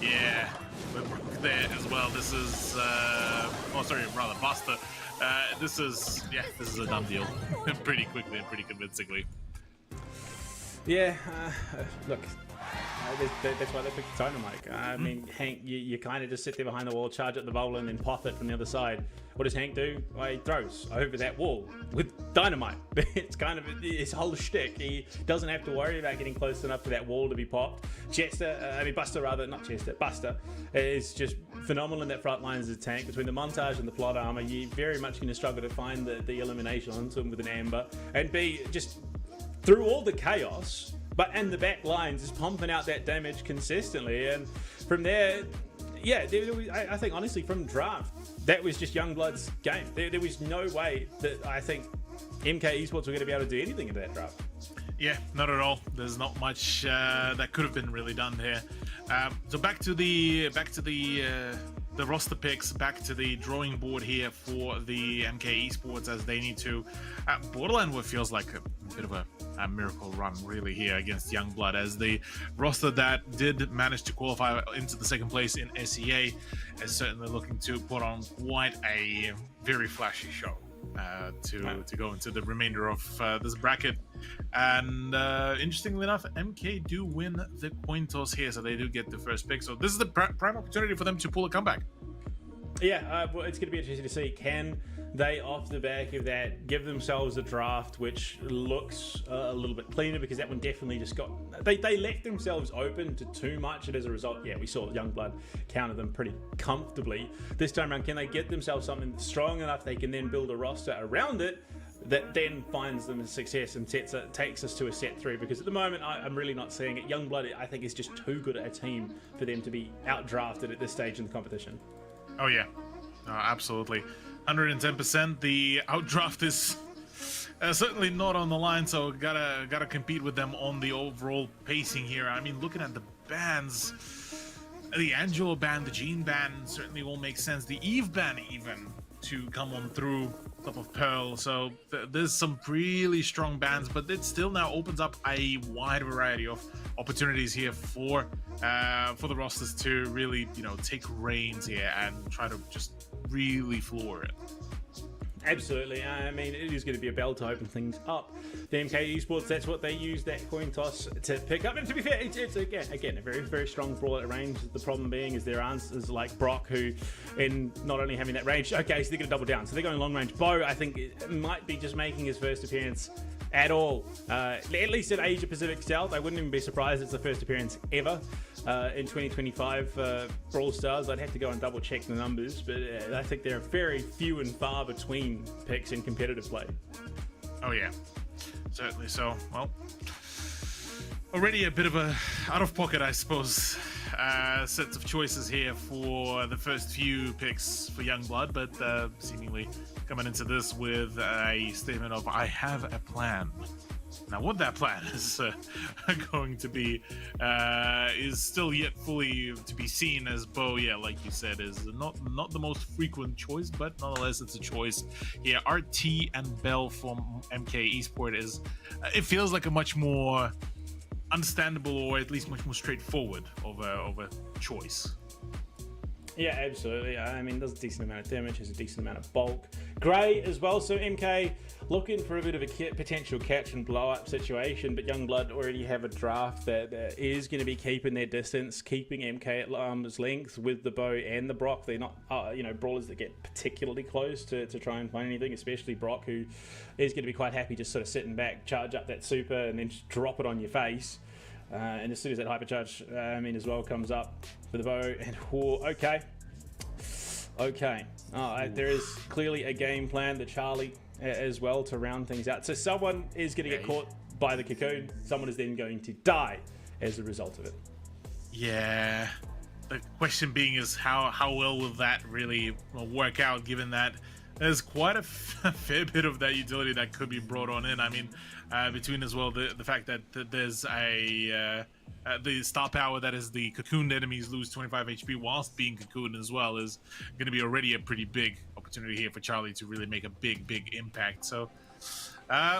yeah, we're there as well. This is, oh sorry, rather Buster. This is a done deal pretty quickly and pretty convincingly. Yeah, look, that's why they picked the Dynamite. I mean, Hank, you kind of just sit there behind the wall, charge up the bowl, and then pop it from the other side. What does Hank do? Well, he throws over that wall with Dynamite. It's kind of his whole shtick. He doesn't have to worry about getting close enough for that wall to be popped. Buster rather, not Chester, Buster is just phenomenal in that front line as a tank. Between the montage and the plot armor, you're very much going to struggle to find the elimination onto him with an Amber. And B, just through all the chaos, and the back lines is pumping out that damage consistently. And from there, yeah, I think honestly from draft, that was just Youngblood's game. There was no way that I think MK Esports were going to be able to do anything in that draft. Yeah, not at all. There's not much that could have been really done here. So back to the roster picks, back to the drawing board here for the MK Esports, as they need to borderline what feels like a bit of a miracle run really here against Youngblood, as the roster that did manage to qualify into the second place in SEA is certainly looking to put on quite a very flashy show to go into the remainder of this bracket. And interestingly enough, MK do win the coin toss here, so they do get the first pick. So this is the prime opportunity for them to pull a comeback. Yeah, well, it's going to be interesting to see, can they, off the back of that, give themselves a draft which looks a little bit cleaner, because that one definitely just got... They left themselves open to too much, and as a result, yeah, we saw Youngblood counter them pretty comfortably. This time around, can they get themselves something strong enough they can then build a roster around it that then finds them a success and takes us to a set 3? Because at the moment, I'm really not seeing it. Youngblood, I think, is just too good a team for them to be outdrafted at this stage in the competition. Oh yeah, absolutely. 110%. The outdraft is certainly not on the line, so gotta compete with them on the overall pacing here. I mean, looking at the bans, the Angelo ban, the Jean ban certainly all makes sense. The Eve ban even to come on through top of Pearl. So there's some really strong bans, but it still now opens up a wide variety of opportunities here for the rosters to really, take reins here and try to just really floor it. Absolutely. I mean, it is going to be a bell to open things up. The MK Esports, that's what they use that coin toss to pick up. And to be fair, it's again, a very, very strong brawl at range. The problem being is their answers like Brock, who, in not only having that range, okay, so they're going to double down. So they're going long range. Bo, I think, might be just making his first appearance at all. At least in Asia Pacific South. I wouldn't even be surprised it's the first appearance ever in 2025 Brawl Stars. I'd have to go and double check the numbers, but I think there are very few and far between picks in competitive play. Oh yeah, certainly so. Well, already a bit of a out of pocket, I suppose, sets of choices here for the first few picks for Youngblood, but seemingly coming into this with a statement of, I have a plan. Now, what that plan is going to be is still yet fully to be seen, as Bo, yeah, like you said, is not the most frequent choice, but nonetheless, it's a choice. Yeah, RT and Bell from MK Esports is, it feels like a much more understandable, or at least much more straightforward of a choice. Yeah, absolutely. I mean, does a decent amount of damage, has a decent amount of bulk. Grey as well, so MK looking for a bit of a potential catch and blow up situation, but Youngblood already have a draft that is going to be keeping their distance, keeping MK at arm's length with the Bow and the Brock. They're not, brawlers that get particularly close to try and find anything, especially Brock, who is going to be quite happy just sort of sitting back, charge up that super, and then just drop it on your face. And as soon as that hypercharge, as well comes up for the Bow, and okay. There is clearly a game plan, the Charlie as well, to round things out. So someone is going to get caught by the cocoon. Someone is then going to die as a result of it. Yeah, the question being is how well will that really work out, given that there's quite a fair bit of that utility that could be brought on in. I mean, between as well the fact that there's the star power that is the cocooned enemies lose 25 HP whilst being cocooned as well is going to be already a pretty big opportunity here for Charlie to really make a big impact. So,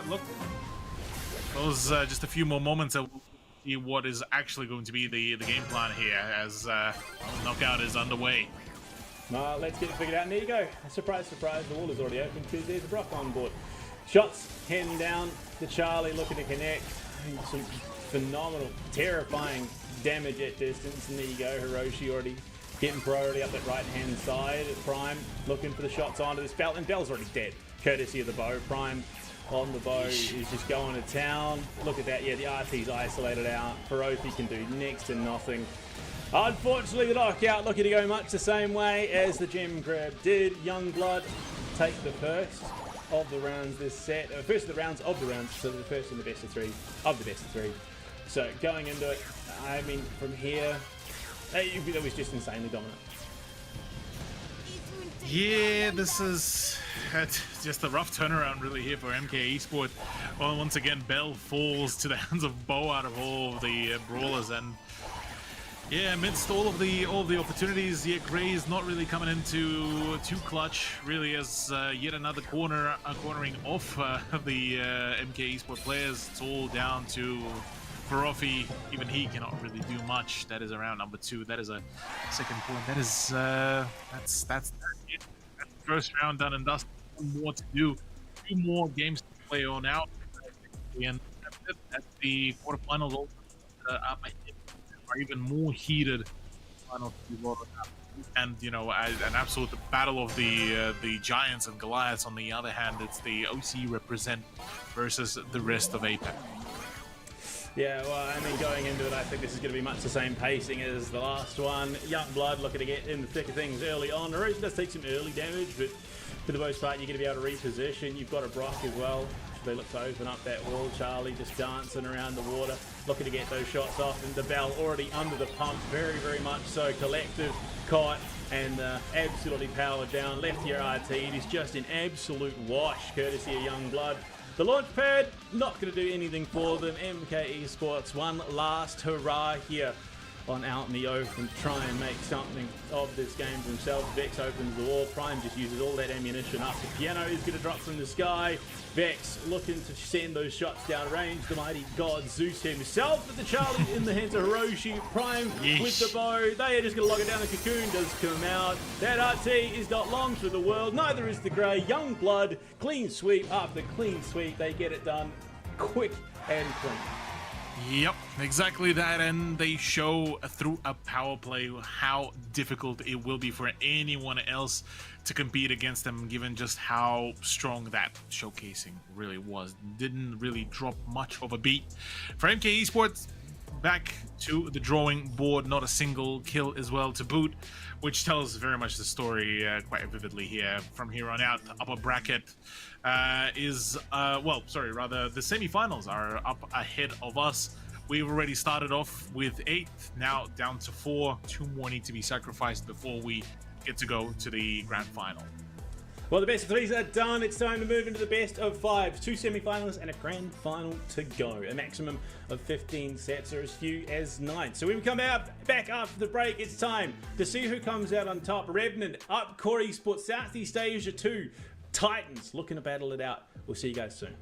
look, those just a few more moments and we'll see what is actually going to be the game plan here as knockout is underway. Let's get it figured out. And there you go. Surprise, surprise. The wall is already open because there's a Brock on board. Shots heading down to Charlie, looking to connect. Some phenomenal, terrifying damage at distance. And there you go. Hiroshi already getting priority up that right-hand side. Prime looking for the shots onto this Bell. And Bell's already dead, courtesy of the bow. Prime on the bow is just going to town. Look at that. Yeah, the RT's isolated out. Ferofi can do next to nothing. Unfortunately, the knockout looking to go much the same way as the gem grab did. Youngblood take the first of the rounds this set. First of the rounds of the rounds, so the first and the best of three of the best of three. So going into it, I mean, from here, that was just insanely dominant. Yeah, this is just a rough turnaround really here for MK Esports. Well, once again, Bell falls to the hands of Bo out of all of the brawlers, and yeah, amidst all of the opportunities, yet Gray is not really coming into too clutch, really, as yet another cornering off the MK Esports players. It's all down to Ferofi. Even he cannot really do much. That is around number 2. That is a second point. That is that's it. That's the first round done and dusted. One more to do. 2 more games to play on out. And that's it. That's the quarterfinals all up ahead. Are even more heated and you know, an absolute battle of the giants and Goliaths. On the other hand, it's the OC represent versus the rest of APAC. Yeah, well, I mean, going into it, I think this is going to be much the same pacing as the last one. Youngblood looking to get in the thick of things early on. Erosion does take some early damage, but for the most part, you're going to be able to reposition. You've got a Brock as well. They look to open up that wall. Charlie just dancing around the water, looking to get those shots off. And the Bell already under the pump, very much so. Collective caught and absolutely powered down. Left here RT. It is just an absolute wash, courtesy of Youngblood. The launch pad, not going to do anything for them. MK Esports, one last hurrah here on out in the open to try and make something of this game for themselves. Vex opens the wall. Prime just uses all that ammunition up. The piano is going to drop from the sky. Vex looking to send those shots down range. The mighty god Zeus himself, but the Charlie in the hands of Hiroshi. Prime with the bow. They are just going to lock it down. The cocoon does come out. That RT is not long for the world. Neither is the Grey. Youngblood, clean sweep after clean sweep. They get it done quick and clean. Yep, exactly that, and they show through a power play how difficult it will be for anyone else to compete against them, given just how strong that showcasing really was. Didn't really drop much of a beat. For MK Esports, back to the drawing board, not a single kill as well to boot, which tells very much the story quite vividly here. From here on out, the upper bracket the semi-finals are up ahead of us. We've already started off with 8, now down to 4. 2 more need to be sacrificed before we get to go to the grand final. Well, the best of 3s are done. It's time to move into the best of 5s. 2 semi-finals and a grand final to go. A maximum of 15 sets, or as few as 9. So when we come back after the break, it's time to see who comes out on top. Revenant up, Core Esports, Southeast Asia 2. Titans looking to battle it out. We'll see you guys soon.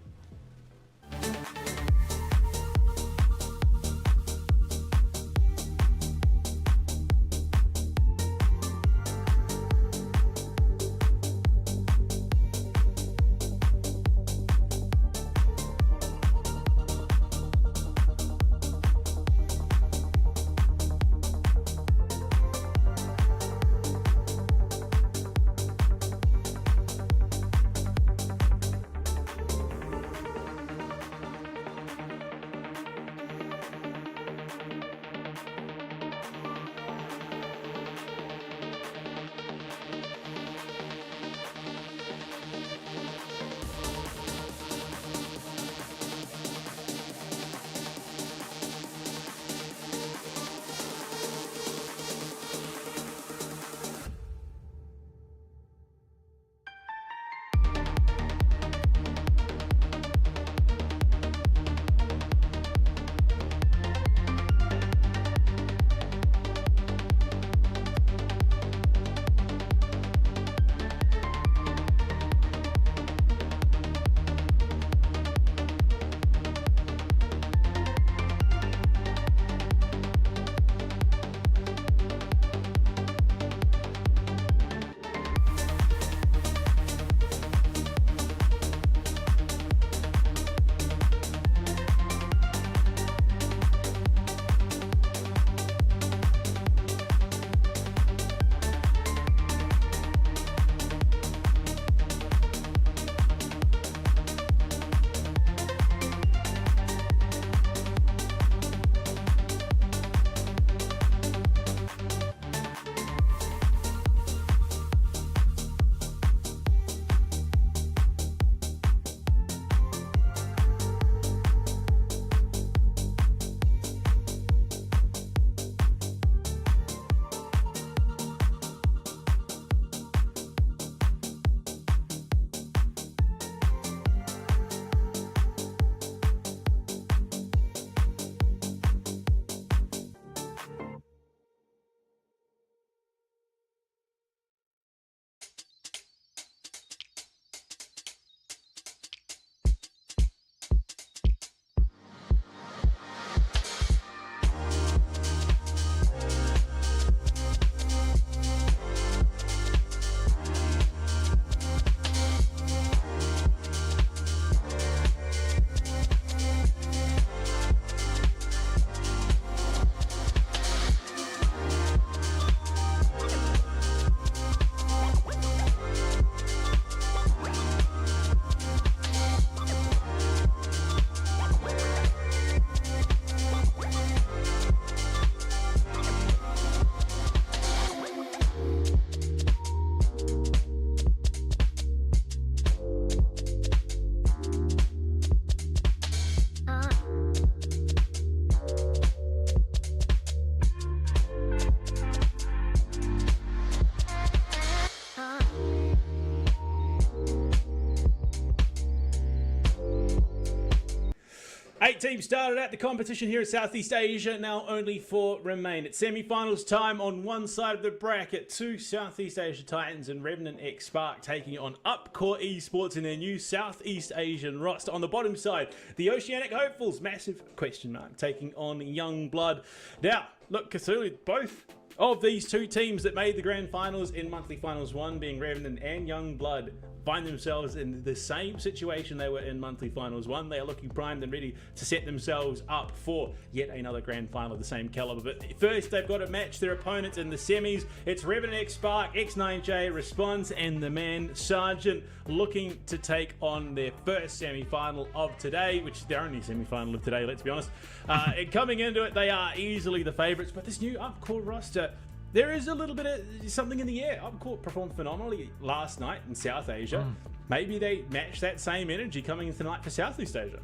8 teams started at the competition here in Southeast Asia. Now only 4 remain. It's semi-finals time on one side of the bracket. 2 Southeast Asia Titans and Revenant X Spark taking on Upcore Esports in their new Southeast Asian roster. On the bottom side, the Oceanic Hopefuls, massive question mark, taking on Young Blood. Now, look, Cthulhu, both of these 2 teams that made the grand finals in monthly finals 1, being Revenant and Young Blood, find themselves in the same situation they were in monthly finals 1. They are looking primed and ready to set themselves up for yet another grand final of the same caliber. But first, they've got to match their opponents in the semis. It's Revenant X Spark, X9J, Response, and the man Sergeant looking to take on their first semi-final of today, which is their only semi-final of today, let's be honest. And coming into it, they are easily the favourites, but this new Upcore roster, there is a little bit of something in the air. Upcore performed phenomenally last night in South Asia. Maybe they match that same energy coming in tonight for Southeast Asia.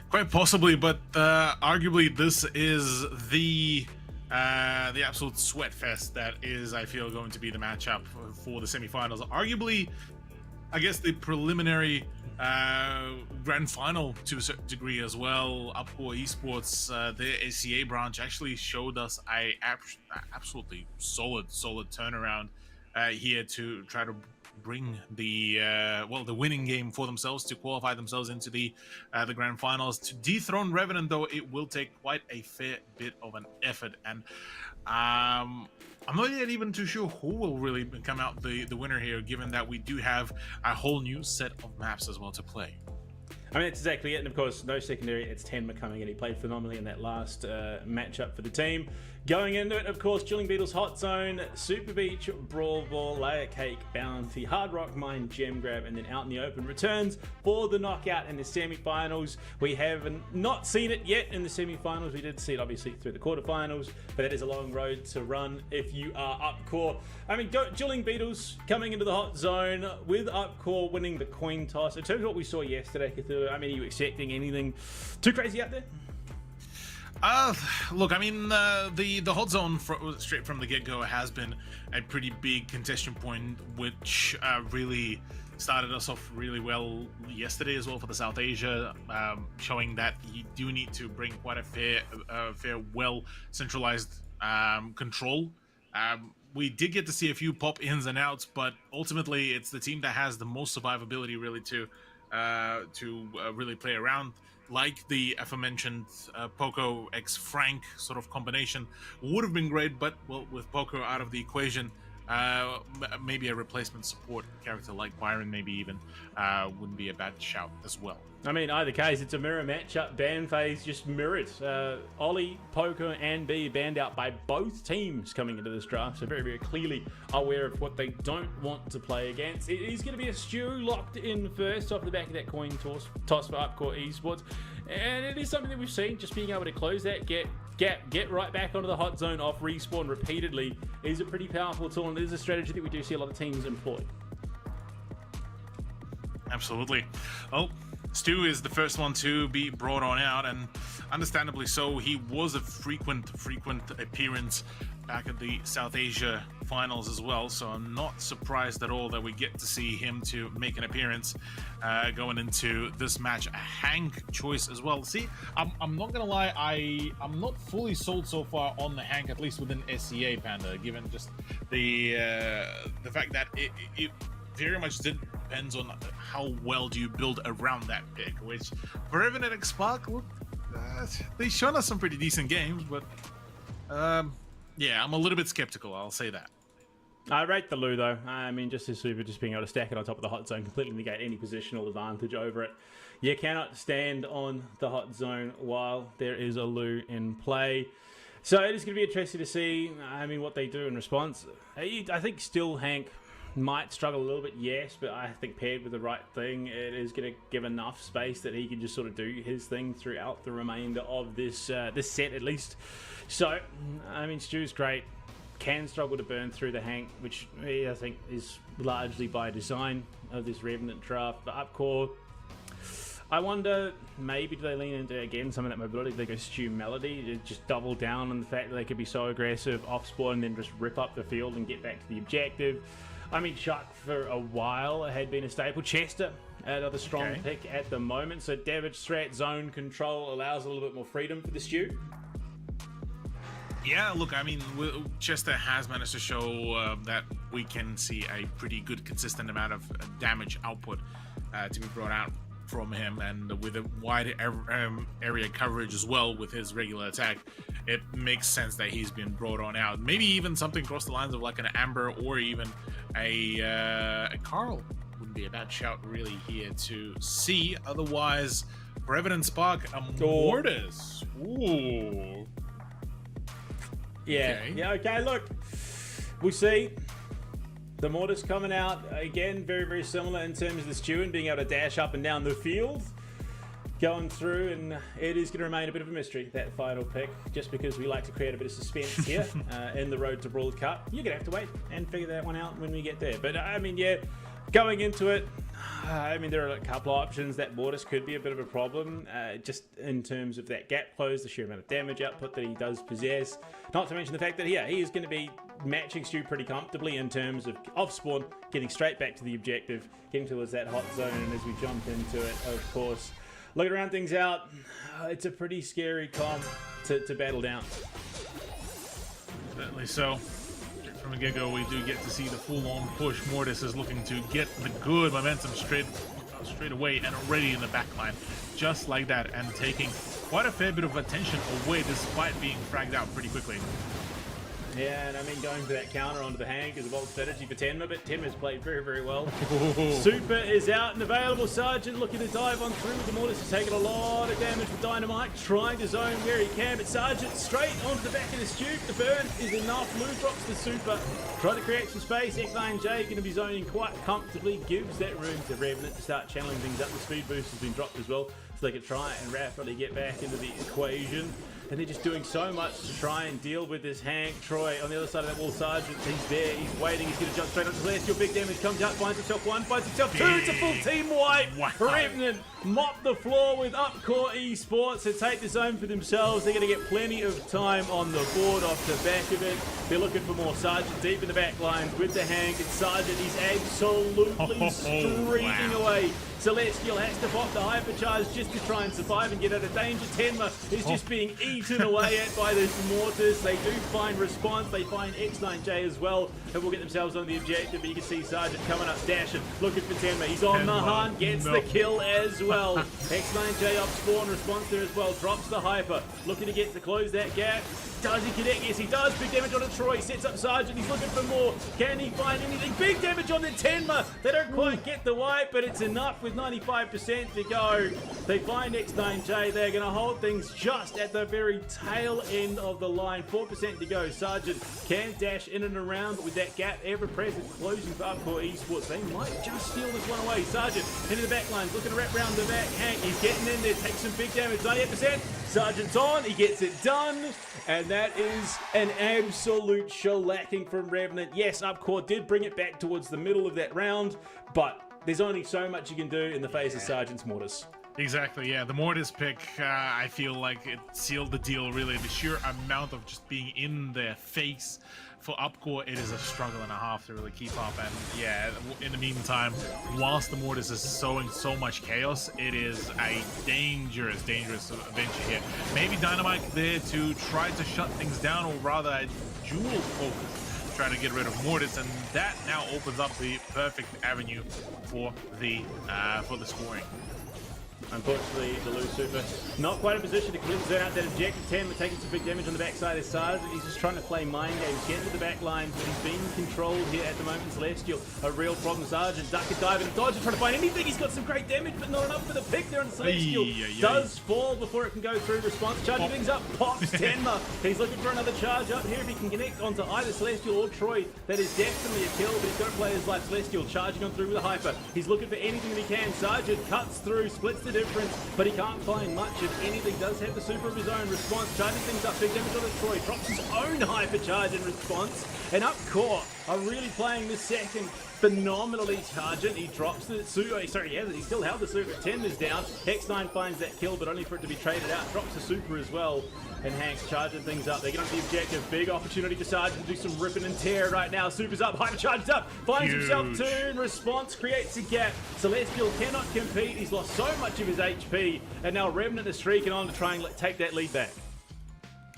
Quite possibly, but arguably this is the absolute sweat fest that is, I feel, going to be the matchup for the semifinals. Arguably, I guess the preliminary grand final to a certain degree as well. Upcore Esports, their ACA branch, actually showed us a absolutely solid turnaround here to try to bring the the winning game for themselves to qualify themselves into the grand finals. To dethrone Revenant, though, it will take quite a fair bit of an effort, and I'm not yet even too sure who will really come out the winner here, given that we do have a whole new set of maps as well to play. I mean, that's exactly it. And of course, no secondary. It's Tenma coming in. He played phenomenally in that last matchup for the team. Going into it, of course, Chilling Beetles, Hot Zone, Super Beach, Brawl Ball, Layer Cake, Bounty, Hard Rock Mine, Gem Grab, and then Out in the Open returns for the knockout in the semi-finals. We have not seen it yet in the semi-finals. We did see it obviously through the quarterfinals, but that is a long road to run if you are Upcore. I mean, Chilling Beetles coming into the Hot Zone with Upcore winning the coin toss. In terms of what we saw yesterday, Cthulhu, I mean, are you expecting anything too crazy out there? Look, I mean, the Hot Zone straight from the get-go has been a pretty big contention point, which really started us off really well yesterday as well for the South Asia, showing that you do need to bring quite a fair, well centralized control. We did get to see a few pop ins and outs, but ultimately it's the team that has the most survivability really to really play around. Like the aforementioned Poco x Frank sort of combination would have been great, but well, with Poco out of the equation, maybe a replacement support character like Byron maybe even wouldn't be a bad shout as well. I mean, either case, it's a mirror matchup. Ban phase just mirrored. Ollie, Poco, and B banned out by both teams coming into this draft, so very, very clearly aware of what they don't want to play against. It is going to be a Stew locked in first off the back of that coin toss for Upcore Esports, and it is something that we've seen. Just being able to close that get right back onto the Hot Zone off respawn repeatedly is a pretty powerful tool, and it is a strategy that we do see a lot of teams employ. Absolutely. Well, Stu is the first one to be brought on out, and understandably so. He was a frequent appearance back at the South Asia finals as well, so I'm not surprised at all that we get to see him to make an appearance going into this match. A Hank choice as well. See, I'm not gonna lie, I'm not fully sold so far on the Hank, at least within SCA Panda, given just the fact that it very much depends on how well do you build around that pick, which for Revenant X Spark, look, they've shown us some pretty decent games, but yeah, I'm a little bit skeptical, I'll say that. I rate the Lou though. I mean, just being able to stack it on top of the Hot Zone, completely negate any positional advantage over it. You cannot stand on the Hot Zone while there is a Lou in play. So it is going to be interesting to see, I mean, what they do in response. I think still Hank might struggle a little bit, yes, but I think paired with the right thing, it is going to give enough space that he can just sort of do his thing throughout the remainder of this set at least. So, I mean, Stu's great. Can struggle to burn through the Hank, which I think is largely by design of this Revenant draft. But Upcore, I wonder, maybe do they lean into, again, some of that mobility? Do they go Stu Melody to just double down on the fact that they could be so aggressive off spawn and then just rip up the field and get back to the objective? I mean, Chuck for a while had been a staple. Chester Another strong Okay. pick at the moment. So damage threat, zone control allows a little bit more freedom for the Stew. Yeah, look, I mean, Chester has managed to show that we can see a pretty good, consistent amount of damage output to be brought out from him, and with a wide area coverage as well with his regular attack, it makes sense that he's been brought on out. Maybe even something across the lines of like an Amber or even a Carl wouldn't be a bad shout really here to see. Otherwise, for Evident Spark, a Mortis. Ooh. Yeah, Okay. yeah, okay, look. We see the Mortis coming out. Again, very, very similar in terms of the Stew and being able to dash up and down the field. Going through, and it is going to remain a bit of a mystery, that final pick, just because we like to create a bit of suspense here in the Road to Brawl Cup. You're going to have to wait and figure that one out when we get there. But, I mean, yeah, going into it, I mean, there are a couple of options. That Mortis could be a bit of a problem, just in terms of that gap close, the sheer amount of damage output that he does possess. Not to mention the fact that, yeah, he is going to be matching Stew pretty comfortably in terms of off spawn, getting straight back to the objective, getting towards that hot zone, and as we jump into it, of course, looking around things out, it's a pretty scary comp to battle down. Certainly so. From the get-go, we do get to see the full-on push. Mortis is looking to get the good momentum straight away and already in the backline, just like that, and taking quite a fair bit of attention away despite being fragged out pretty quickly. Yeah, and I mean, going for that counter onto the hand is a bold strategy for Tenma, but Tenma's played very, very well. Super is out and available. Sergeant looking to dive on through with the Mortis. He's taking a lot of damage with Dynamite, trying to zone where he can, but Sergeant straight onto the back of the Stew. The burn is enough. Lou drops the Super. Trying to create some space. X9J going to be zoning quite comfortably. Gives that room to Revenant to start channeling things up. The speed boost has been dropped as well, so they can try and rapidly get back into the equation. And they're just doing so much to try and deal with this Hank. Troy on the other side of that wall, Sergeant, he's there, he's waiting, he's going to jump straight up to Celestial. Big damage comes out, finds himself one, finds himself two. It's a full team wipe. Wow. Revenant mop the floor with Upcore Esports to take the zone for themselves. They're going to get plenty of time on the board off the back of it. They're looking for more. Sergeant deep in the back lines with the Hank. And Sergeant, he's absolutely streaking away. Celestial has to pop the hypercharge just to try and survive and get out of danger. Tenma is just being eaten away at by this Mortis. They do find response. They find X9J as well, and will get themselves on the objective. But you can see Sergeant coming up, dashing, looking for Tenma. He's on the hunt, gets the kill as well. X9J up spawn, response there as well. Drops the hyper, looking to get to close that gap. Does he connect? Yes, he does. Big damage on Troy. Sets up Sergeant. He's looking for more. Can he find anything? Big damage on the Tenma. They don't quite get the wipe, but it's enough with 95% to go. They find X9J. They're going to hold things just at the very tail end of the line. 4% to go. Sergeant can dash in and around, but with that gap ever present, closing for Upcore Esports, they might just steal this one away. Sergeant into the back lines, looking to wrap round the back. Hank, he's getting in there, takes some big damage. 98%. Sergeant's on. He gets it done. And that is an absolute shellacking from Revenant. Yes, Upcore did bring it back towards the middle of that round, but there's only so much you can do in the face of Sergeant's Mortis. Exactly, yeah. The Mortis pick, I feel like it sealed the deal, really. The sheer amount of just being in their face for Upcore, it is a struggle and a half to really keep up. And yeah, in the meantime, whilst the Mortis is sowing so much chaos, it is a dangerous adventure here. Maybe Dynamite there to try to shut things down, or rather a dual focus, trying to get rid of Mortis, and that now opens up the perfect avenue for the scoring. Unfortunately, the Lou Super not quite in position to complete zone out that objective. 10, but taking some big damage on the backside of Sergeant. He's just trying to play mind games, get to the back line, but he's being controlled here at the moment. Celestial, a real problem. Sergeant, duck and dive and dodge, trying to find anything. He's got some great damage, but not enough for the pick there on Celestial. Does fall before it can go through. Response, charging things up, pops Tenma. He's looking for another charge up here. If he can connect onto either Celestial or Troy, that is definitely a kill, but he's got to play his life. Celestial charging on through with a hyper. He's looking for anything that he can. Sergeant cuts through, splits the difference, but he can't find much of anything. Does have the super of his own. Response, charging things up, big damage on the Troy, drops his own hypercharge in response, and Upcore are really playing this second phenomenally. Sergeant, he drops the Super. Sorry, he still held the Super. 10 is down. Hex9 finds that kill, but only for it to be traded out. Drops the Super as well. And Hank's charging things up. They get on the objective. Big opportunity to Sergeant to do some ripping and tear right now. Super's up. Hyper charges up. Finds himself 2 in response. Creates a gap. Celestial cannot compete. He's lost so much of his HP. And now Revenant is streaking on to try and take that lead back.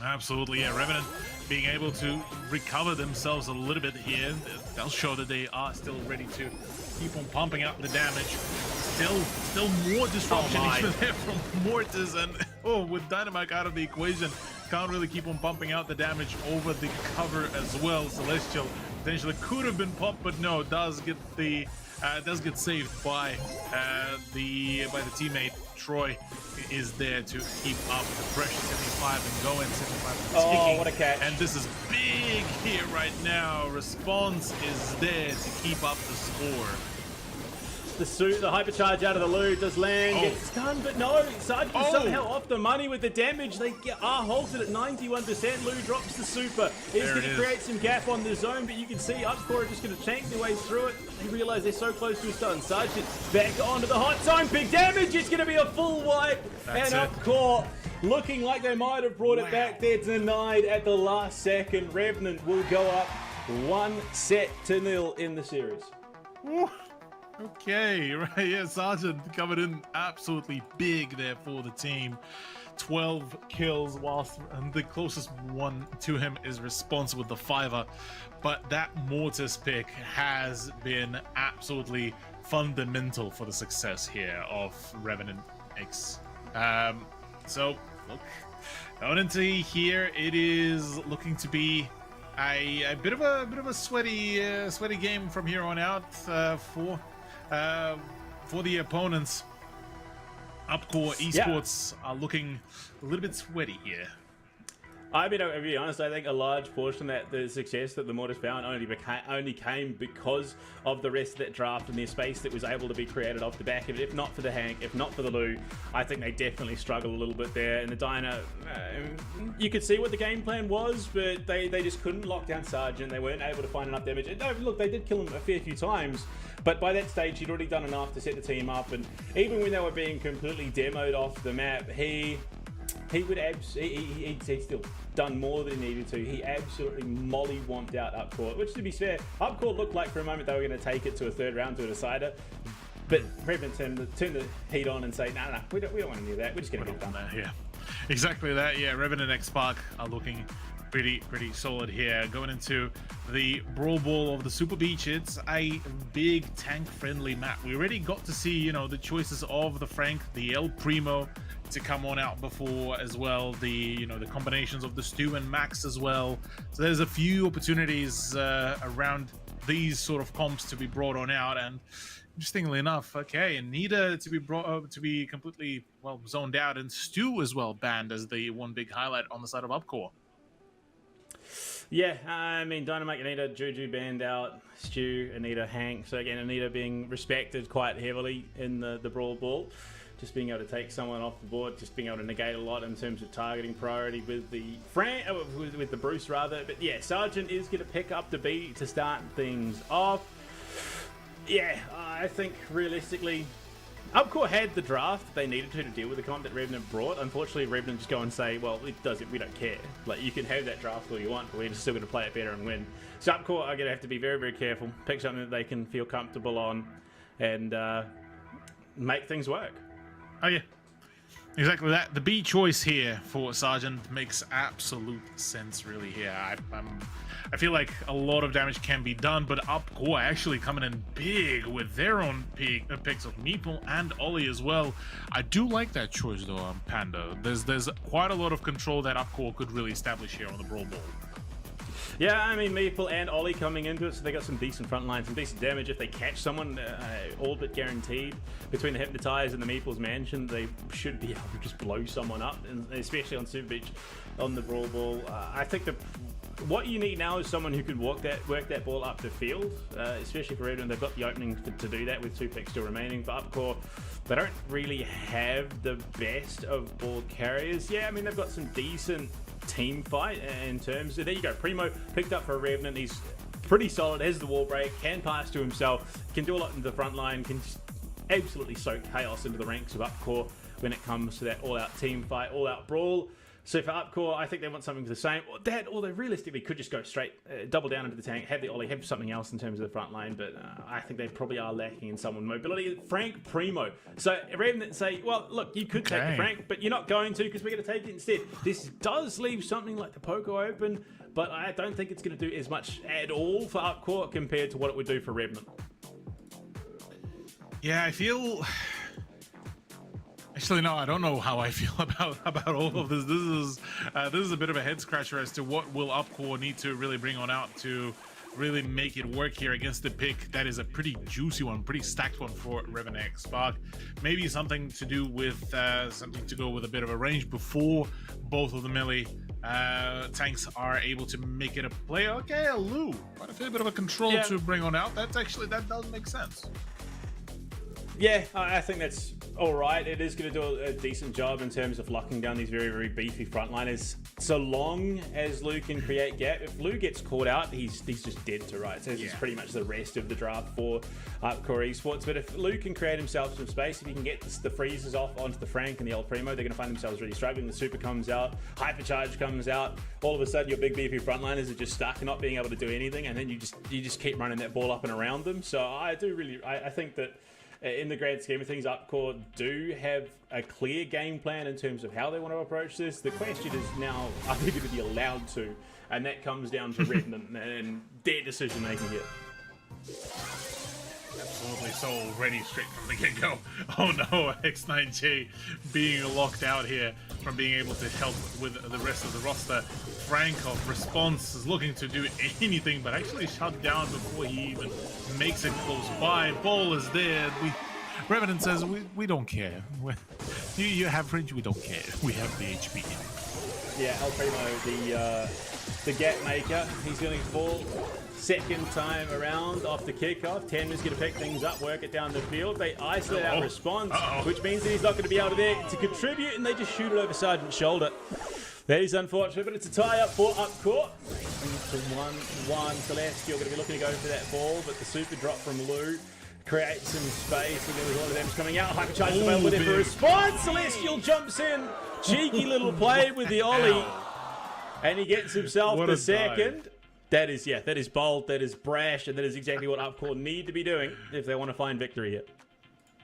Absolutely, yeah. Revenant being able to recover themselves a little bit here. They'll show that they are still ready to keep on pumping out the damage. Still more disruption even there from Mortis, and with Dynamite out of the equation, can't really keep on pumping out the damage over the cover as well. Celestial potentially could have been popped, but no, does get saved by the teammate. Troy is there to keep up the pressure. 75 and going. 75 and ticking. What a catch. And this is big here right now. Response is there to keep up the score. The hypercharge out of the loot does land, gets stunned, but no, Sergeant is somehow off the money with the damage. They are halted at 91%. Lou drops the Super. It's going to create some gap on the zone, but you can see Upcore are just going to tank their way through it. They realize they're so close to a stun. Sergeant back onto the hot zone. Big damage. It's going to be a full wipe. And Upcore looking like they might have brought it back. They're denied at the last second. Revenant will go up 1-0 in the series. Okay, right, yeah, Sergeant coming in absolutely big there for the team. 12 kills, whilst the closest one to him is Response with the 5er. But that Mortis pick has been absolutely fundamental for the success here of Revenant X. So, look, going into here, it is looking to be a bit of a sweaty game from here on out for the opponents. Upcore Esports are looking a little bit sweaty here. I mean, to be honest, I think a large portion of the success that the Mortis found only came because of the rest of that draft and their space that was able to be created off the back of it. If not for the Hank, if not for the Lou, I think they definitely struggled a little bit there. And the Dyna, you could see what the game plan was, but they just couldn't lock down Sergeant. They weren't able to find enough damage. And no, look, they did kill him a fair few times, but by that stage, he'd already done enough to set the team up. And even when they were being completely demoed off the map, he'd still done more than he needed to. He absolutely mollywomped out Upcore, which, to be fair, Upcore looked like for a moment they were going to take it to a third round to a decider. But Revenant turned the heat on and say, no, we don't want to do that. We're just going to get done. Yeah, exactly that. Yeah, Revenant and X-Spark are looking pretty solid here. Going into the Brawl Ball of the Super Beach, it's a big tank-friendly map. We already got to see, the choices of the Frank, the El Primo to come on out before as well. The the combinations of the Stu and Max as well. So there's a few opportunities around these sort of comps to be brought on out. And interestingly enough, okay, Nita to be brought to be completely zoned out, and Stu as well banned as the one big highlight on the side of Upcore. Yeah, I mean, Dynamite, Anita, Juju banned out, Stu, Anita, Hank. So again, Anita being respected quite heavily in the Brawl Ball. Just being able to take someone off the board, just being able to negate a lot in terms of targeting priority with the with the Bruce rather. But yeah, Sergeant is going to pick up the beat to start things off. Yeah, I think realistically, Upcore had the draft they needed to deal with the comp that Revenant brought. Unfortunately, Revenant just go and say, well, we don't care. Like, you can have that draft all you want, but we're just still going to play it better and win. So Upcore are going to have to be very, very careful, pick something that they can feel comfortable on, and make things work. Oh yeah, exactly that. The B choice here for Sergeant makes absolute sense, really. Here, I feel like a lot of damage can be done, but Upcore actually coming in big with their own picks of Meeple and Ollie as well. I do like that choice though, Panda. There's quite a lot of control that Upcore could really establish here on the Brawl Ball. Yeah, I mean, Meeple and Ollie coming into it, so they got some decent front lines, some decent damage. If they catch someone, all but guaranteed. Between the Hypnotize and the Meeple's Mansion, they should be able to just blow someone up, and especially on Super Beach, on the Brawl Ball. I think what you need now is someone who can work that ball up the field, especially for Redmond. They've got the opening to do that with 2 picks still remaining. For Upcore, they don't really have the best of ball carriers. Yeah, I mean, they've got some decent team fight in terms of, there you go, Primo picked up for a Revenant. He's pretty solid, has the wall break, can pass to himself, can do a lot into the front line, can just absolutely soak chaos into the ranks of Upcore when it comes to that all-out team fight, all-out brawl. So for Upcore, I think they want something the same. Or they realistically could just go straight, double down into the tank, have the Ollie, have something else in terms of the front line, but I think they probably are lacking in someone mobility. Frank Primo. So rather than say, well, look, you could take the Frank, but you're not going to because we're going to take it instead. This does leave something like the Poco open, but I don't think it's going to do as much at all for Upcore compared to what it would do for Revenant. Yeah, I feel... Actually, no, I don't know how I feel about all of this. This is a bit of a head scratcher as to what will Upcore need to really bring on out to really make it work here against the pick. That is a pretty juicy one, pretty stacked one for Revenant X Spark. Maybe something to do with something to go with a bit of a range before both of the melee tanks are able to make it a play. Okay, a Lu, quite a fair bit of a control to bring on out. That does make sense. Yeah, I think that's all right. It is going to do a decent job in terms of locking down these very, very beefy frontliners. So long as Lu can create gap. If Lu gets caught out, he's just dead to rights. So it's pretty much the rest of the draft for Core Esports. But if Lu can create himself some space, if he can get the freezes off onto the Frank and the El Primo, they're going to find themselves really struggling. The super comes out, hypercharge comes out. All of a sudden, your big beefy frontliners are just stuck and not being able to do anything, and then you just keep running that ball up and around them. So I think that. In the grand scheme of things, Upcore do have a clear game plan in terms of how they want to approach this. The question is now, are they going to be allowed to? And that comes down to Revenant and their decision making here. Absolutely, so already straight from the get-go. Oh no, X9J being locked out here from being able to help with the rest of the roster. Frankov response is looking to do anything but actually shut down before he even makes it close by. Ball is there. Revenant says we don't care. You have range, we don't care. We have the HP. Yeah, El Primo, the gap maker. He's going to fall second time around off the kickoff. Tenma's going to pick things up, work it down the field. They isolate out response, which means that he's not going to be able to contribute, and they just shoot it over Sergeant's shoulder. That is unfortunate, but it's a tie-up for Upcore. It's a 1-1. Celestial going to be looking to go for that ball, but the super drop from Lu creates some space, and there was one of them coming out. Hypercharge available there for a response. Celestial jumps in. Cheeky little play with the Ollie. And he gets himself the second. That is bold, that is brash, and that is exactly what Upcore need to be doing if they want to find victory here.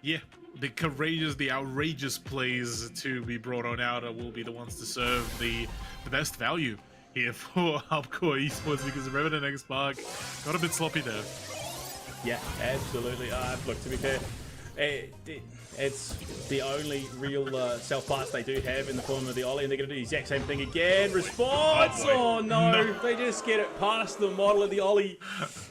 Yeah, the courageous, the outrageous plays to be brought on out will be the ones to serve the best value here for Upcore Esports, because the Revenant X Spark got a bit sloppy there. Yeah, absolutely. Look, to be fair, it's the only real self-pass they do have in the form of the Ollie, and they're going to do the exact same thing again. Response! Oh, no. They just get it past the model of the Ollie.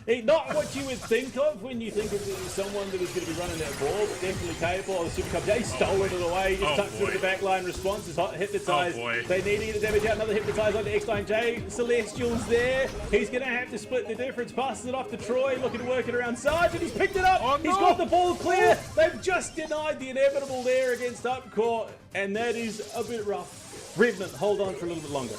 Not what you would think of when you think of someone that is going to be running that ball, but definitely capable. The super comes out, he's stolen it away, he just tucks it to the back line. Response is hypnotized. They need to get the damage out. Another hypnotize onto X9J. Celestial's there. He's going to have to split the difference. Passes it off to Troy, looking to work it around Sergeant. He's picked it up. He's got the ball clear. They've just denied the inevitable there against Upcore, and that is a bit rough. Revenant, hold on for a little bit longer.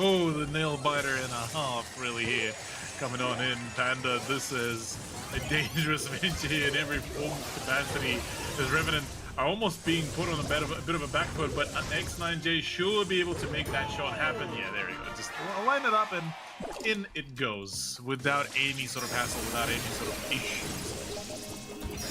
Ooh, the nail biter and a half really here coming on in. Panda, this is a dangerous venture here in every form of capacity, as Revenant are almost being put on a bit of a back foot, but X9J should be able to make that shot happen. Yeah, there we go. Just line it up and in it goes without any sort of hassle, without any sort of issues.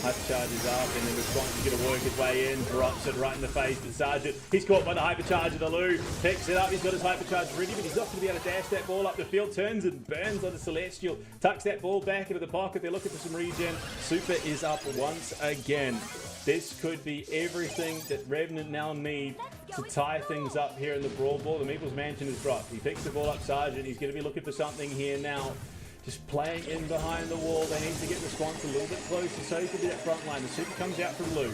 Hypercharges up, and then Response is going to work his way in, drops it right in the face to Sergeant. He's caught by the hypercharge of the Lu, picks it up, he's got his hypercharge ready, but he's not going to be able to dash that ball up the field, turns and burns on the Celestial, tucks that ball back into the pocket. They're looking for some regen. Super is up once again. This could be everything that Revenant now need to tie things up here in the Brawl ball. The Meeple's Mansion is dropped. He picks the ball up, Sergeant. He's going to be looking for something here now. Just playing in behind the wall. They need to get Response a little bit closer so he can be that front line. The super comes out from Lu.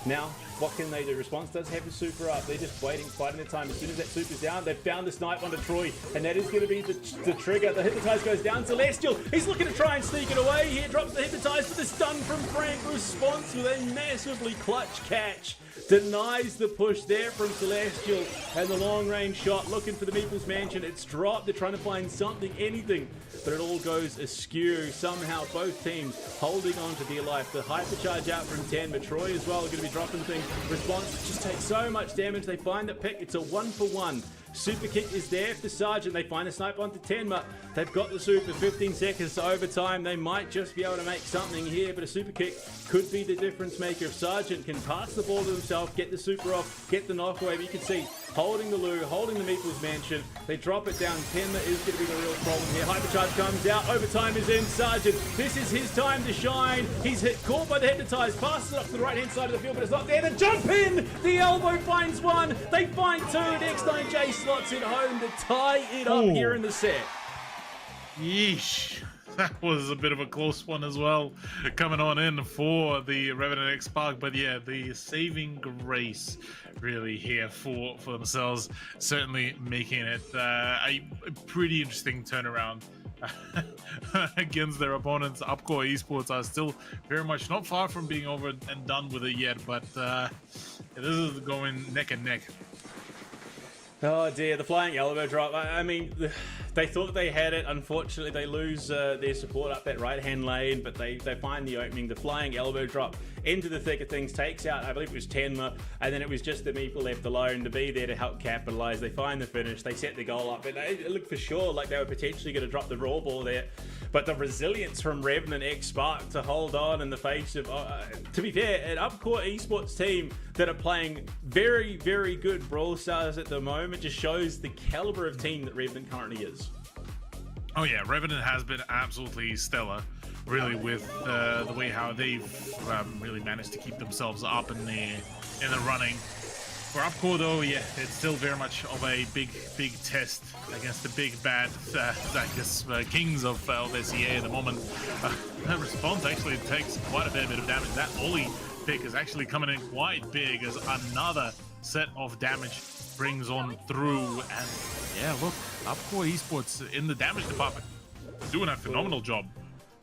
Now, what can they do? Response does have a super up. They're just waiting, fighting their time. As soon as that super's down, they've found the snipe onto Troy, and that is going to be the trigger. The Hypnotize goes down. Celestial, he's looking to try and sneak it away here. Drops the Hypnotize for the stun from Frank. Response with a massively clutch catch. Denies the push there from Celestial, and the long range shot looking for the Meeple's Mansion. It's dropped. They're trying to find something, anything, but it all goes askew. Somehow both teams holding on to their life. The hypercharge out from 10, but Troy as well are going to be dropping things. Response just takes so much damage. They find the pick. It's a 1-for-1. Super kick is there for Sergeant. They find a snipe onto Tenma. They've got the super, 15 seconds to overtime. They might just be able to make something here, but a super kick could be the difference maker. If Sergeant can pass the ball to himself, get the super off, get the knockaway, but you can see holding the Lou, holding the Meeple's Mansion. They drop it down. Tenma is going to be the real problem here. Hypercharge comes out. Overtime is in. Sergeant, this is his time to shine. He's caught by the Hypnotize. Passes it up to the right-hand side of the field, but it's not there. The jump in! The elbow finds one. They find two, and X9J slots it home to tie it up here in the set. Yeesh. That was a bit of a close one as well, coming on in for the Revenant X Spark. But yeah, the saving grace really here for themselves, certainly making it a pretty interesting turnaround against their opponents. Upcore Esports are still very much not far from being over and done with it yet, but this is going neck and neck. Oh dear, the flying elbow drop. I mean, they thought they had it. Unfortunately, they lose their support up that right-hand lane, but they find the opening. The flying elbow drop into the thick of things takes out, I believe it was Tenma, and then it was just the Meeple left alone to be there to help capitalize. They find the finish. They set the goal up, and it looked for sure like they were potentially going to drop the raw ball there. But the resilience from Revenant X Spark to hold on in the face of, to be fair, an Upcore Esports team that are playing very, very good Brawl Stars at the moment just shows the caliber of team that Revenant currently is. Oh yeah, Revenant has been absolutely stellar, really, with the way how they've really managed to keep themselves up in the running. For Upcore though, yeah, it's still very much of a big test against the big bad, I guess, kings of SEA at the moment. That response actually takes quite a fair bit of damage. That Ollie pick is actually coming in quite big as another set of damage brings on through. And yeah, look, Upcore Esports in the damage department doing a phenomenal job.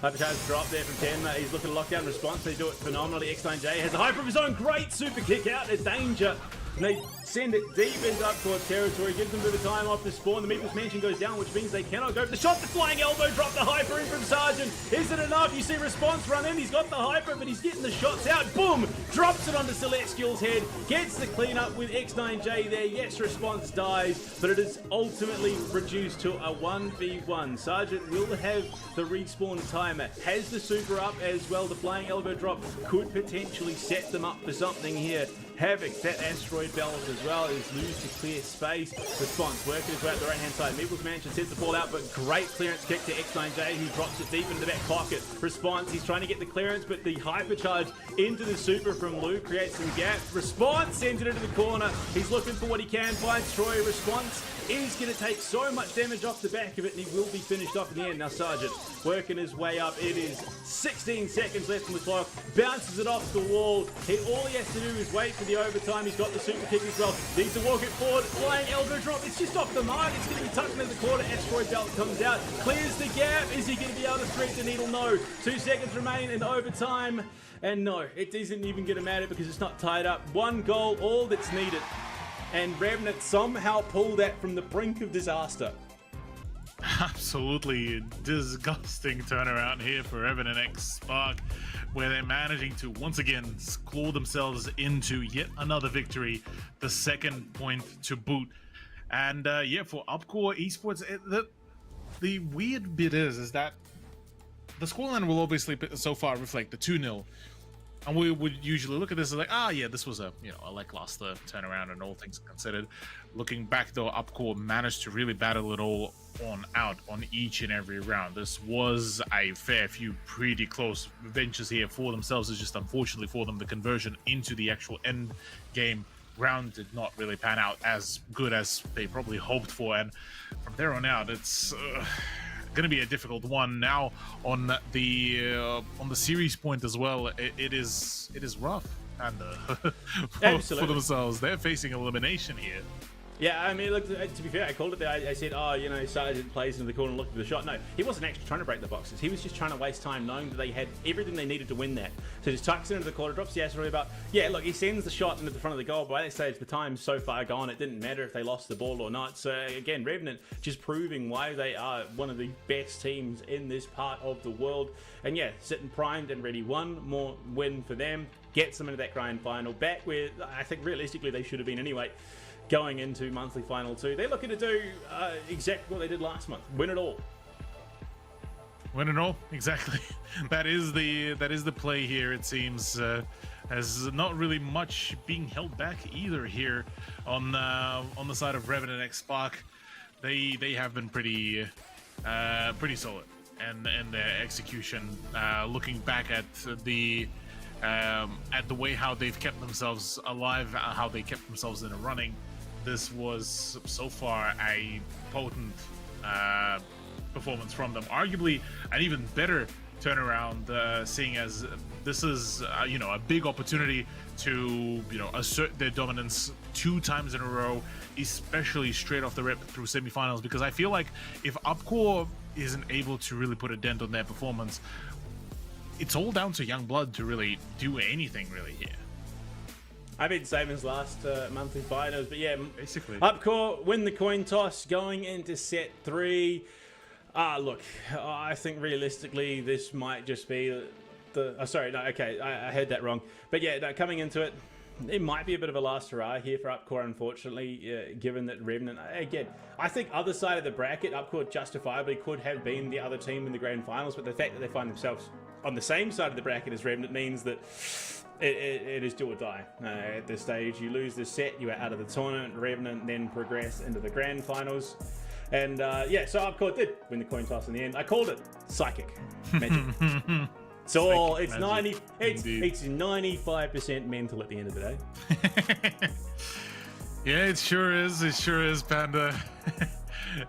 Hypercharge drop there from Tenma. He's looking to lock down response. They do it phenomenally. X9J has a hyper of his own. Great super kick out of danger. And they send it deep into Upcore territory, gives them a bit of time off the spawn. The Meeple's Mansion goes down, which means they cannot go for the shot. The flying elbow drop, the hyper in from Sergeant. Is it enough? You see Response run in. He's got the hyper, but he's getting the shots out. Boom! Drops it onto Celestial's head. Gets the cleanup with X9J there. Yes, Response dies, but it is ultimately reduced to a 1v1. Sergeant will have the respawn timer. Has the super up as well. The flying elbow drop could potentially set them up for something here. Havoc, that asteroid belt as well, is used to clear space. Response working his way up the right hand side. Meeple's Mansion sends the ball out, but great clearance kick to X9J, who drops it deep into the back pocket. Response, he's trying to get the clearance, but the hypercharge into the super from Lou creates some gaps. Response sends it into the corner. He's looking for what he can, finds Troy. Response is going to take so much damage off the back of it, and he will be finished off in the end. Now Sergeant working his way up. It is 16 seconds left on the clock. Bounces it off the wall. All he has to do is wait for the overtime. He's got the super kick as well. Needs to walk it forward. Flying elbow drop. It's just off the mark. It's going to be tucked into the corner. Asteroid belt comes out. Clears the gap. Is he going to be able to thread the needle? No. 2 seconds remain in overtime. And no, it isn't even going to matter because it's not tied up. One goal, all that's needed. And Revenant somehow pulled that from the brink of disaster. Absolutely disgusting turnaround here for Revenant X Spark, where they're managing to once again claw themselves into yet another victory, the second point to boot. And yeah, for Upcore Esports, the weird bit is that the scoreline will obviously so far reflect the 2-0. And we would usually look at this as like, yeah, this was a lackluster turnaround and all things considered. Looking back though, Upcore managed to really battle it all out on each and every round. This was a fair few pretty close ventures here for themselves. It's just unfortunately for them, the conversion into the actual end game round did not really pan out as good as they probably hoped for. And from there on out, it's going to be a difficult one. Now on the series point as well, it is rough. Panda for Absolutely. themselves. They're facing elimination here. Yeah, I mean, look, to be fair, I called it there. I said, oh, you know, Sargent plays into the corner and looked at the shot. No, he wasn't actually trying to break the boxes. He was just trying to waste time knowing that they had everything they needed to win that. So just tucks into the corner, drops the asteroid about. Yeah, look, he sends the shot into the front of the goal. By that stage, the time's so far gone, it didn't matter if they lost the ball or not. So again, Revenant just proving why they are one of the best teams in this part of the world. And yeah, sitting primed and ready. One more win for them. Gets them into that grand final. Back where I think realistically they should have been anyway. Going into monthly final 2, they're looking to do exactly what they did last month: win it all. Win it all, exactly. That is the play here. It seems as not really much being held back either here on the side of Revenant X Spark. They have been pretty solid and their execution. Looking back at the way how they've kept themselves alive, how they kept themselves in a running. This was so far a potent performance from them. Arguably an even better turnaround, seeing as this is a big opportunity to assert their dominance 2 times in a row, especially straight off the rip through semifinals. Because I feel like if Upcore isn't able to really put a dent on their performance, it's all down to Young Blood to really do anything really here. I've been saving his last monthly finals, but yeah, Basically. Upcore win the coin toss going into set 3. Look, I think realistically this might just be I heard that wrong. But yeah, no, coming into it, it might be a bit of a last hurrah here for Upcore, unfortunately, given that Revenant, again, I think other side of the bracket, Upcore justifiably could have been the other team in the grand finals, but the fact that they find themselves on the same side of the bracket as Revenant means that it is do or die. At this stage, you lose this set, you are out of the tournament. Revenant then progress into the grand finals. And yeah, so Upcore did win the coin toss in the end. I called it psychic magic. So it's 95% mental at the end of the day. Yeah, it sure is. It sure is, Panda.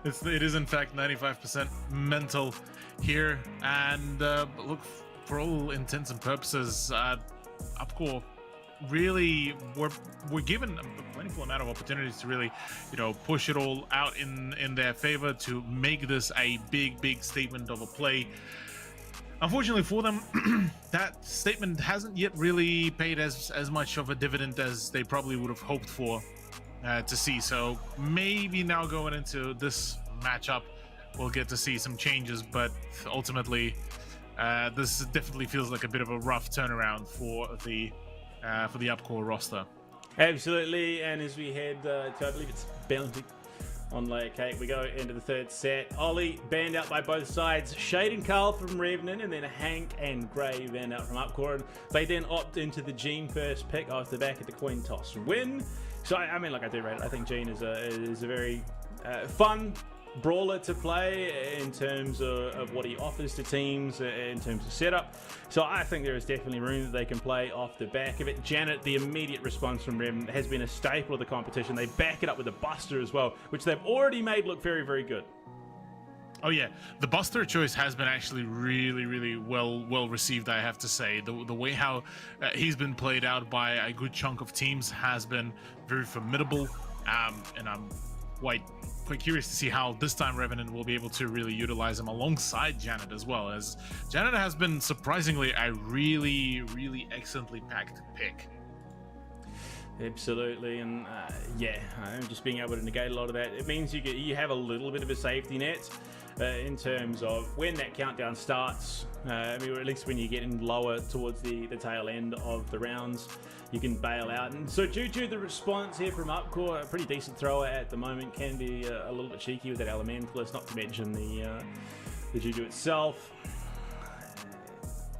It is in fact 95% mental here. And look, for all intents and purposes, Upcore really were given a plentiful amount of opportunities to really, push it all out in their favor to make this a big statement of a play. Unfortunately for them, that statement hasn't yet really paid as much of a dividend as they probably would have hoped for to see. So maybe now going into this matchup, we'll get to see some changes. But ultimately, this definitely feels like a bit of a rough turnaround for the Upcore roster. Absolutely, and as we head to, I believe it's Bounty on layer cake, we go into the third set. Ollie banned out by both sides. Shade and Carl from Revenant, and then Hank and Gray banned out from Upcore. And they then opt into the Gene first pick off the back of the coin toss win. So I mean, like, I do rate it. I think Gene is a very fun brawler to play in terms of what he offers to teams, in terms of setup. So I think there is definitely room that they can play off the back of it. Janet, the immediate response from Rem has been a staple of the competition. They back it up with a Buster as well, which they've already made look very good. Oh yeah, the Buster choice has been actually really well received, I have to say. The way how he's been played out by a good chunk of teams has been very formidable, and I'm quite curious to see how this time Revenant will be able to really utilize him alongside Janet as well, as Janet has been surprisingly a really excellently packed pick. Absolutely, and yeah, just being able to negate a lot of that, it means you have a little bit of a safety net in terms of when that countdown starts, or at least when you're getting lower towards the tail end of the rounds, you can bail out. And so due to the response here from Upcore, a pretty decent thrower at the moment, can be a little bit cheeky with that Elementalist, not to mention the Juju itself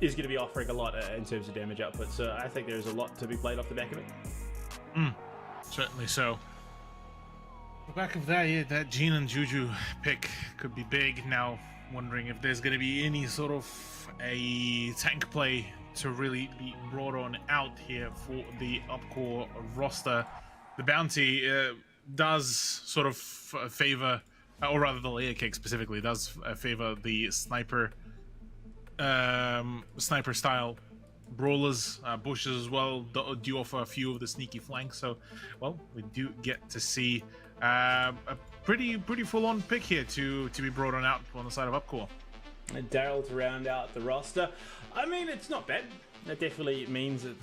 is going to be offering a lot in terms of damage output. So I think there's a lot to be played off the back of it. Certainly so. The back of that, yeah, that Gene and Juju pick could be big. Now, wondering if there's going to be any sort of a tank play to really be brought on out here for the Upcore roster. The Bounty does sort of favor, or rather the layer cake specifically, does favor the sniper style brawlers, bushes as well, do offer a few of the sneaky flanks. So, well, we do get to see a pretty full-on pick here to be brought on out on the side of Upcore. And Daryl to round out the roster. I mean, it's not bad. That definitely means that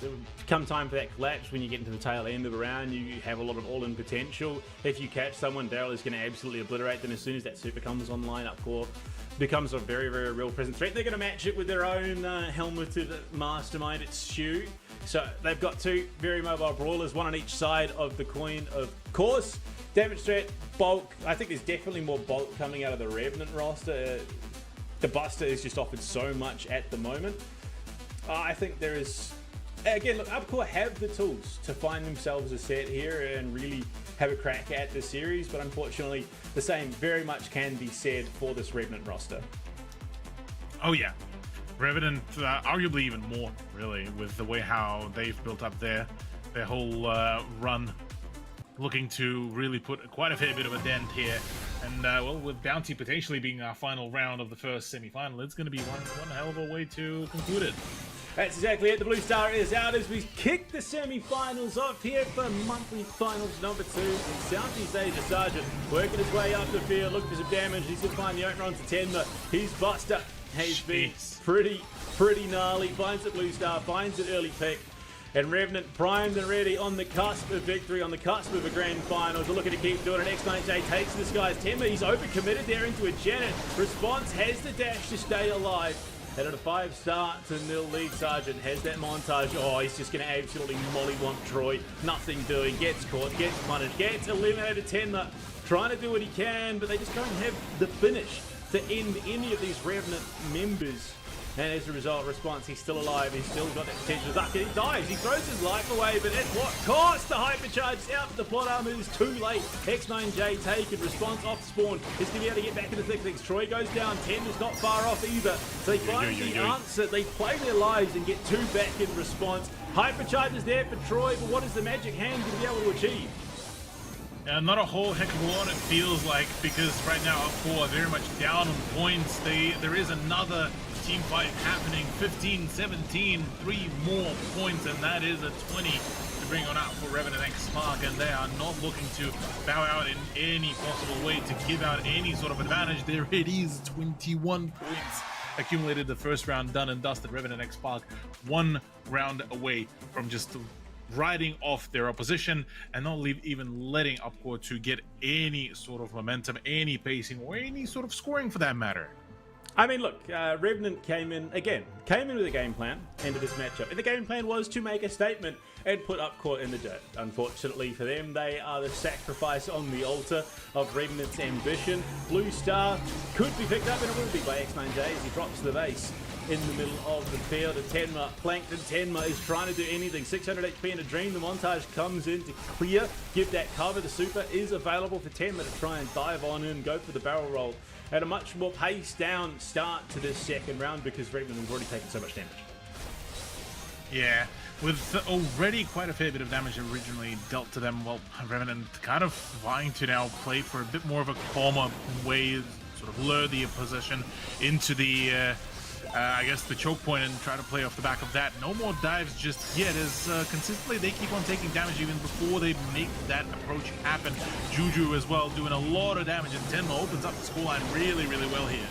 come time for that collapse, when you get into the tail end of a round, you have a lot of all-in potential. If you catch someone, Daryl is going to absolutely obliterate them as soon as that super comes online. Upcore becomes a very, very real present threat. They're going to match it with their own helmeted mastermind. It's Shu. So they've got two very mobile brawlers, one on each side of the coin, of course. Damage threat, bulk. I think there's definitely more bulk coming out of the Revenant roster. The Buster is just offered so much at the moment. I think there is, again, look, Upcore have the tools to find themselves a set here and really have a crack at the series, but unfortunately, the same very much can be said for this Revenant roster. Oh yeah, Revenant, arguably even more, really, with the way how they've built up their whole run, looking to really put quite a fair bit of a dent here. And, well, with Bounty potentially being our final round of the first semi-final, it's going to be one hell of a way to conclude it. That's exactly it. The Blue Star is out as we kick the semi-finals off here for monthly finals number 2. In Southeast Asia, Sergeant working his way up the field, looking for some damage. He's going to find the opener onto Tenma. His Buster has been pretty gnarly. Finds the Blue Star, finds an early pick. And Revenant primed and ready on the cusp of victory, on the cusp of a grand final. They're looking to keep doing it. X9J takes the skies. Tenma, he's overcommitted there into a Janet. Response has the dash to stay alive. And at a 5-star to 0 lead, Sergeant has that montage. Oh, he's just going to absolutely mollywomp Troy. Nothing doing. Gets caught, gets punished, gets eliminated. Tenma trying to do what he can, but they just don't have the finish to end any of these Revenant members. And as a result, Response, he's still alive. He's still got that potential duck. And he dies. He throws his life away, but at what cost? The hypercharge out. The plot armor is too late. X9J taken. Response off spawn. He's going to be able to get back in the thick of things. Troy goes down. 10 is not far off either. So they find the answer. They play their lives and get 2 back in Response. Hypercharge is there for Troy, but what is the magic hand going to be able to achieve? Not a whole heck of a lot, it feels like, because right now Upcore are very much down on points. There is another team fight happening, 15-17, 3 more points, and that is a 20 to bring on out for Revenant X Mark, and they are not looking to bow out in any possible way to give out any sort of advantage. There it is, 21 points accumulated, the first round done and dusted. Revenant X Mark 1 round away from just riding off their opposition and not even letting Upcore to get any sort of momentum, any pacing, or any sort of scoring for that matter. I mean, look, Revenant came in with a game plan into this matchup. And the game plan was to make a statement and put Upcore in the dirt. Unfortunately for them, they are the sacrifice on the altar of Revenant's ambition. Blue Star could be picked up, and it will be by X9J as he drops to the base in the middle of the field. And Tenma, flanked, and Tenma is trying to do anything. 600 HP in a dream. The montage comes in to clear, give that cover. The super is available for Tenma to try and dive on in, go for the barrel roll at a much more paced down start to this second round because Revenant has already taken so much damage. Yeah, with already quite a fair bit of damage originally dealt to them, well, Revenant kind of vying to now play for a bit more of a calmer way, sort of lure the opposition into the I guess the choke point and try to play off the back of that. No more dives just yet, as consistently they keep on taking damage even before they make that approach happen. Juju as well doing a lot of damage, and Tenma opens up the scoreline really, really well here.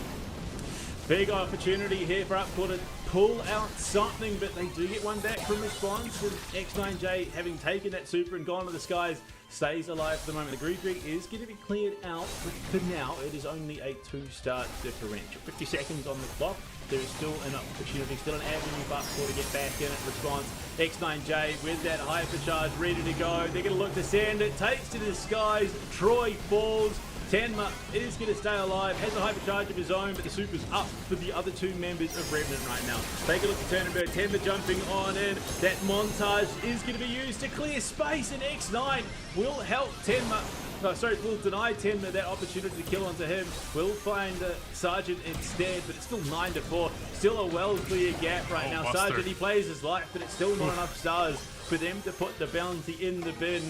Big opportunity here for Upcore to pull out something, but they do get one back from Response, and X9J, having taken that super and gone to the skies, stays alive for the moment. The Greek is going to be cleared out, but for now it is only a 2-star differential. 50 seconds on the clock. There is still an opportunity, still an avenue for Upcore to get back in at Response. X9J with that hypercharge ready to go. They're going to look to send it, takes to the skies. Troy falls. Tenma is going to stay alive, has a hypercharge of his own, but the super's up for the other 2 members of Revenant right now. Take a look at Turnberg. Tenma jumping on in. That montage is going to be used to clear space, and X9 will help Tenma. Will deny Tenma that opportunity to kill onto him. Will find Sergeant instead, but it's still 9-4. Still a well clear gap right now. Buster. Sergeant, he plays his life, but it's still not enough stars for them to put the bounty in the bin.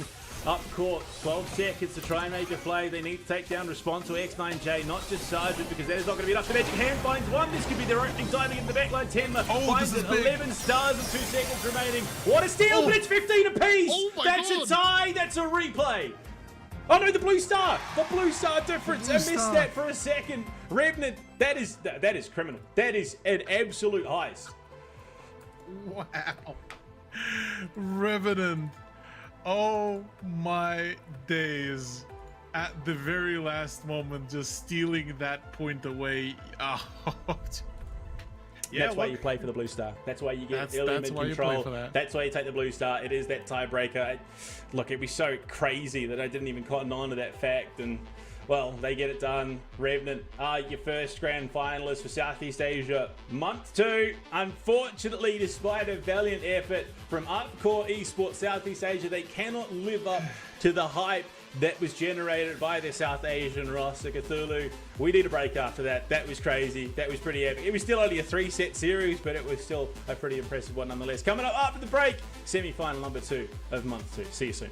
Up court, 12 seconds to try and make a play. They need to take down response to X9J, not just Sergeant, because that is not going to be enough. The Magic Hand finds one. This could be their opening timing in the backline. Tenma finds it. 11 stars and 2 seconds remaining. What a steal, but it's 15 apiece. Oh my That's God. a tie. That's a replay. Oh no, the blue star! The blue star difference. I missed that for a second. Revenant, that is criminal. That is an absolute heist. Wow. Revenant. Oh my days. At the very last moment, just stealing that point away. Oh. Yeah, That's why you play for the blue star. That's why you get That's element why you control. play for that. That's why you take the blue star. It is that tiebreaker. Look, it'd be so crazy that I didn't even cotton on to that fact. And, well, they get it done. Revenant are your first grand finalists for Southeast Asia month 2. Unfortunately, despite a valiant effort from Upcore Esports Southeast Asia, they cannot live up to the hype that was generated by the South Asian roster. Cthulhu, we need a break after that. That was crazy. That was pretty epic. It was still only a 3-set series, but it was still a pretty impressive one nonetheless. Coming up after the break, semi-final number 2 of month 2. See you soon.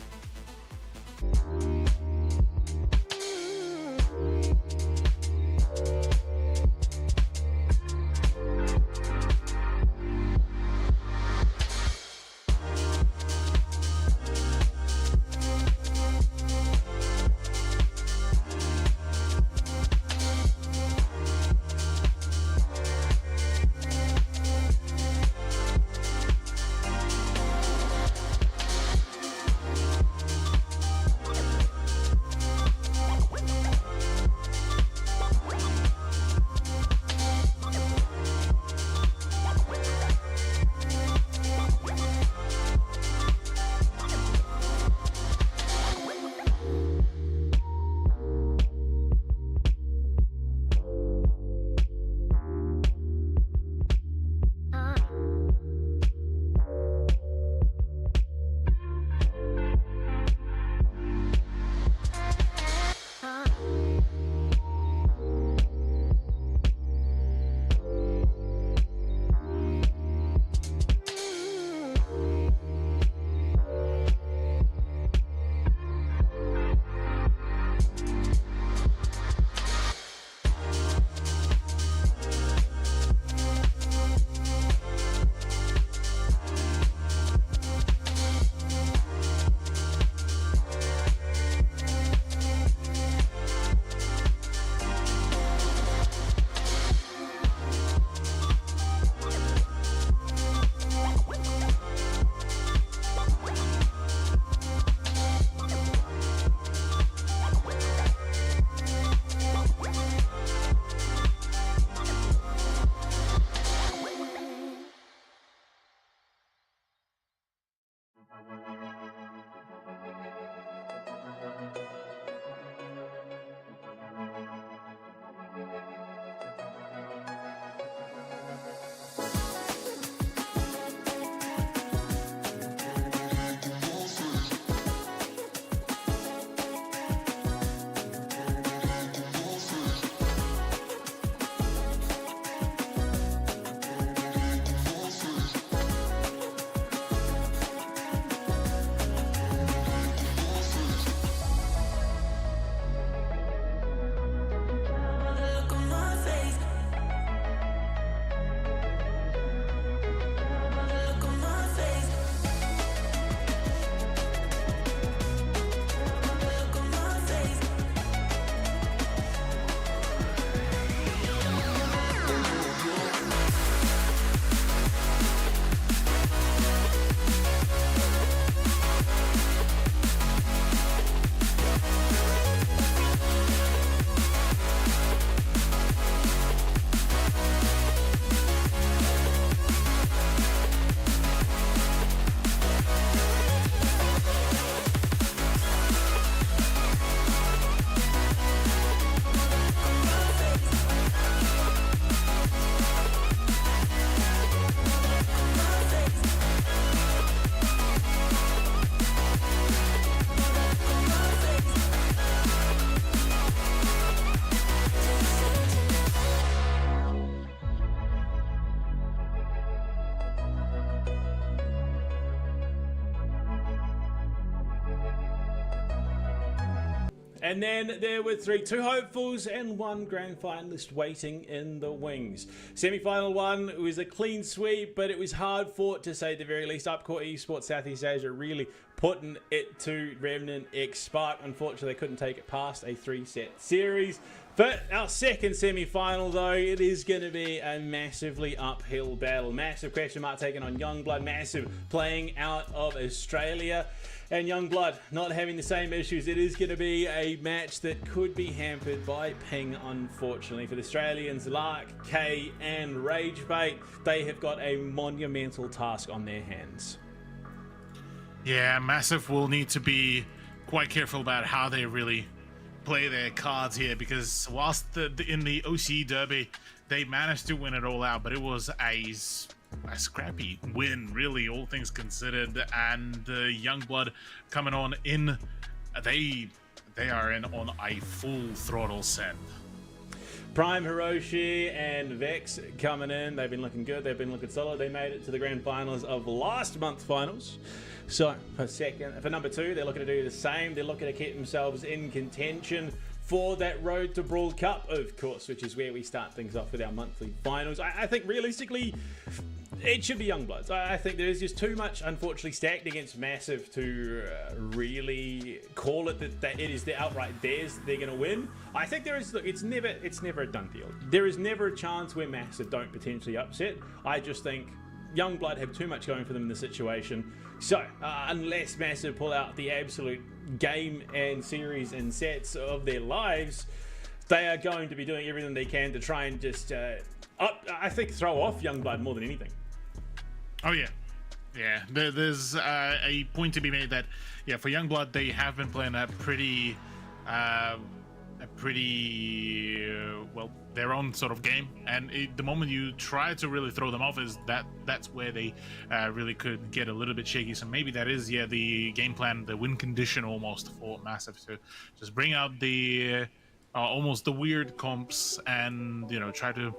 And then there were two hopefuls and one grand finalist waiting in the wings. Semi-final one was a clean sweep, but it was hard fought to say the very least. Upcourt Esports Southeast Asia really putting it to Remnant X Spark. Unfortunately, they couldn't take it past a 3-set series. But our second semi-final, though, it is going to be a massively uphill battle. Massive question mark taking on Youngblood. Massive playing out of Australia. And Youngblood not having the same issues. It is going to be a match that could be hampered by ping, unfortunately. For the Australians, Lark, K, and Ragebait, they have got a monumental task on their hands. Yeah, Massive will need to be quite careful about how they really play their cards here, because whilst in the OCE Derby, they managed to win it all out, but it was a scrappy win, really, all things considered. And Youngblood coming on in, they are in on a full throttle send. Prime, Hiroshi, and Vex coming in. They've been looking good. They've been looking solid. They made it to the grand finals of last month's finals. So for number 2, they're looking to do the same. They're looking to keep themselves in contention for that road to Brawl Cup, of course, which is where we start things off with our monthly finals. I think realistically, it should be Youngbloods. I think there is just too much, unfortunately, stacked against Massive to really call it that it is the outright theirs. They're going to win. I think there is. Look, it's never a done deal. There is never a chance where Massive don't potentially upset. I just think Youngblood have too much going for them in the situation. So unless Massive pull out the absolute game and series and sets of their lives, they are going to be doing everything they can to try and just I think throw off Youngblood more than anything. Oh yeah, there's a point to be made that, yeah, for Youngblood, they have been playing a pretty well, their own sort of game, and the moment you try to really throw them off, that's where they really could get a little bit shaky. So maybe that is, yeah, the game plan, the win condition almost for Massive, to just bring out the almost the weird comps and, you know, try to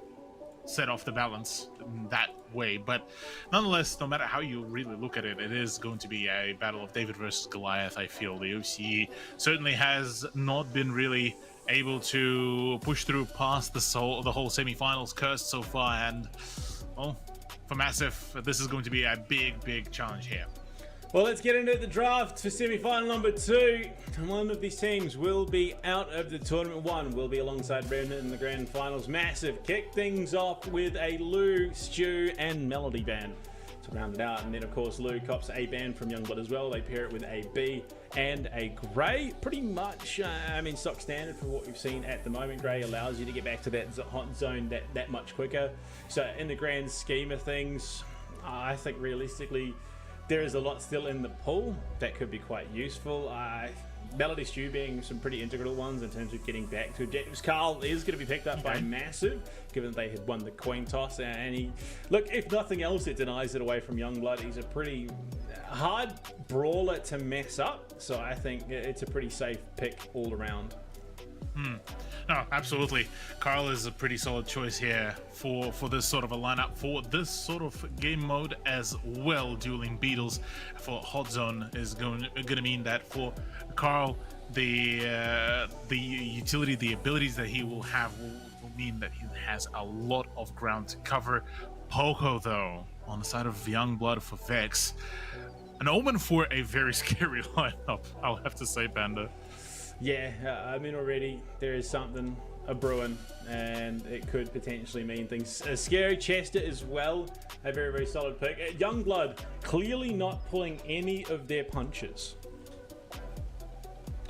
set off the balance in that way. But nonetheless, no matter how you really look at it, it is going to be a battle of David versus Goliath. I feel the OCE certainly has not been really able to push through past the whole semi-finals curse so far, and well, for Massive, this is going to be a big challenge here. Well, let's get into the draft for semi-final number 2. One of these teams will be out of the tournament. One will be alongside Remnant in the grand finals. Massive kick things off with a Lou, Stu, and Melody band to round it out. And then, of course, Lou cops a band from Youngblood as well. They pair it with a B and a Grey. Pretty much, I mean, stock standard for what we've seen at the moment. Grey allows you to get back to that hot zone that much quicker. So in the grand scheme of things, I think realistically, there is a lot still in the pool that could be quite useful. Melody, Stew being some pretty integral ones in terms of getting back to objectives. Carl is going to be picked up by Massive, given they had won the coin toss. And he, look, if nothing else, it denies it away from Youngblood. He's a pretty hard brawler to mess up, so I think it's a pretty safe pick all around. No, absolutely. Carl is a pretty solid choice here for this sort of a lineup, for this sort of game mode as well. Dueling Beetles for Hot Zone is going to mean that for Carl, the utility, the abilities that he will have will mean that he has a lot of ground to cover. Poco, though, on the side of Youngblood for Vex, an omen for a very scary lineup, I'll have to say, Panda. Yeah, I mean, already there is something brewing, and it could potentially mean things. Scary Chester as well, a very solid pick. Youngblood clearly not pulling any of their punches.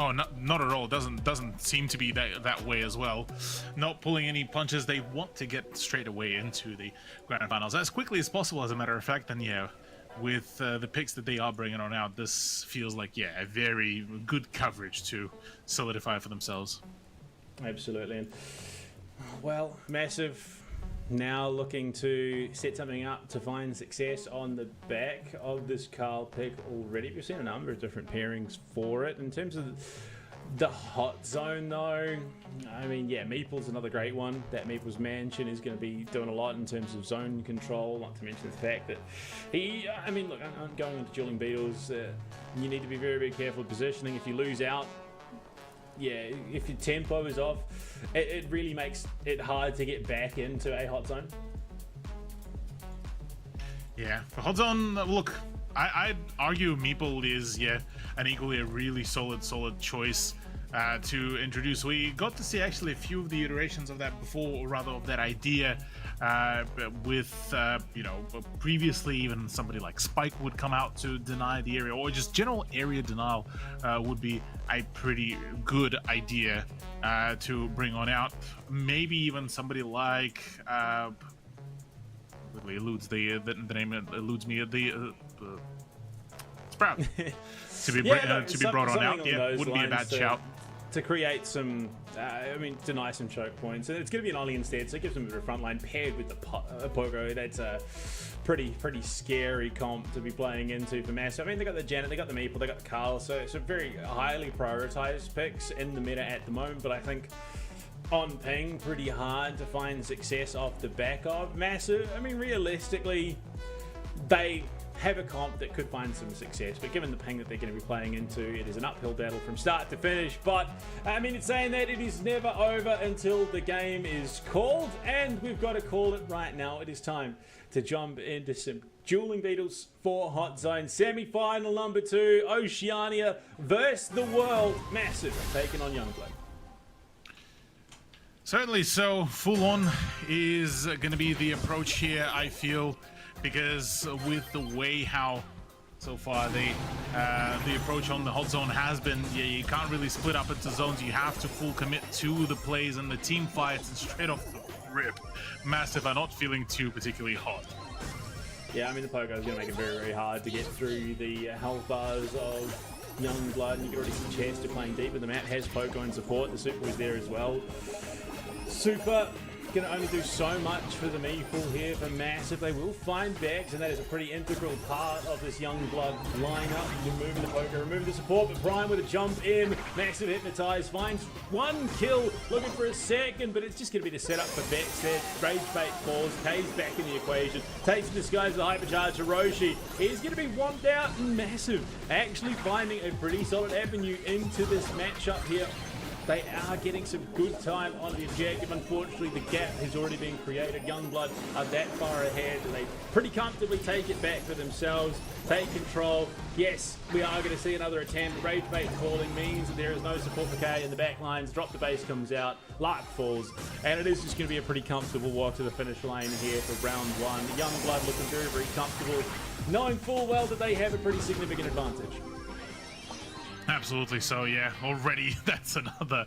Oh, not at all. Doesn't seem to be that way as well. Not pulling any punches. They want to get straight away into the grand finals as quickly as possible, as a matter of fact. And yeah, with the picks that they are bringing on out, this feels like, yeah, a very good coverage to solidify for themselves. Absolutely. And, well, Massive now looking to set something up to find success on the back of this Carl pick already. We've seen a number of different pairings for it. In terms of the hot zone, though, I mean, yeah, Meeple's another great one. That Meeple's Mansion is going to be doing a lot in terms of zone control, not to mention the fact that he, I mean, look, I'm going into Dueling Beetles. You need to be very careful positioning. If you lose out, yeah, if your tempo is off, it really makes it hard to get back into a hot zone. Yeah, for hot zone, look, I'd argue Meeple is, an equally a really solid choice to introduce. We got to see actually a few of the iterations of that before, or rather of that idea, with, previously even somebody like Spike would come out to deny the area, or just general area denial would be a pretty good idea to bring on out. Maybe even somebody like... eludes the name eludes me. Sprout to be brought on out. Yeah, wouldn't be a bad shout to create some. Deny some choke points, and it's going to be an Ollie instead, so it gives them a bit of front line paired with the Pogo. That's a pretty scary comp to be playing into for Massive. I mean, they got the Janet, they got the Meeple, they got the Carl, so it's a very highly prioritized picks in the meta at the moment. But I think on ping, pretty hard to find success off the back of Massive. I mean, realistically, they have a comp that could find some success, but given the ping that they're going to be playing into, it is an uphill battle from start to finish. But I mean, it's saying that it is never over until the game is called, and we've got to call it right now. It is time to jump into some dueling battles for Hot Zone. Semi-final number 2, Oceania versus the world. Massive taking on Youngblood. Certainly so. Full on is going to be the approach here, I feel, because with the way how so far the approach on the hot zone has been, you can't really split up into zones. You have to full commit to the plays and the team fights, and straight off the rip, Massive are not feeling too particularly hot. Yeah, I mean, the Pogo is going to make it very hard to get through the health bars of Youngblood, and you can already see Chester playing deep in the map, has Pogo in support. The Super is there as well. Super can only do so much for the Meeple here for Massive. They will find backs, and that is a pretty integral part of this Youngblood lineup. Removing the Poker, removing the support, but Prime with a jump in. Massive hypnotize, finds one kill, looking for a second, but it's just going to be the setup for Bex there. Rage bait falls, K's back in the equation, takes the disguise the hypercharge. Hiroshi is going to be whomped out, and Massive actually finding a pretty solid avenue into this matchup here. They are getting some good time on the objective. Unfortunately, the gap has already been created. Youngblood are that far ahead, and they pretty comfortably take it back for themselves, take control. Yes, we are going to see another attempt. Rage bait calling means that there is no support for K in the back lines. Drop the base comes out, Lark falls, and it is just going to be a pretty comfortable walk to the finish line here for round 1. Youngblood looking very comfortable, knowing full well that they have a pretty significant advantage. Absolutely so, yeah. Already, that's another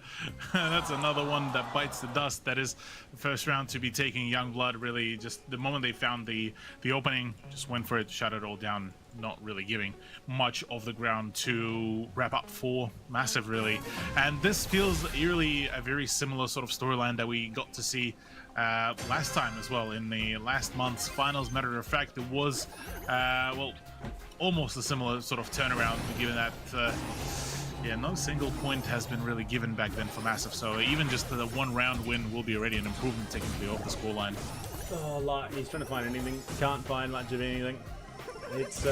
one that bites the dust. That is the first round to be taking Youngblood. Really, just the moment they found the opening, just went for it, shut it all down. Not really giving much of the ground to wrap up for Massive, really. And this feels eerily a very similar sort of storyline that we got to see last time as well in the last month's finals. Matter of fact, it was almost a similar sort of turnaround, given that no single point has been really given back then for Massive. So even just the 1 round win will be already an improvement technically off the scoreline. Oh, like he's trying to find anything, can't find much of anything. It's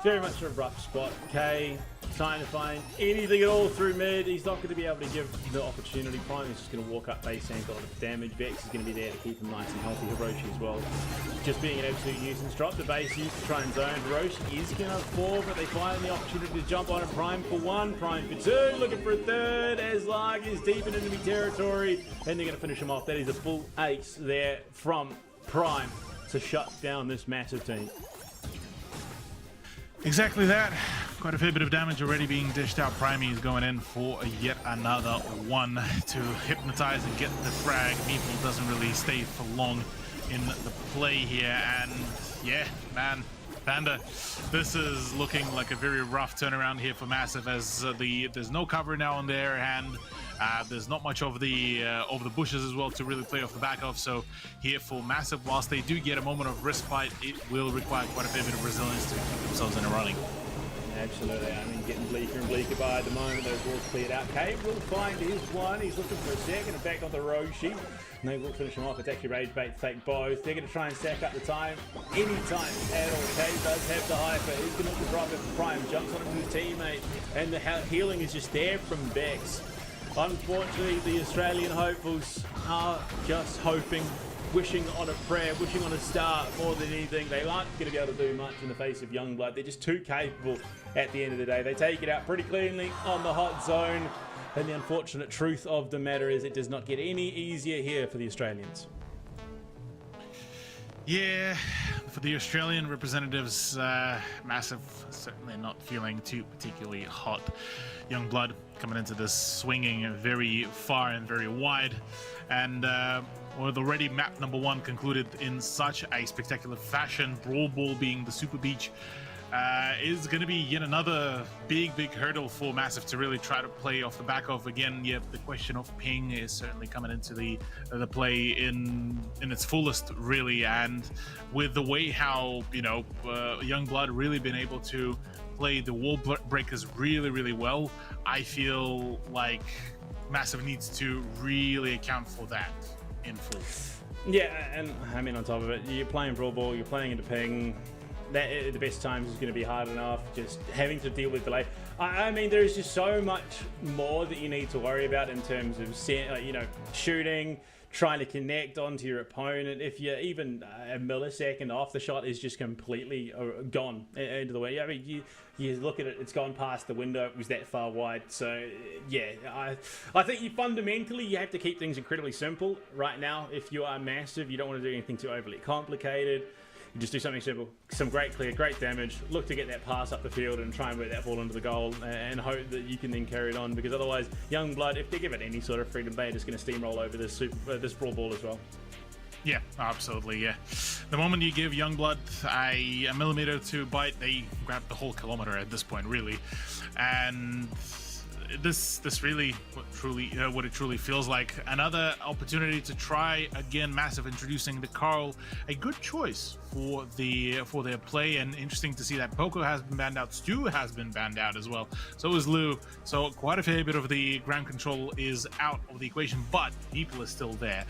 very much a rough spot. K trying to find anything at all through mid. He's not going to be able to give the opportunity. Prime is just going to walk up base and got a lot of damage. Vex is going to be there to keep him nice and healthy. Hiroshi as well, just being an absolute nuisance. Drop the base, use to try and zone. Hiroshi is going to fall, but they find the opportunity to jump on him. Prime for 1, Prime for 2, looking for a 3rd as Lark is deep in enemy territory, and they're going to finish him off. That is a full ace there from Prime to shut down this Massive team. Exactly that. Quite a fair bit of damage already being dished out. Primey is going in for yet another one to hypnotize and get the frag. Meeple doesn't really stay for long in the play here. And yeah, man, Panda, this is looking like a very rough turnaround here for Massive, as there's no cover now on their hand. There's not much over the bushes as well to really play off the back of. So here for Massive, whilst they do get a moment of respite, it will require quite a fair bit of resilience to keep themselves in a running. Absolutely. I mean, getting bleaker and bleaker by the moment those walls cleared out. K will find his one. He's looking for a second. In fact, on the Roshi, and they will finish him off. It's actually Rage Bait to take both. They're going to try and stack up the time anytime at all. K does have the hyper. He's going to look to drop it for Prime. Jumps on him to his teammate, and the healing is just there from Bex. Unfortunately, the Australian hopefuls are just hoping, wishing on a prayer, wishing on a star more than anything. They aren't going to be able to do much in the face of Youngblood. They're just too capable at the end of the day. They take it out pretty cleanly on the hot zone. And the unfortunate truth of the matter is it does not get any easier here for the Australians. Yeah, for the Australian representatives, Massive certainly not feeling too particularly hot. Youngblood coming into this swinging very far and very wide, and with already map number 1 concluded in such a spectacular fashion, Brawl Ball being the super beach, is going to be yet another big hurdle for Massive to really try to play off the back of. Again, yeah, the question of ping is certainly coming into the play in its fullest, really, and with the way how, you know, Youngblood really been able to play the wall breakers really well, I feel like Massive needs to really account for that in full. Yeah, and I mean, on top of it, you're playing Brawl Ball, you're playing into ping. That at the best times is going to be hard enough, just having to deal with delay. I mean, there is just so much more that you need to worry about in terms of, you know, shooting, trying to connect onto your opponent. If you're even a millisecond off, the shot is just completely gone into the way. I mean, you look at it, it's gone past the window. It was that far wide. So, yeah, I think you fundamentally, you have to keep things incredibly simple. Right now, if you are Massive, you don't want to do anything too overly complicated. You just do something simple, some great clear, great damage, look to get that pass up the field and try and work that ball into the goal and hope that you can then carry it on, because otherwise Youngblood, if they give it any sort of freedom, they're just going to steamroll over this Brawl Ball as well. Yeah, absolutely, yeah. The moment you give Youngblood a millimeter to bite, they grab the whole kilometer at this point, really. And this really what it truly feels like. Another opportunity to try again. Massive introducing the Carl, a good choice for their play, and interesting to see that Poco has been banned out, Stu has been banned out as well, so is Lou, so quite a fair bit of the ground control is out of the equation, but people are still there.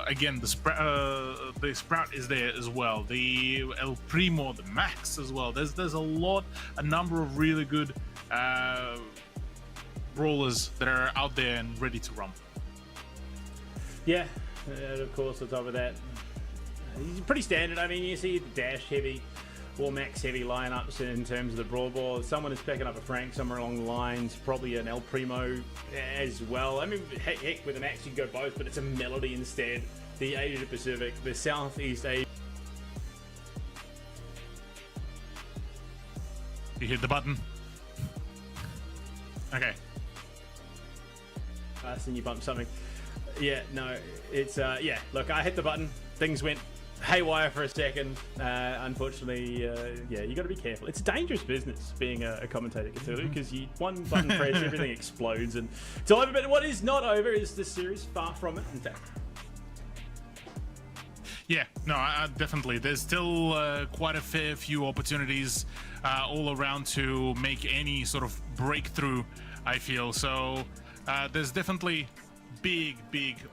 Again, the Sprout is there as well, the El Primo, the Max as well. There's a number of really good brawlers that are out there and ready to run. Yeah, and of course on top of that, he's pretty standard. I mean, you see the dash heavy or max heavy lineups in terms of the Brawl Ball. Someone is picking up a Frank somewhere along the lines, probably an El Primo as well. I mean, heck, with a max you can go both, but it's a Melody instead. The Asia Pacific, the Southeast Asia. You hit the button. Okay. And you bumped something. Yeah, no, it's yeah. Look, I hit the button. Things went haywire for a second. Unfortunately, yeah, you got to be careful. It's a dangerous business being a commentator, Cthulhu, because you one button press, everything explodes, and it's all over. But what is not over is the series. Far from it, in fact. Yeah, no, definitely. There's still quite a fair few opportunities all around to make any sort of breakthrough, I feel. So there's definitely big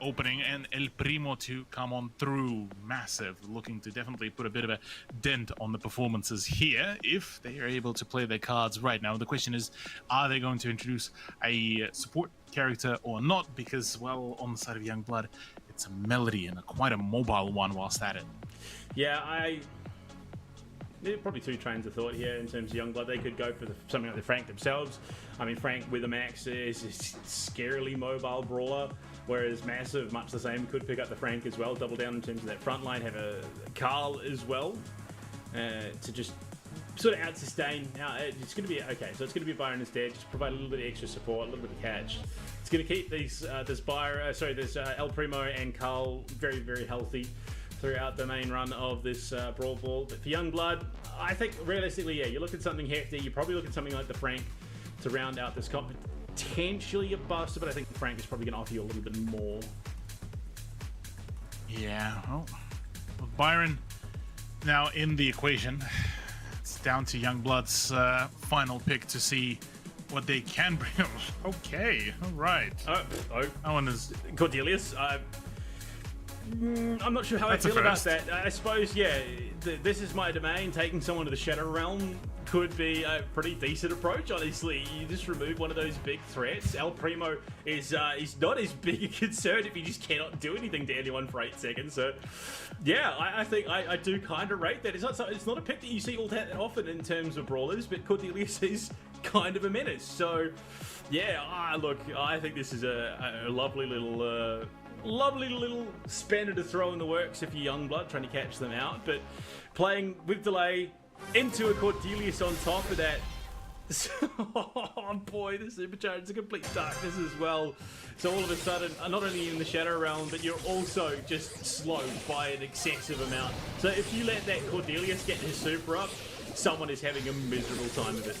opening, and El Primo to come on through. Massive, looking to definitely put a bit of a dent on the performances here if they are able to play their cards right. Now the question is, are they going to introduce a support character or not? Because, well, on the side of Youngblood, it's a Melody, and quite a mobile one whilst at it. Yeah, there are probably two trains of thought here in terms of Youngblood. They could go for something like the Frank themselves. I mean, Frank with a max is a scarily mobile brawler, whereas Massive, much the same, could pick up the Frank as well, double down in terms of that front line, have a Carl as well, to just sort of out-sustain. Now, it's going to be, okay, so it's going to be Byron instead, just provide a little bit of extra support, a little bit of catch. It's going to keep this El Primo and Carl very healthy throughout the main run of this Brawl Ball. But for Youngblood, I think realistically, yeah, you look at something hefty. You probably look at something like the Frank to round out this comp. Potentially a Buster, but I think Frank is probably going to offer you a little bit more. Yeah, well, with Byron now in the equation, it's down to Youngblood's final pick to see what they can bring. Okay, all right. That one is Cordelius. I'm not sure how I feel about that. I suppose, yeah, this is my domain. Taking someone to the Shadow Realm could be a pretty decent approach, honestly. You just remove one of those big threats. El Primo is not as big a concern if you just cannot do anything to anyone for 8 seconds. So, yeah, I think I do kind of rate that. It's not a pick that you see all that often in terms of brawlers, but Cordelius is kind of a menace. So, yeah, look, I think this is a lovely little spanner to throw in the works if you're Youngblood trying to catch them out. But playing with delay into a Cordelius on top of that. Oh boy, the supercharge is a complete darkness as well. So all of a sudden, not only in the Shadow Realm, but you're also just slowed by an excessive amount. So if you let that Cordelius get his super up, someone is having a miserable time of it.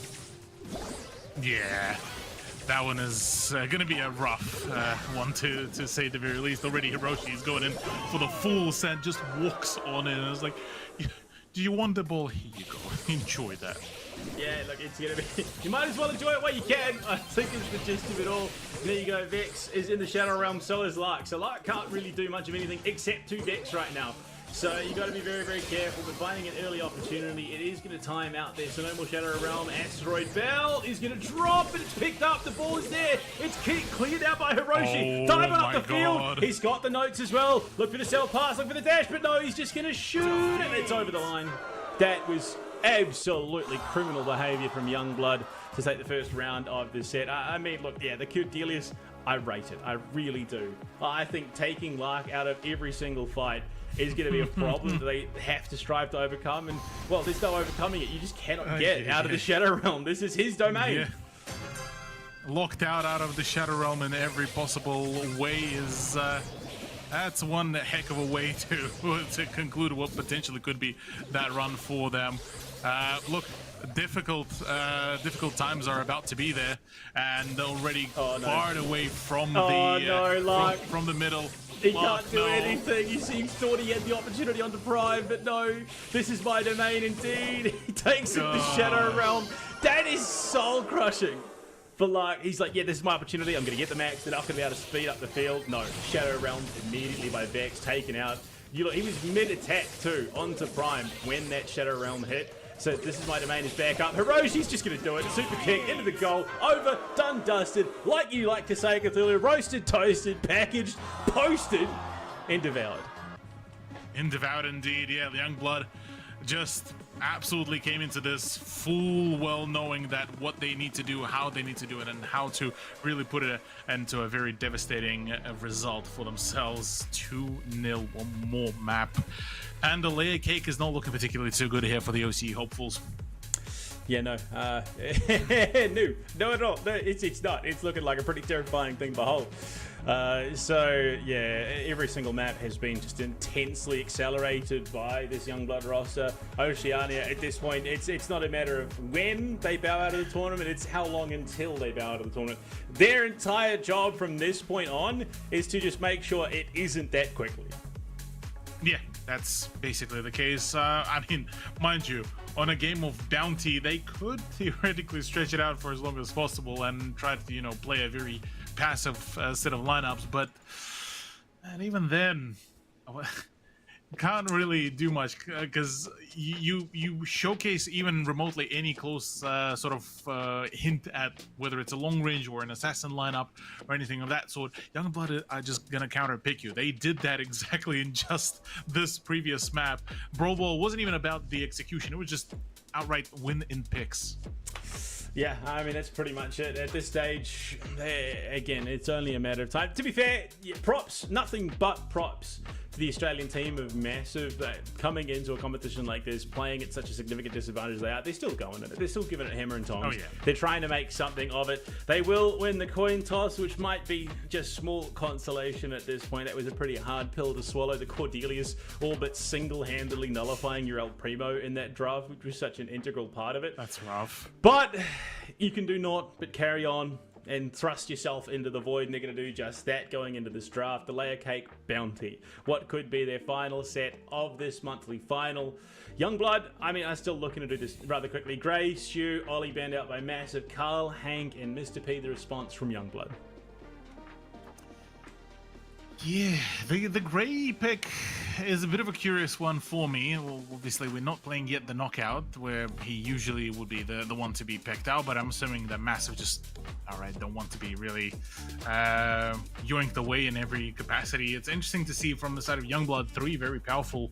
Yeah. That one is going to be a rough one to say the very least. Already Hiroshi is going in for the full send, just walks on in. It's like, do you want the ball? Here you go. Enjoy that. Yeah, look, it's going to be... You might as well enjoy it while you can. I think it's the gist of it all. There you go. Vex is in the Shadow Realm, so is Lark. So Lark can't really do much of anything except to Vex right now. So you got to be very, very careful, but finding an early opportunity, it is going to time out there. So no more Shadow Realm. Asteroid Bell is going to drop, and it's picked up. The ball is there. It's cleared out by Hiroshi. Timing up the field. He's got the notes as well. Look for the cell pass, look for the dash, but no, he's just going to shoot, and it's over the line. That was absolutely criminal behavior from Youngblood to take the first round of this set. I mean, look, yeah, the Cordelius, I rate it. I really do. I think taking Lark out of every single fight is going to be a problem that they have to strive to overcome. And, well, there's no overcoming it. You just cannot get out of the Shadow Realm. This is his domain. Yeah. Locked out of the Shadow Realm in every possible way is... that's one heck of a way to conclude what potentially could be that run for them. Look, difficult times are about to be there, and already far away from from the middle. He can't do anything. He thought he had the opportunity on the Prime, but no. This is my domain indeed. He takes it to Shadow Realm. That is soul crushing. But like, he's like, yeah, this is my opportunity. I'm going to get the max. They're not going to be able to speed up the field. No, Shadow Realm immediately by Vex, taken out. You look, he was mid-attack too, onto Prime when that Shadow Realm hit. So this is my domain is back up. Hiroshi's just going to do it. Super kick into the goal. Over, done, dusted. Like you like to say, Cthulhu. Roasted, toasted, packaged, posted, and devoured. And devoured indeed. Yeah, the Youngblood just absolutely came into this full well knowing that what they need to do, how they need to do it, and how to really put it into a very devastating result for themselves. 2-0, one more map. And the layer cake is not looking particularly too good here for the OC hopefuls. Yeah, no. No at all. No, it's not. It's looking like a pretty terrifying thing to behold. So, yeah, every single map has been just intensely accelerated by this Youngblood roster. Oceania, at this point, it's not a matter of when they bow out of the tournament, it's how long until they bow out of the tournament. Their entire job from this point on is to just make sure it isn't that quickly. Yeah, that's basically the case. I mean, mind you, on a game of bounty, they could theoretically stretch it out for as long as possible and try to, you know, play a very passive set of lineups. But and even then, can't really do much because you showcase even remotely any close sort of hint at whether it's a long range or an assassin lineup or anything of that sort. Youngblood are just gonna counter pick you. They did that exactly in just this previous map. Brawl wasn't even about the execution, it was just outright win in picks. Yeah, I mean, that's pretty much it. At this stage, again, it's only a matter of time. To be fair, yeah, props, nothing but props to the Australian team of massive coming into a competition like this, playing at such a significant disadvantage as they are. They're still going at it. They're still giving it hammer and tongs. Oh, yeah. They're trying to make something of it. They will win the coin toss, which might be just small consolation at this point. That was a pretty hard pill to swallow. The Cordelius all but single-handedly nullifying your El Primo in that draft, which was such an integral part of it. That's rough. But you can do naught but carry on and thrust yourself into the void, and they're going to do just that going into this draft. The Layer Cake Bounty. What could be their final set of this monthly final. Youngblood, I mean, I'm still looking to do this rather quickly. Gray, Stu, Ollie banned out by Massive, Carl, Hank, and Mr. P, the response from Youngblood. Yeah, the Gray pick is a bit of a curious one for me. Well, obviously, we're not playing yet the knockout, where he usually would be the one to be picked out, but I'm assuming that Massive just, alright, don't want to be really yoinked away in every capacity. It's interesting to see from the side of Youngblood, 3 very powerful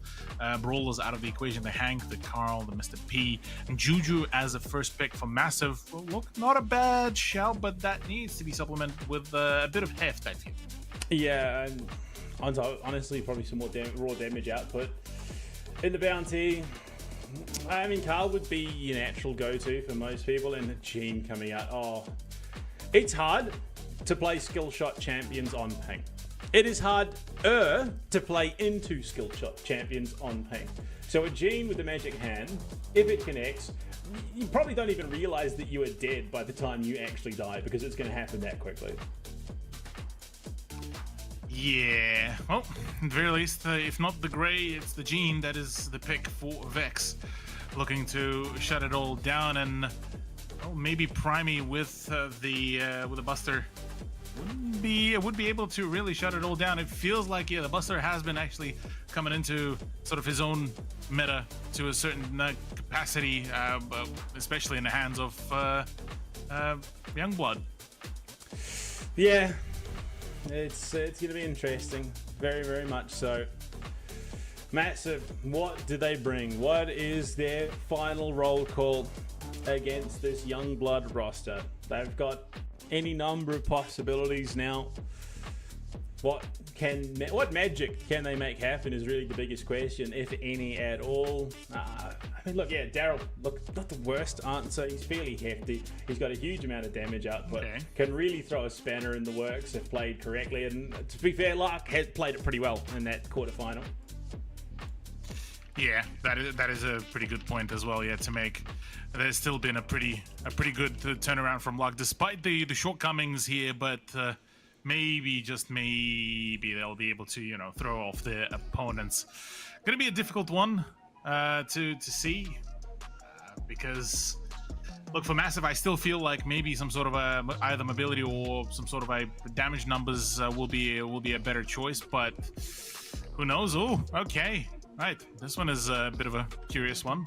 brawlers out of the equation. The Hank, the Carl, the Mr. P, and Juju as a first pick for Massive. Well, look, not a bad shout, but that needs to be supplemented with a bit of heft, I feel. Yeah, and honestly, probably some more raw damage output. In the bounty, I mean, Carl would be your natural go-to for most people, and the Gene coming out. Oh, it's hard to play skill shot champions on ping. It is harder to play into skill shot champions on ping. So a Gene with the magic hand, if it connects, you probably don't even realize that you are dead by the time you actually die, because it's going to happen that quickly. Yeah, well, at the very least, if not the Grey, it's the Gene that is the pick for Vex. Looking to shut it all down and maybe Primey with the Buster would be able to really shut it all down. It feels like, yeah, the Buster has been actually coming into sort of his own meta to a certain capacity, especially in the hands of Youngblood. Yeah. It's going to be interesting, very, very much so. Massive, what do they bring? What is their final roll call against this Youngblood roster? They've got any number of possibilities now. What magic can they make happen is really the biggest question, if any at all. I mean, look, yeah, Daryl, look, not the worst answer. He's fairly hefty. He's got a huge amount of damage output. Okay. Can really throw a spanner in the works if played correctly. And to be fair, Lark has played it pretty well in that quarterfinal. Yeah, that is a pretty good point as well. Yeah, to make. There's still been a pretty good turnaround from Lark, despite the shortcomings here, but. Maybe, just maybe, they'll be able to, throw off their opponents. Gonna be a difficult one to see because, look, for Massive, I still feel like maybe some sort of either mobility or some sort of a damage numbers will be a better choice, but who knows? Oh, okay, right. This one is a bit of a curious one.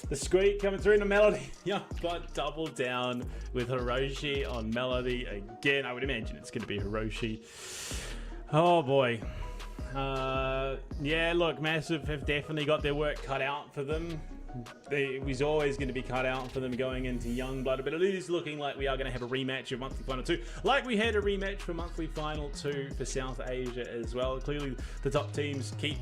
The squeak coming through into Melody. Youngblood double down with Hiroshi on Melody again. I would imagine it's going to be Hiroshi. Oh boy. Yeah, look, Massive have definitely got their work cut out for them. It was always going to be cut out for them going into Youngblood, but it is looking like we are going to have a rematch of Monthly Final 2, like we had a rematch for Monthly Final 2 for South Asia as well. Clearly, the top teams keep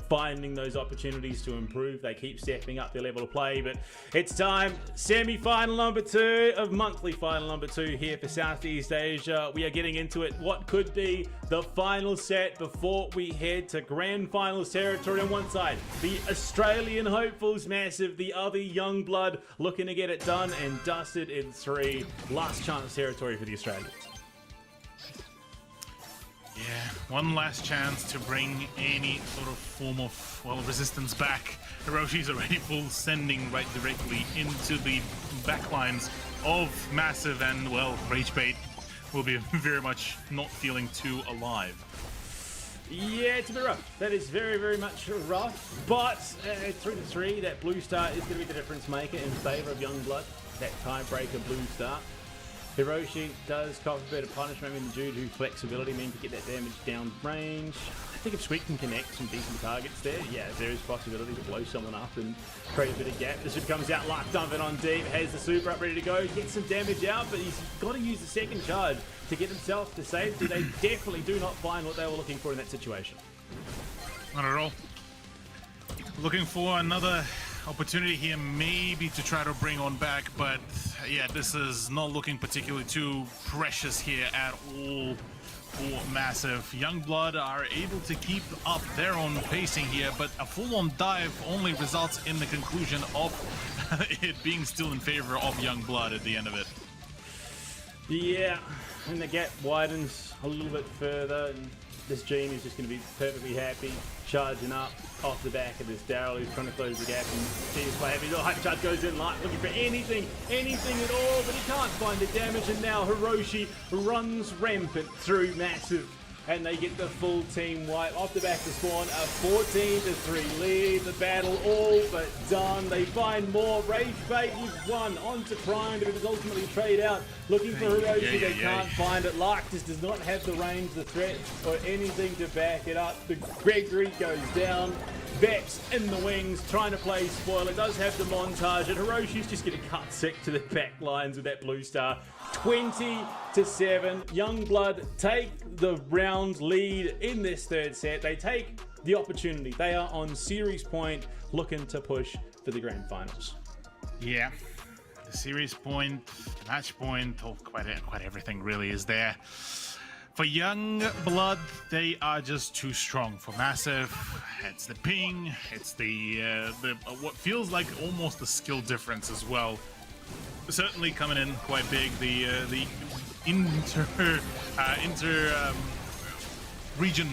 finding those opportunities to improve. They keep stepping up their level of play, but it's time. Semi-final number 2 of monthly final number 2 here for Southeast Asia. We are getting into it. What could be the final set before we head to grand finals territory? On one side, the Australian hopefuls, Massive, the other Youngblood looking to get it done and dusted in 3. Last chance territory for the Australians. Yeah, one last chance to bring any sort of form of, well, resistance back. Hiroshi's already full sending right directly into the backlines of Massive, and, well, Ragebait will be very much not feeling too alive. Yeah, it's a bit rough. That is very, very much rough. But 3-3, that blue star is going to be the difference maker in favour of Youngblood. That tiebreaker blue star. Hiroshi does cop a bit of punishment. I mean, the Juju flexibility means to get that damage down range. I think if Sweet can connect some decent targets there, yeah, there is possibility to blow someone up and create a bit of gap. The super comes out, Lark dumping on deep, has the super up ready to go, gets some damage out, but he's got to use the second charge to get himself to safety. They definitely do not find what they were looking for in that situation. Not at all. Looking for another opportunity here, maybe to try to bring on back, but yeah, this is not looking particularly too precious here at all for Massive. Youngblood are able to keep up their own pacing here, but a full-on dive only results in the conclusion of it being still in favor of Youngblood at the end of it. Yeah, and the gap widens a little bit further, and this Gene is just going to be perfectly happy charging up off the back of this Daryl, who's trying to close the gap, and Gene's quite happy. The hyper charge goes in, Light looking for anything at all, but he can't find the damage, and now Hiroshi runs rampant through Massive. and they get the full team wipe off the back of spawn. A 14-3 lead. The battle all but done. They find more. Rage Bait with one onto Prime, but it is ultimately trade out. Looking for Hiroshi, they can't find it. Lark just does not have the range, the threat, or anything to back it up. The Gregory goes down. Vex in the wings, trying to play spoiler. Does have the montage, and Hiroshi's just getting cut sick to the back lines with that blue star. 20-7. Youngblood take the round lead in this third set. They take the opportunity. They are on series point, looking to push for the grand finals. Yeah, the series point, the match point, quite everything really is there. For Youngblood, they are just too strong. For Massive, it's the ping, it's the what feels like almost a skill difference as well. Certainly coming in quite big. The inter region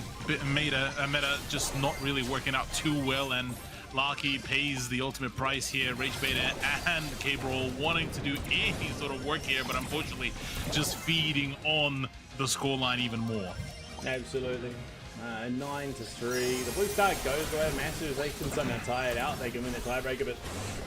meta just not really working out too well, and Larky pays the ultimate price here. Rage Beta and K-Brawl wanting to do any sort of work here, but unfortunately just feeding on the scoreline even more. Absolutely. 9-3. The blue star goes away. Massive. They can somehow tie it out. They can win the tiebreaker, but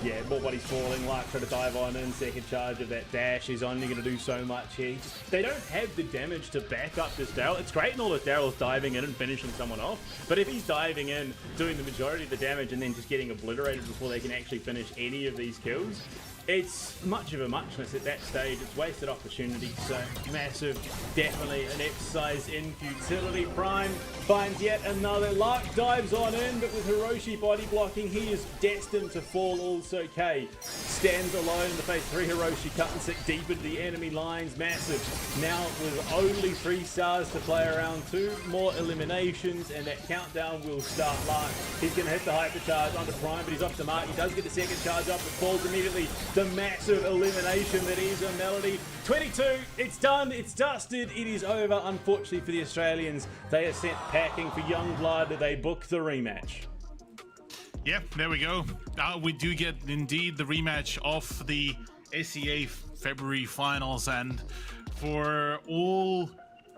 yeah, more bodies falling. Lark trying to dive on in. Second charge of that dash is only going to do so much here. They don't have the damage to back up this Daryl. It's great and all if Daryl's diving in and finishing someone off, but if he's diving in, doing the majority of the damage and then just getting obliterated before they can actually finish any of these kills, it's much of a muchness at that stage. It's wasted opportunity. So Massive, definitely an exercise in futility. Prime finds yet another. Lark dives on in, but with Hiroshi body blocking, he is destined to fall also. K stands alone in the face. 3 Hiroshi cutting sick deep into the enemy lines. Massive now with only 3 stars to play around. 2 more eliminations and that countdown will start. Lark, he's going to hit the hypercharge onto Prime, but he's off the mark. He does get the second charge up, but falls immediately. The massive elimination that is a Melody. 22, it's done, it's dusted, it is over. Unfortunately for the Australians, they are sent packing. For Youngblood, they book the rematch. Yep, there we go. We do get indeed the rematch of the SEA February finals, and for all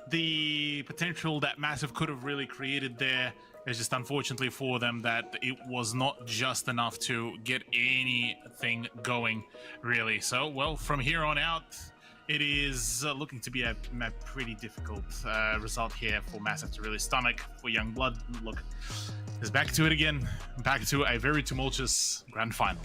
the potential that Massive could have really created there, it's just unfortunately for them that it was not just enough to get anything going, really. So, well, from here on out, it is looking to be a pretty difficult result here for Massive to really stomach. For Youngblood, look, is back to it again. Back to a very tumultuous grand final.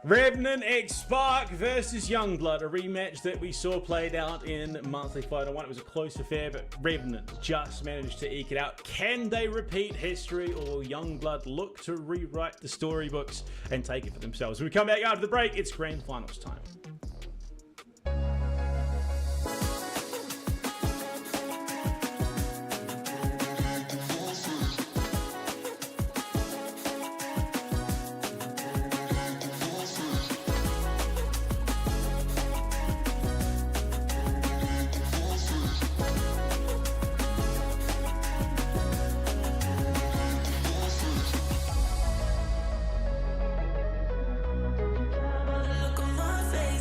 Revenant X Spark versus Youngblood, a rematch that we saw played out in monthly Final 1. It was a close affair, but Revenant just managed to eke it out. Can they repeat history, or will Youngblood look to rewrite the storybooks and take it for themselves? When we come back after the break, it's grand finals time. Look on my face.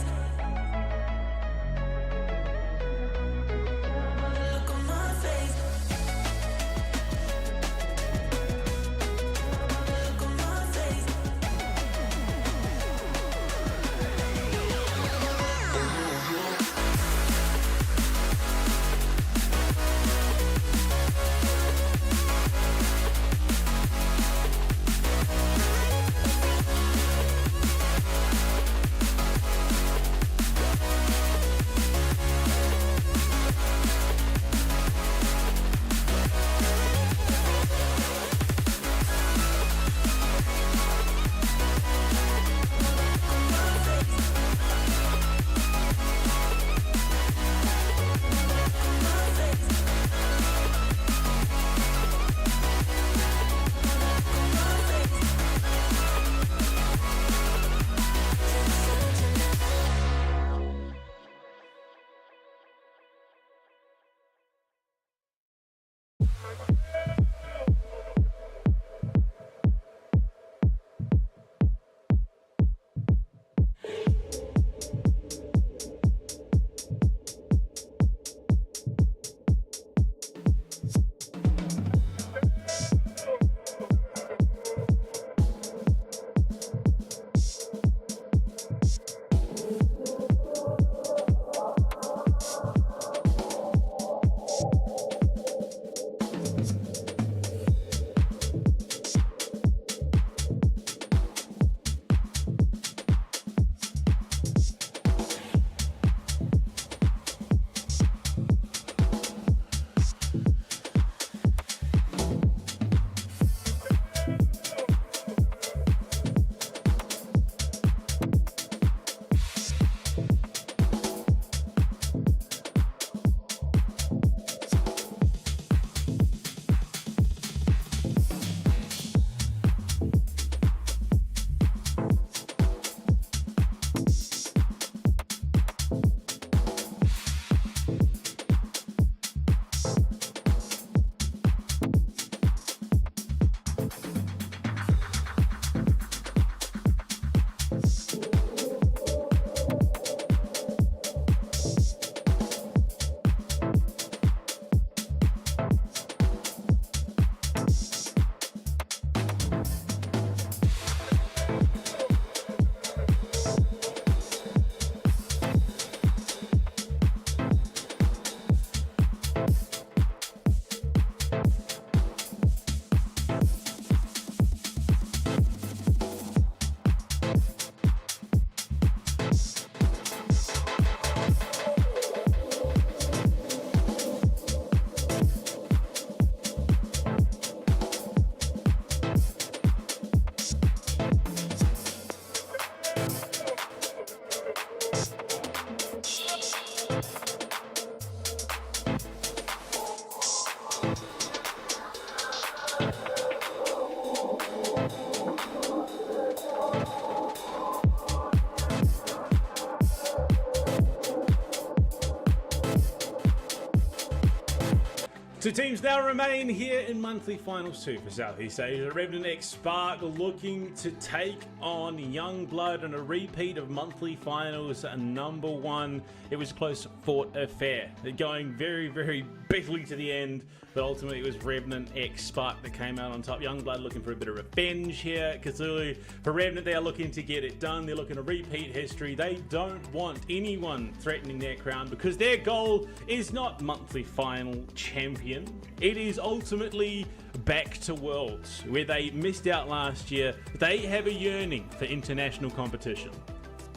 Two teams now remain here in monthly finals 2 for Southeast Asia. Revenant X Spark looking to take on Youngblood in a repeat of monthly finals number 1. It was a close fought affair. They're going very, very bitterly to the end, but ultimately it was Revenant X Spark that came out on top. Youngblood looking for a bit of revenge here. Cthulhu, for Revenant, they are looking to get it done. They're looking to repeat history. They don't want anyone threatening their crown because their goal is not monthly final champion. It is ultimately back to Worlds, where they missed out last year. They have a yearning for international competition.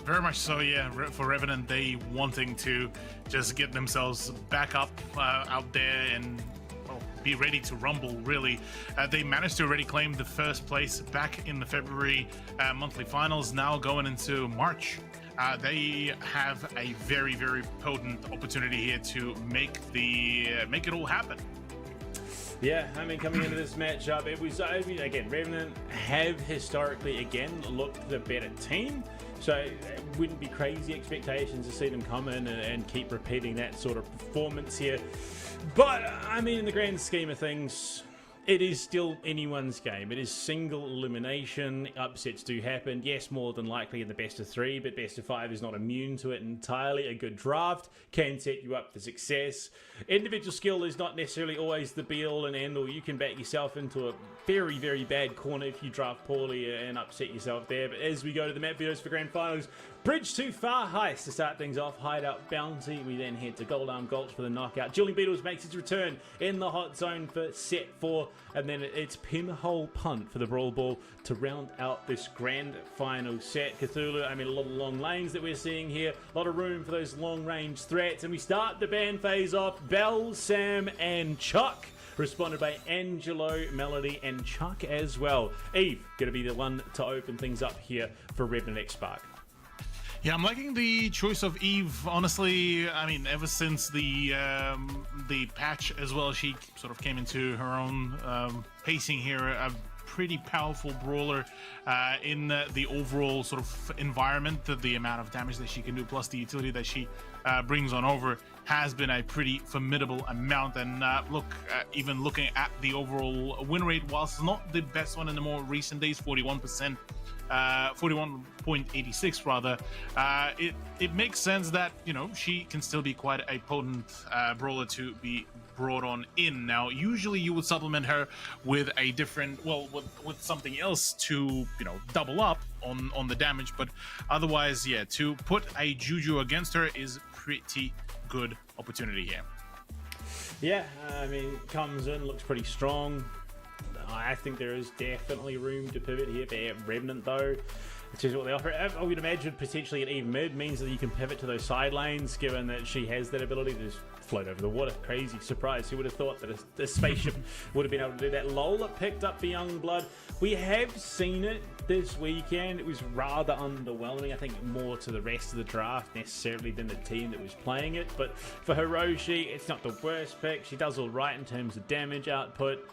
Very much so, yeah. For Revenant, they wanting to just get themselves back up out there and be ready to rumble, really. They managed to already claim the first place back in the February monthly finals, now going into March. They have a very, very potent opportunity here to make it all happen. Yeah, I mean, coming into this matchup, it was, again, Revenant have historically, again, looked the better team. So it wouldn't be crazy expectations to see them come in and keep repeating that sort of performance here. But, I mean, in the grand scheme of things, it is still anyone's game. It is single elimination. Upsets do happen. Yes, more than likely in the best of 3, but best of 5 is not immune to it entirely. A good draft can set you up for success. Individual skill is not necessarily always the be-all and end-all. You can back yourself into a very, very bad corner if you draft poorly and upset yourself there. But as we go to the map videos for Grand Finals, Bridge to Far Heist to start things off. Hideout Bounty. We then head to Gold Arm Gulch for the knockout. Dueling Beetles makes its return in the hot zone for set 4. And then it's Pinhole Punt for the Brawl Ball to round out this grand final set. Cthulhu, I mean, a lot of long lanes that we're seeing here. A lot of room for those long range threats. And we start the ban phase off. Bell, Sam, and Chuck. Responded by Angelo, Melody, and Chuck as well. Eve, going to be the one to open things up here for Revenant X Spark. Yeah, I'm liking the choice of Eve. Honestly, I mean, ever since the patch as well, she sort of came into her own pacing here. A pretty powerful brawler in the overall sort of environment. The amount of damage that she can do, plus the utility that she brings on over, has been a pretty formidable amount. And even looking at the overall win rate, whilst not the best one in the more recent days, 41%. 41.86 rather. It makes sense that, you know, she can still be quite a potent brawler to be brought on in. Now, usually you would supplement her with a different, well, with something else to, you know, double up on the damage, but otherwise, yeah, to put a Juju against her is pretty good opportunity here. Yeah, I mean, comes in, looks pretty strong. I think there is definitely room to pivot here for Revenant, though, which is what they offer. I would imagine potentially an Eve mid means that you can pivot to those side lanes, given that she has that ability to just float over the water. Crazy surprise. Who would have thought that a spaceship would have been able to do that? Lola picked up for Youngblood. We have seen it this weekend. It was rather underwhelming. I think more to the rest of the draft necessarily than the team that was playing it. But for Hiroshi, it's not the worst pick. She does all right in terms of damage output.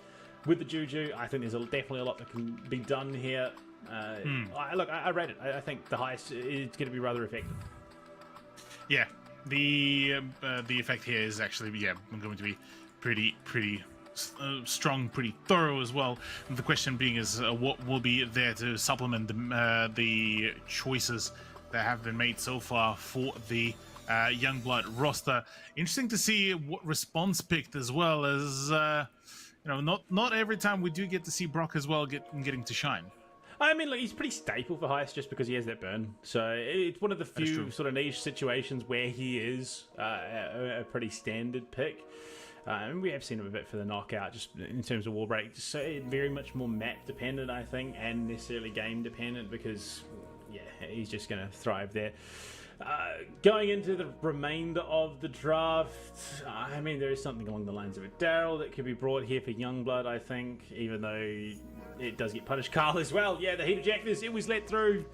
With the Juju, I think there's definitely a lot that can be done here. I read it. I think the highest is going to be rather effective. Yeah, the effect here is actually, yeah, going to be pretty strong, pretty thorough as well. And the question being is what will be there to supplement the choices that have been made so far for the Youngblood roster. Interesting to see what response picked as well as. You know, not every time we do get to see Brock as well getting to shine. I mean, look, he's pretty staple for Heist just because he has that burn. So it's one of the few sort of niche situations where he is a pretty standard pick. And we have seen him a bit for the knockout, just in terms of wall break. So very much more map dependent, I think, and necessarily game dependent because, yeah, he's just going to thrive there. Going into the remainder of the draft, I mean, there is something along the lines of a Daryl that could be brought here for Youngblood, I think, even though it does get punished. Carl as well. Yeah, the heat ejectors, it was let through.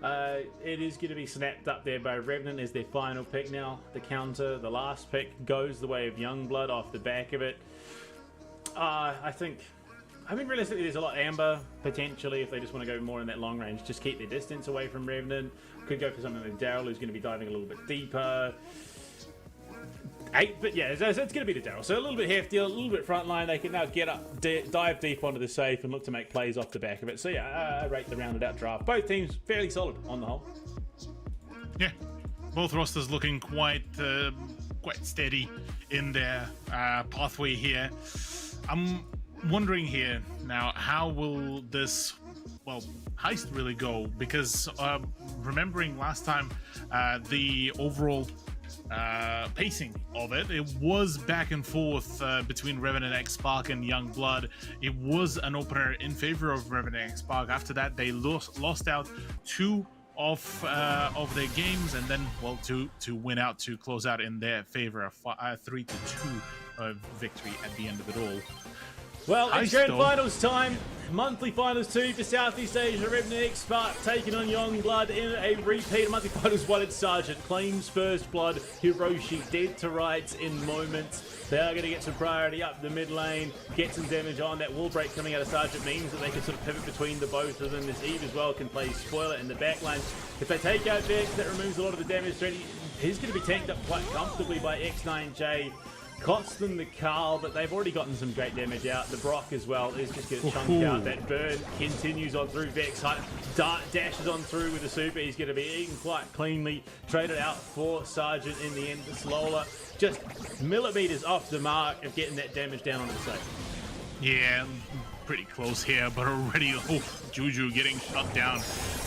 It is going to be snapped up there by Revenant as their final pick now. The counter, the last pick, goes the way of Youngblood off the back of it. I mean, realistically, there's a lot Amber, potentially, if they just want to go more in that long range. Just keep their distance away from Revenant. Could go for something like Daryl, who's going to be diving a little bit deeper. 8, but yeah, so it's going to be the Daryl. So a little bit heftier, a little bit front line. They can now get up, dive deep onto the safe and look to make plays off the back of it. So yeah, I rate the rounded out draft. Both teams fairly solid on the whole. Yeah, both rosters looking quite steady in their pathway here. I'm wondering here now, how will this heist really go? Because remembering last time, the overall pacing of it was back and forth between Revenant X Spark and Young Blood. It was an opener in favor of Revenant X Spark. After that, they lost out 2 of their games, and then to win out, to close out in their favor, a 3-2 victory at the end of it all. Well, it's grand finals time. Monthly finals 2 for Southeast Asia. Revenant X Spark taking on Young Blood in a repeat of monthly finals 1 at Sergeant. Claims first blood. Hiroshi dead to rights in moments. They are going to get some priority up the mid lane, get some damage on. That wall break coming out of Sergeant means that they can sort of pivot between the both of them. This Eve as well can play spoiler in the back line. If they take out Vex, that removes a lot of the damage. He's going to be tanked up quite comfortably by X9J. Costs them the Carl, but they've already gotten some great damage out. The Brock as well is just going to chunk out. That burn continues on through. Vex dashes on through with the super. He's going to be eaten quite cleanly. Traded out for Sergeant in the end. Slola just millimeters off the mark of getting that damage down on the safe. Yeah, pretty close here, but already Juju getting shut down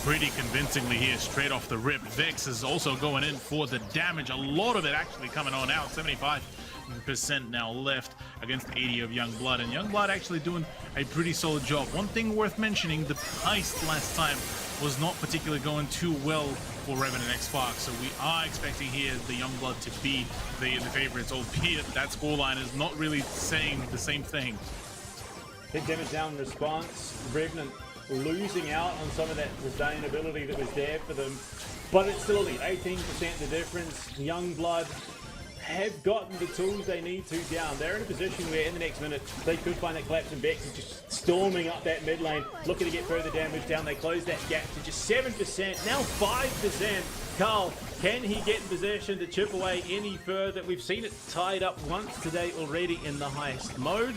pretty convincingly here, straight off the rip. Vex is also going in for the damage. A lot of it actually coming on out. 75% now left against 80 of Young Blood, and Young Blood actually doing a pretty solid job. One thing worth mentioning, the heist last time was not particularly going too well for Revenant X Spark, so we are expecting here the Young Blood to be the favorites, albeit that scoreline is not really saying the same thing. Hit damage down in response. Revenant losing out on some of that sustainability that was there for them, but it's still elite. 18% the difference. Young Blood have gotten the tools they need to down. They're in a position where in the next minute they could find that collapse, and Vex is just storming up that mid lane, looking to get further damage down. They close that gap to just 7%, now 5%. Carl, can he get in position to chip away any further? We've seen it tied up once today already in the heist mode.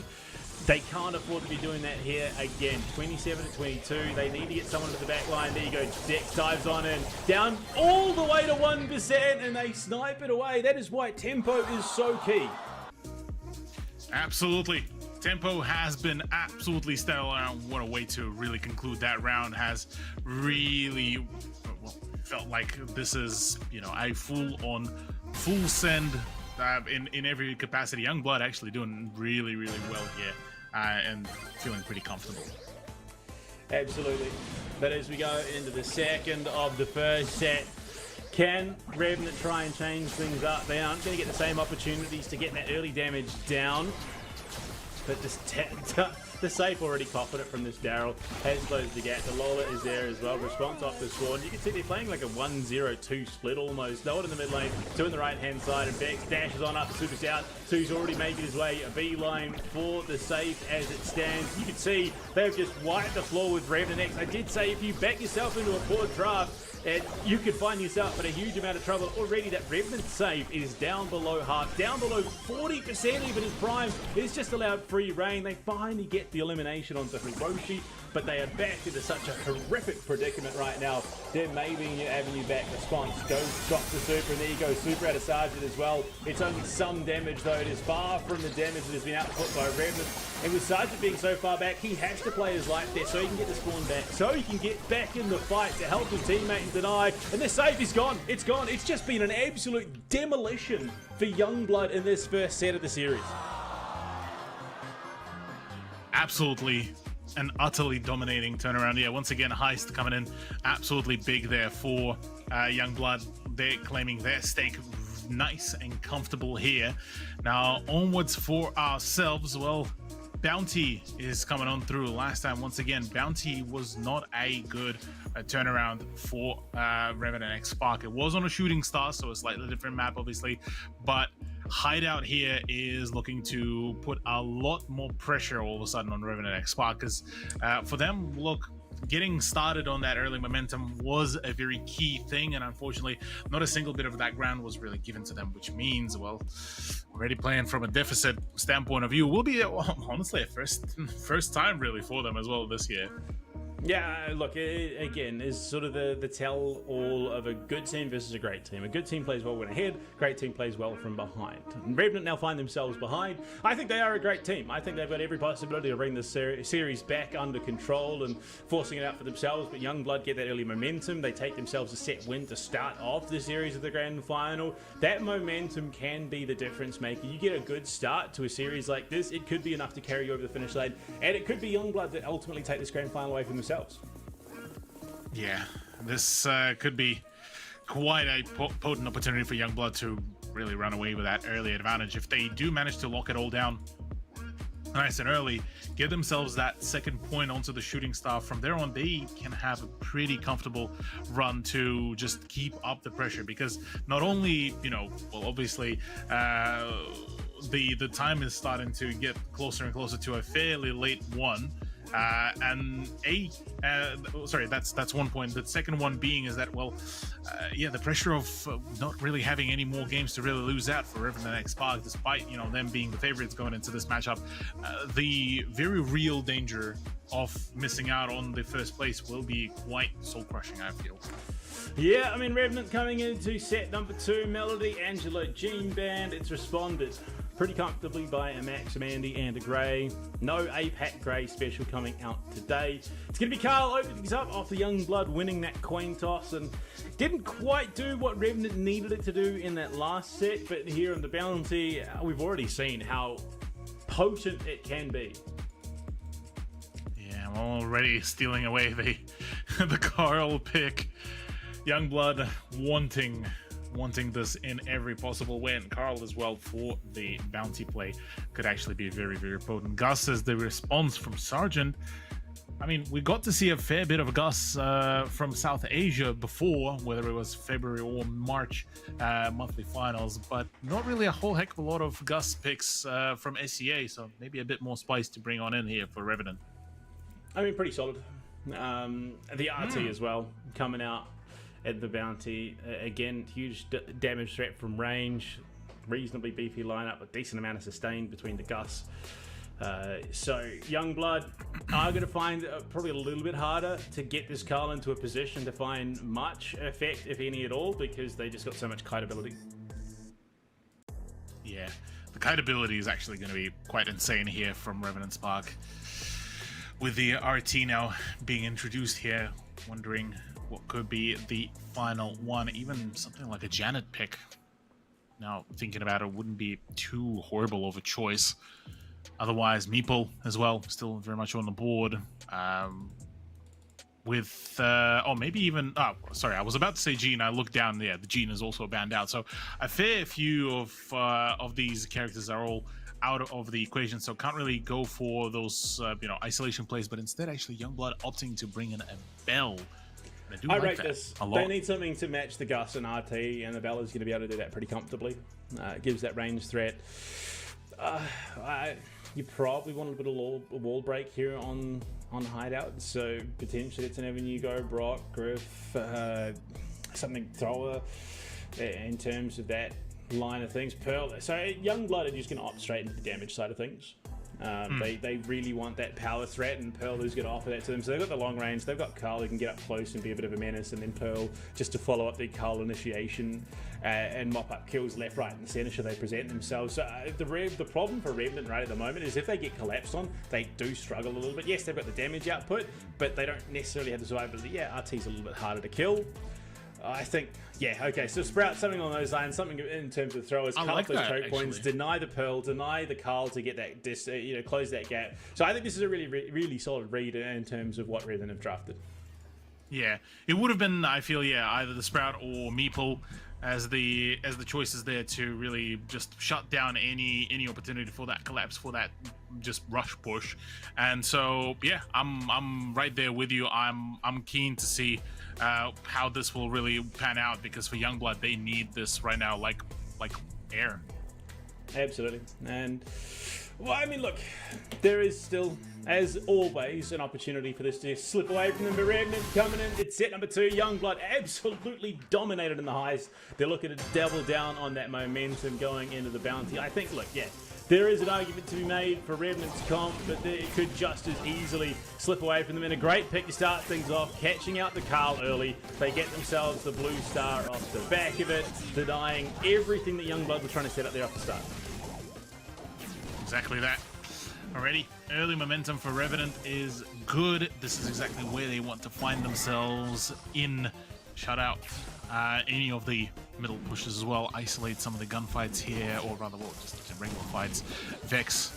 They can't afford to be doing that here again. 27-22. They need to get someone to the back line. There you go. Dex dives on in. Down all the way to 1%, and they snipe it away. That is why tempo is so key. Absolutely. Tempo has been absolutely stellar. What a way to really conclude that round. Has really felt like this is, a full send in every capacity. Young Blood actually doing really, really well here. And feeling pretty comfortable. Absolutely. But as we go into the second of the first set, can Revenant try and change things up? They aren't going to get the same opportunities to get that early damage down. But the safe already copping it from this Daryl. Has closed the gap. The Lola is there as well. Response off the squad. You can see they're playing like a 1-0-2 split almost. No one in the mid lane, 2 in the right hand side, and Vex dashes on up. The super's out. 2's already making his way a beeline for the safe as it stands. You can see they've just wiped the floor with Revenant X. I did say if you back yourself into a poor draft, and you could find yourself in a huge amount of trouble. Already that Revenant save is down below half, down below 40% even his prime. It's just allowed free reign. They finally get the elimination onto Hiroshi, but they are back into such a horrific predicament right now. There may be a new avenue back. Response goes, drops the super, and there you go, super out of Sergeant as well. It's only some damage though. It is far from the damage that has been output by Revenant. And with Sergeant being so far back, he has to play his life there so he can get the spawn back, so he can get back in the fight to help his teammate and deny. And the save is gone. It's gone. It's just been an absolute demolition for Young Blood in this first set of the series. Absolutely an utterly dominating turnaround. Yeah, once again, heist coming in absolutely big there for Young Blood. They're claiming their stake nice and comfortable here. Now, onwards for ourselves. Well, Bounty is coming on through. Last time, once again, Bounty was not a good turnaround for Revenant X Spark. It was on a shooting star, so a slightly different map, obviously, but Hideout here is looking to put a lot more pressure all of a sudden on Revenant X Spark, because for them, look, getting started on that early momentum was a very key thing, and unfortunately not a single bit of that ground was really given to them, which means, well, already playing from a deficit standpoint of view will be honestly a first time really for them as well this year. Yeah, look, again, is sort of the tell-all of a good team versus a great team. A good team plays well when ahead, great team plays well from behind. And Revenant now find themselves behind. I think they are a great team. I think they've got every possibility to bring this series back under control and forcing it out for themselves, but Youngblood get that early momentum. They take themselves a set win to start off the series of the grand final. That momentum can be the difference maker. You get a good start to a series like this, it could be enough to carry you over the finish line, and it could be Youngblood that ultimately take this grand final away from themselves. Yeah, this could be quite a potent opportunity for Youngblood to really run away with that early advantage. If they do manage to lock it all down nice and early, get themselves that second point onto the shooting star, from there on they can have a pretty comfortable run to just keep up the pressure, because not only, you know, well, obviously the time is starting to get closer and closer to a fairly late one. Sorry, that's one point. The second one being is that, well, yeah, the pressure of not really having any more games to really lose out for Revenant X Spark, despite, you know, them being the favorites going into this matchup, the very real danger of missing out on the first place will be quite soul-crushing, I feel. Yeah, I mean, Revenant coming into set number 2, Melody, Angelo, Gene Band. It's responded pretty comfortably by a Max, a Mandy, and a Grey. No APAC Grey special coming out today. It's going to be Carl opening things up after Youngblood winning that coin toss, and didn't quite do what Revenant needed it to do in that last set, but here on the Bounty, we've already seen how potent it can be. Yeah, I'm already stealing away the Carl pick. Youngblood wanting this in every possible way, and Carl as well for the bounty play could actually be very, very potent. Gus as the response from Sargent. I mean, we got to see a fair bit of Gus from South Asia before, whether it was February or March monthly finals, but not really a whole heck of a lot of Gus picks from SEA, so maybe a bit more spice to bring on in here for Revenant. I mean, pretty solid. The RT as well, coming out at the bounty. Again, huge damage threat from range, reasonably beefy lineup, a decent amount of sustain between the Gus. So Youngblood are going to find probably a little bit harder to get this Carl into a position to find much effect, if any at all, because they just got so much kite ability. Yeah, the kite ability is actually going to be quite insane here from Revenant Spark. With the RT now being introduced here, wondering what could be the final one. Even something like a Janet pick, now thinking about it, wouldn't be too horrible of a choice. Otherwise, Meeple as well, still very much on the board. Or maybe even, sorry, I was about to say Gene. I looked down, yeah, the Gene is also banned out. So a fair few of these characters are all out of the equation, so can't really go for those isolation plays, but instead actually Youngblood opting to bring in a Bell. I rate this. They need something to match the Gus and RT, and the Bell is going to be able to do that pretty comfortably. It gives that range threat. You probably want a little bit of wall break here on Hideout, so potentially it's an avenue go Brock, Griff, something thrower in terms of that line of things. Pearl. So Youngblood are just going to opt straight into the damage side of things. They really want that power threat, and Pearl is going to offer that to them. So they've got the long range, they've got Carl who can get up close and be a bit of a menace, and then Pearl just to follow up the Carl initiation and mop up kills left, right, and center should they present themselves. So the problem for Revenant right at the moment is if they get collapsed on, they do struggle a little bit. Yes, they've got the damage output, but they don't necessarily have the survivability. Yeah, RT's a little bit harder to kill. I think, yeah, okay, so Sprout, something on those lines, something in terms of throwers, cut off those choke points, deny the Pearl, deny the Carl to get that, close that gap. So I think this is a really, really solid read in terms of what Revenant have drafted. Yeah, it would have been, I feel, either the Sprout or Meeple as the choices there to really just shut down any opportunity for that collapse, for that just rush push. And so yeah, I'm right there with you. I'm keen to see how this will really pan out, because for Youngblood they need this right now like air. Absolutely. And Well, I mean, look, there is still, as always, an opportunity for this to slip away from them. But Revenant coming in, it's set number 2. Youngblood absolutely dominated in the highs. They're looking to double down on that momentum going into the bounty. I think, look, yeah, there is an argument to be made for Revenant's comp, but it could just as easily slip away from them. In a great pick to start things off, catching out the Carl early. They get themselves the blue star off the back of it, denying everything that Youngblood were trying to set up there off the start. Exactly that. Already, early momentum for Revenant is good. This is exactly where they want to find themselves in. Shut out any of the middle pushes as well. Isolate some of the gunfights here, or rather, well, just the regular fights. Vex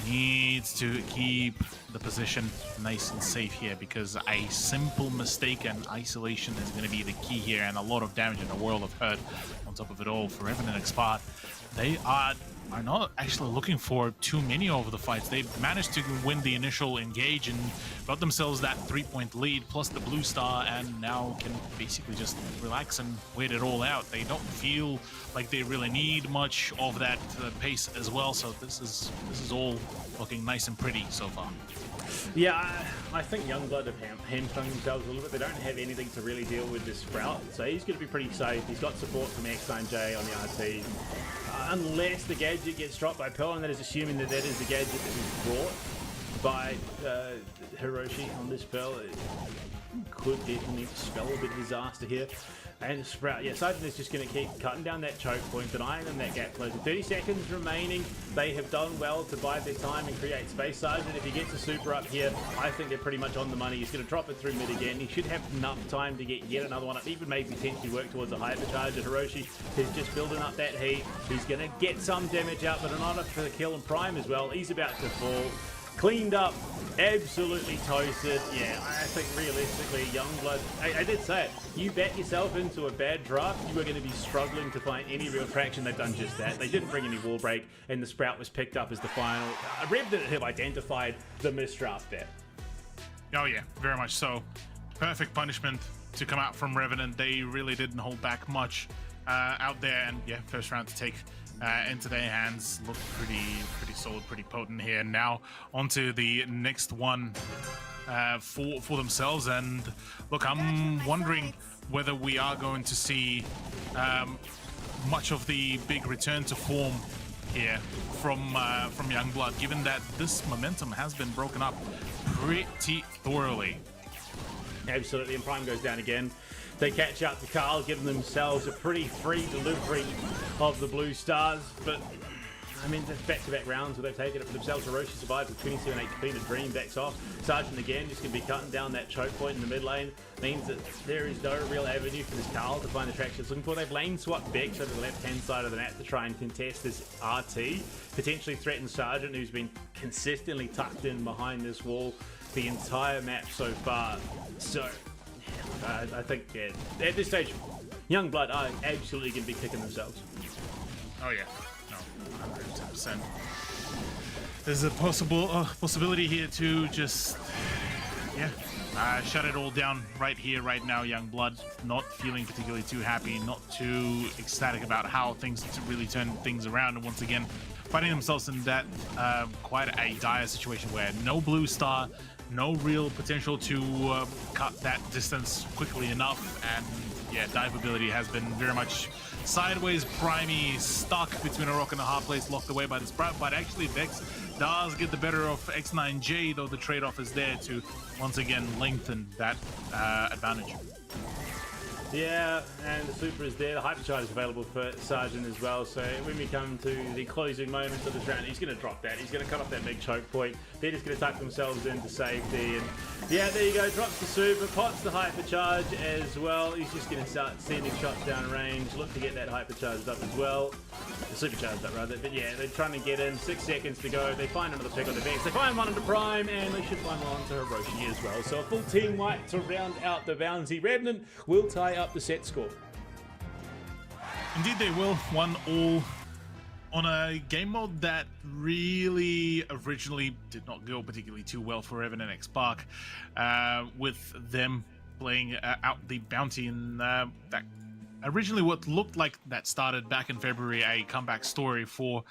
needs to keep the position nice and safe here, because a simple mistake and isolation is going to be the key here, and a lot of damage and a world of hurt on top of it all for Revenant and Xpart. They are not actually looking for too many over the fights. They managed to win the initial engage and got themselves that 3-point lead plus the blue star, and now can basically just relax and wait it all out. They don't feel like they really need much of that pace as well, so this is all looking nice and pretty so far. Yeah, I think Youngblood have hamstrung themselves a little bit. They don't have anything to really deal with this Sprout, so he's going to be pretty safe. He's got support from X9J on the RT. Unless the gadget gets dropped by Pearl, and that is assuming that that is the gadget that was brought by Hiroshi on this Pearl. It could definitely spell a bit of disaster here. And Sprout, yeah, Sergeant is just going to keep cutting down that choke point, denying them that gap closure. 30 seconds remaining. They have done well to bide their time and create space. Sergeant, if he gets a super up here, I think they're pretty much on the money. He's going to drop it through mid again. He should have enough time to get yet another one up, even maybe potentially work towards a hypercharge. Hiroshi is just building up that heat. He's going to get some damage out, but not enough for the kill and Prime as well. He's about to fall. Cleaned up, absolutely toasted. Yeah, I think realistically, Youngblood, I did say it, you bet yourself into a bad draft, you were going to be struggling to find any real traction. They've done just that. They didn't bring any wall break, and the Sprout was picked up as the final. Revenant have identified the misdraft there. Oh yeah, very much so. Perfect punishment to come out from Revenant. They really didn't hold back much out there, and yeah, first round to take into their hands. Look pretty solid, pretty potent here. Now onto the next one for themselves, and look, I'm wondering whether we are going to see much of the big return to form here from Youngblood, given that this momentum has been broken up pretty thoroughly. Absolutely, and Prime goes down again. They catch up to Carl, giving themselves a pretty free delivery of the blue stars, but I mean, the back-to-back rounds where they've taken it for themselves. Hiroshi survived with 27 HP. The Dream backs off. Sergeant again just going to be cutting down that choke point in the mid lane. Means that there is no real avenue for this Carl to find the traction it's looking for. They've lane swapped Bex over the left-hand side of the map to try and contest this RT. Potentially threaten Sergeant, who's been consistently tucked in behind this wall the entire map so far. So I think, yeah, at this stage, Youngblood are absolutely going to be kicking themselves. Oh yeah, no, 110%. There's a possibility here to just, yeah, shut it all down right here, right now. Youngblood not feeling particularly too happy, not too ecstatic about how things to really turn things around, and once again, finding themselves in that quite a dire situation where no blue star, no real potential to cut that distance quickly enough, and yeah, dive ability has been very much sideways, primey, stuck between a rock and a hard place, locked away by the Sprout, but actually Vex does get the better of X9J, though the trade-off is there to once again lengthen that advantage. Yeah, and the super is there. The hypercharge is available for Sergeant as well. So when we come to the closing moments of this round, he's going to drop that. He's going to cut off that big choke point. They're just going to tuck themselves into safety. And yeah, there you go. Drops the super, pots the hypercharge as well. He's just going to start sending shots down range. Look to get that hypercharged up as well. The supercharged up rather. But yeah, they're trying to get in. 6 seconds to go. They find another pick on the Vex. They find one into Prime, and they should find one onto Hiroshi as well. So a full team wipe to round out the bounty. Revenant will tie up the set score. Indeed they will. 1-1 on a game mode that really originally did not go particularly too well for Revenant and Xpark, with them playing out the bounty in that originally what looked like that started back in February, a comeback story for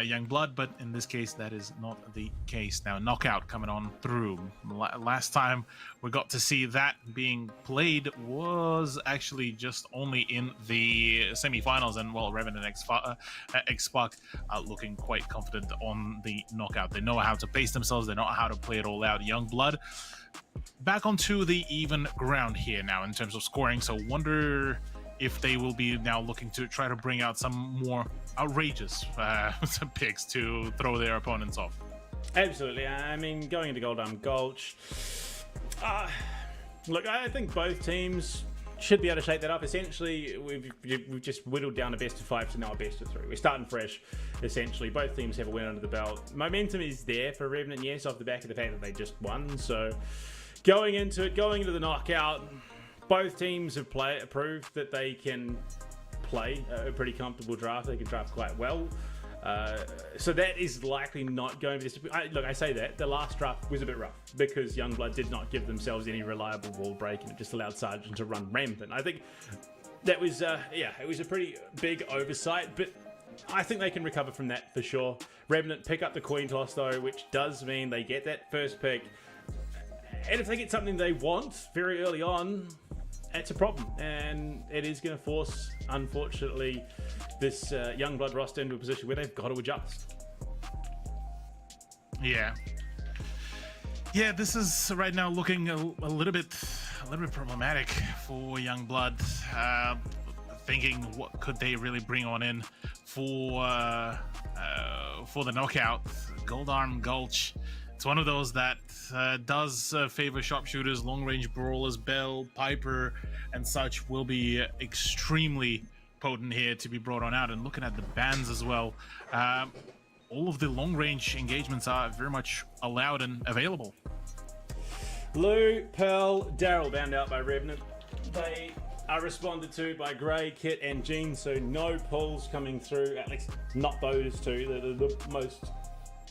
Young Blood, but in this case, that is not the case. Now, Knockout coming on through. Last time we got to see that being played was actually just only in the semifinals, and well, Revan and X-Spark are looking quite confident on the Knockout. They know how to pace themselves, they know how to play it all out. Young Blood back onto the even ground here now in terms of scoring, so wonder if they will be now looking to try to bring out some more outrageous picks to throw their opponents off. Absolutely. I mean, going into Goldarm Gulch, look, I think both teams should be able to shake that up. Essentially, we've just whittled down a best of 5 to now a best of 3. We're starting fresh, essentially. Both teams have a win under the belt. Momentum is there for Revenant, yes, off the back of the fact that they just won. So going into the knockout, both teams have proved that they can play a pretty comfortable draft. They can draft quite well. So that is likely not going to be... Look, I say that. The last draft was a bit rough because Youngblood did not give themselves any reliable wall break and it just allowed Sargent to run rampant. I think that was, it was a pretty big oversight, but I think they can recover from that for sure. Revenant pick up the coin toss though, which does mean they get that first pick. And if they get something they want very early on, it's a problem, and it is going to force, unfortunately, this Youngblood roster into a position where they've got to adjust. Yeah, this is right now looking a little bit problematic for Youngblood. Thinking what could they really bring on in for the knockout. Goldarm Gulch. It's one of those that does favor sharpshooters, long-range brawlers. Bell, Piper, and such will be extremely potent here to be brought on out. And looking at the bans as well, all of the long-range engagements are very much allowed and available. Lou, Pearl, Daryl banned out by Revenant. They are responded to by Grey, Kit, and Jean, so no pulls coming through, at least not those two. They're the most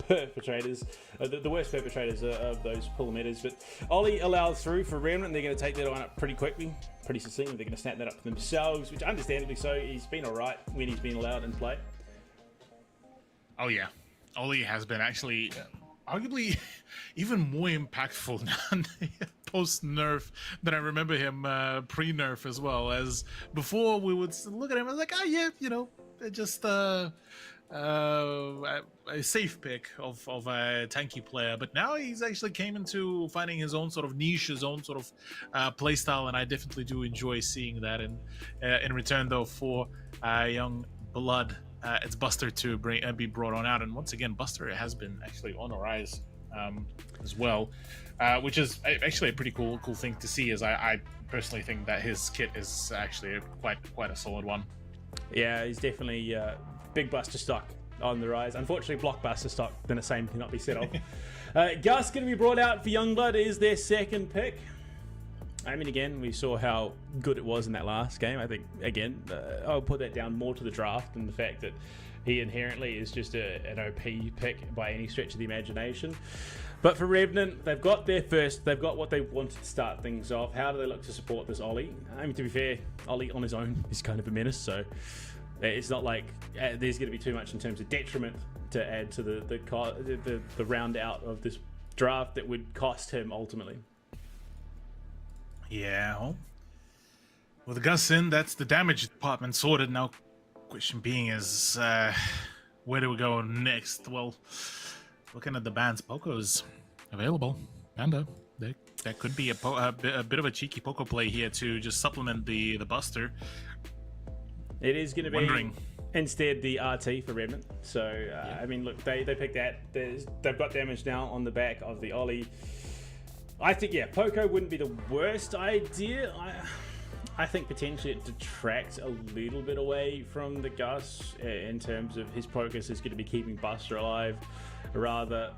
perpetrators, the worst perpetrators of those pull emitters. But Ollie allows through for Remnant. They're going to take that one up pretty quickly, pretty succinctly. They're going to snap that up for themselves, which understandably so. He's been alright when he's been allowed in play. Oh yeah, Ollie has been actually arguably even more impactful now post-nerf than I remember him pre-nerf as well. As before we would look at him and like, oh yeah, you know, just a safe pick of a tanky player, but now he's actually came into finding his own sort of niche, his own sort of play style, and I definitely do enjoy seeing that. And in return, though, for Young Blood, it's Buster to be brought on out, and once again, Buster has been actually on a rise as well, which is actually a pretty cool thing to see. As I personally think that his kit is actually quite a solid one. Yeah, he's definitely big Buster stock on the rise. Unfortunately, Blockbuster stock, then the same cannot be said of. Gus going to be brought out for Youngblood is their second pick. I mean, again, we saw how good it was in that last game. I think, again, I'll put that down more to the draft than the fact that he inherently is just an OP pick by any stretch of the imagination. But for Revenant, they've got their first, they've got what they wanted to start things off. How do they look to support this Ollie? I mean, to be fair, Ollie on his own is kind of a menace, so it's not like there's going to be too much in terms of detriment to add to the round out of this draft that would cost him ultimately. Yeah, well, with Gus in, that's the damage department sorted. Now, question being is, where do we go next? Well, looking at the bans, Poco's available. Panda, that could be a bit of a cheeky Poco play here to just supplement the Buster. It is going to be instead the RT for Revenant. So, yeah. I mean, look, they picked that. They've got damage now on the back of the Ollie. I think, yeah, Poco wouldn't be the worst idea. I think potentially it detracts a little bit away from the Gus in terms of his focus is going to be keeping Buster alive rather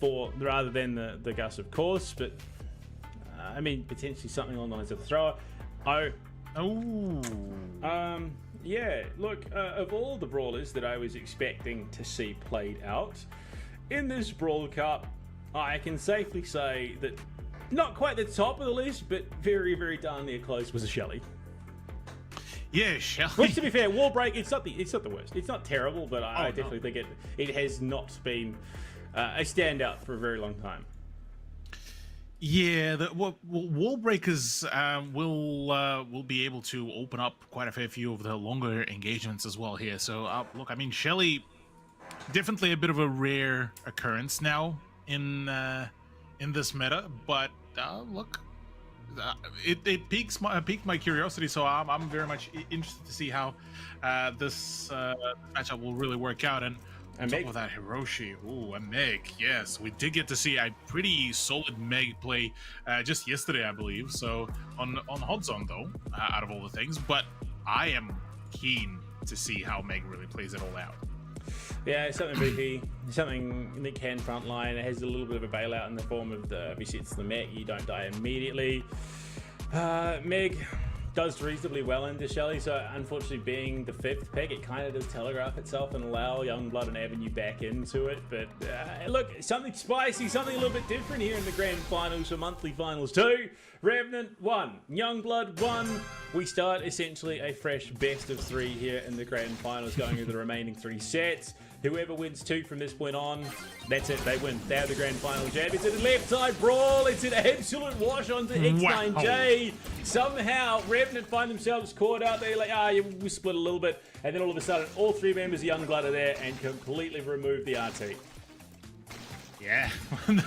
than the Gus, of course. But, I mean, potentially something along the lines of the thrower. Yeah, look, of all the brawlers that I was expecting to see played out in this Brawl Cup, I can safely say that not quite the top of the list, but very, very darn near close was a Shelly. Yeah, Shelly. Which, to be fair, Wall Break, it's not the worst. It's not terrible, but I no. definitely think it has not been a standout for a very long time. Yeah, wall breakers will be able to open up quite a fair few of the longer engagements as well here. So look, I mean, Shelly, definitely a bit of a rare occurrence now in this meta, but look, it piqued my curiosity. So I'm very much interested to see how this matchup will really work out. And on top of that, Hiroshi, ooh, a Meg, yes, we did get to see a pretty solid Meg play just yesterday, I believe. So on Hot Zone though, out of all the things, but I am keen to see how Meg really plays it all out. Yeah, it's something BP, something that can frontline. It has a little bit of a bailout in the form of obviously it's the mech, you don't die immediately. Meg does reasonably well into Shelly, so unfortunately being the 5th pick, it kind of does telegraph itself and allow Youngblood an avenue back into it. But look, something spicy, something a little bit different here in the grand finals for monthly finals 2. Revenant 1, Youngblood 1. We start essentially a fresh best of 3 here in the grand finals, going into the remaining 3 sets. Whoever wins 2 from this point on, that's it, they win. They have the grand final jab. It's a left side brawl. It's an absolute wash onto X9J. Wow. Somehow, Revenant find themselves caught out there, like, yeah, we split a little bit. And then all of a sudden, all 3 members of Youngblood are there and completely remove the RT. Yeah,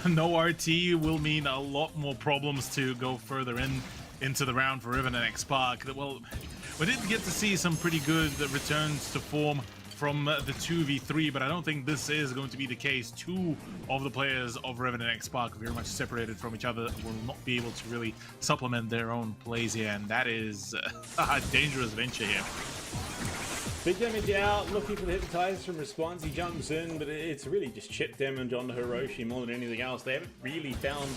no RT will mean a lot more problems to go further into the round for Revenant X Spark. Well, we did get to see some pretty good returns to form from the 2v3, but I don't think this is going to be the case. 2 of the players of Revenant X Spark very much separated from each other, will not be able to really supplement their own plays here, and that is a dangerous venture here. Big damage out, looking for the hypnotizer from response. He jumps in, but it's really just chip damage onto Hiroshi more than anything else. They haven't really found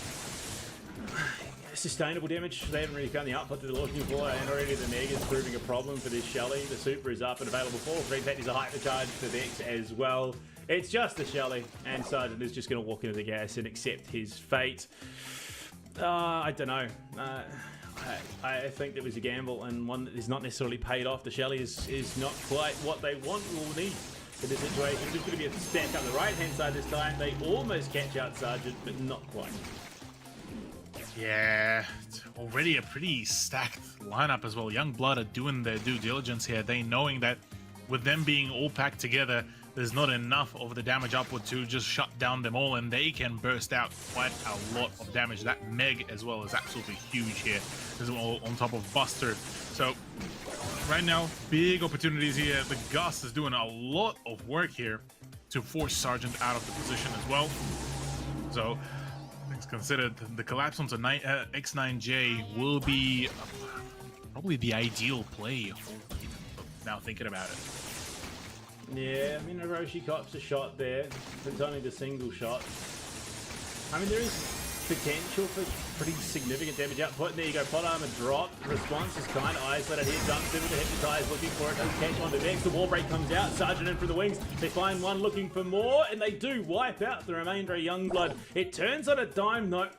sustainable damage. They haven't really found the output that they're looking for, and already the Meg is proving a problem for this Shelly. The super is up and available for free. In fact, there's a hypercharge for Vex as well. It's just the Shelly, and Sergeant is just going to walk into the gas and accept his fate. I don't know. I think it was a gamble, and one that is not necessarily paid off. The Shelly is not quite what they want or need in this situation. It's just going to be a stack up the right-hand side this time. They almost catch out Sergeant, but not quite. Yeah, it's already a pretty stacked lineup as well. Youngblood are doing their due diligence here. They knowing that with them being all packed together, there's not enough of the damage upward to just shut down them all, and they can burst out quite a lot of damage. That Meg as well is absolutely huge here as well, on top of Buster. So right now, big opportunities here. The Gus is doing a lot of work here to force Sergeant out of the position as well. So things considered, the collapse onto X9J will be probably the ideal play now thinking about it. Yeah, I mean, Hiroshi cops a shot there. It's only the single shot. I mean, there is potential for pretty significant damage output. There you go, pot armor drop. Response is kind of isolated here. Jumps in with the hypnotize, looking for it. Doesn't catch on to Vex. The wall break comes out. Sergeant in for the wings. They find one looking for more, and they do wipe out the remainder of Youngblood. It turns on a dime, though.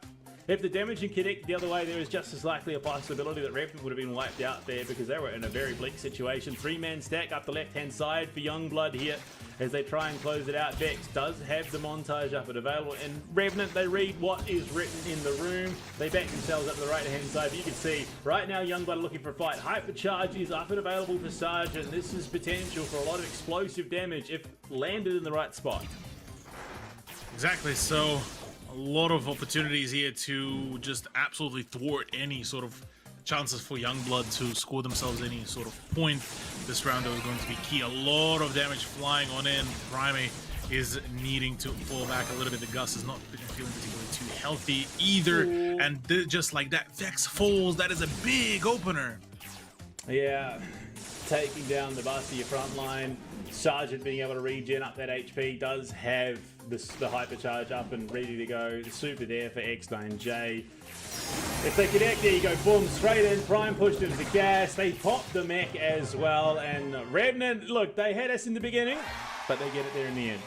If the damage can connect the other way, there is just as likely a possibility that Revenant would have been wiped out there, because they were in a very bleak situation. 3-man stack up the left-hand side for Youngblood here as they try and close it out. Vex does have the montage up and available, and Revenant, they read what is written in the room. They back themselves up to the right-hand side, but you can see right now Youngblood are looking for a fight. Hypercharge is up and available for Sergeant. This is potential for a lot of explosive damage if landed in the right spot. Exactly, so a lot of opportunities here to just absolutely thwart any sort of chances for Youngblood to score themselves any sort of point. This round though is going to be key. A lot of damage flying on in. Prime is needing to fall back a little bit. The Gus is not feeling particularly too healthy either. Ooh. And just like that, Vex falls. That is a big opener. Yeah, taking down the Buster front line. Sergeant being able to regen up that HP, does have the hypercharge up and ready to go. The super there for X9J. If they connect, there you go, boom, straight in. Prime pushed into the gas. They popped the mech as well. And Revenant, look, they had us in the beginning, but they get it there in the end.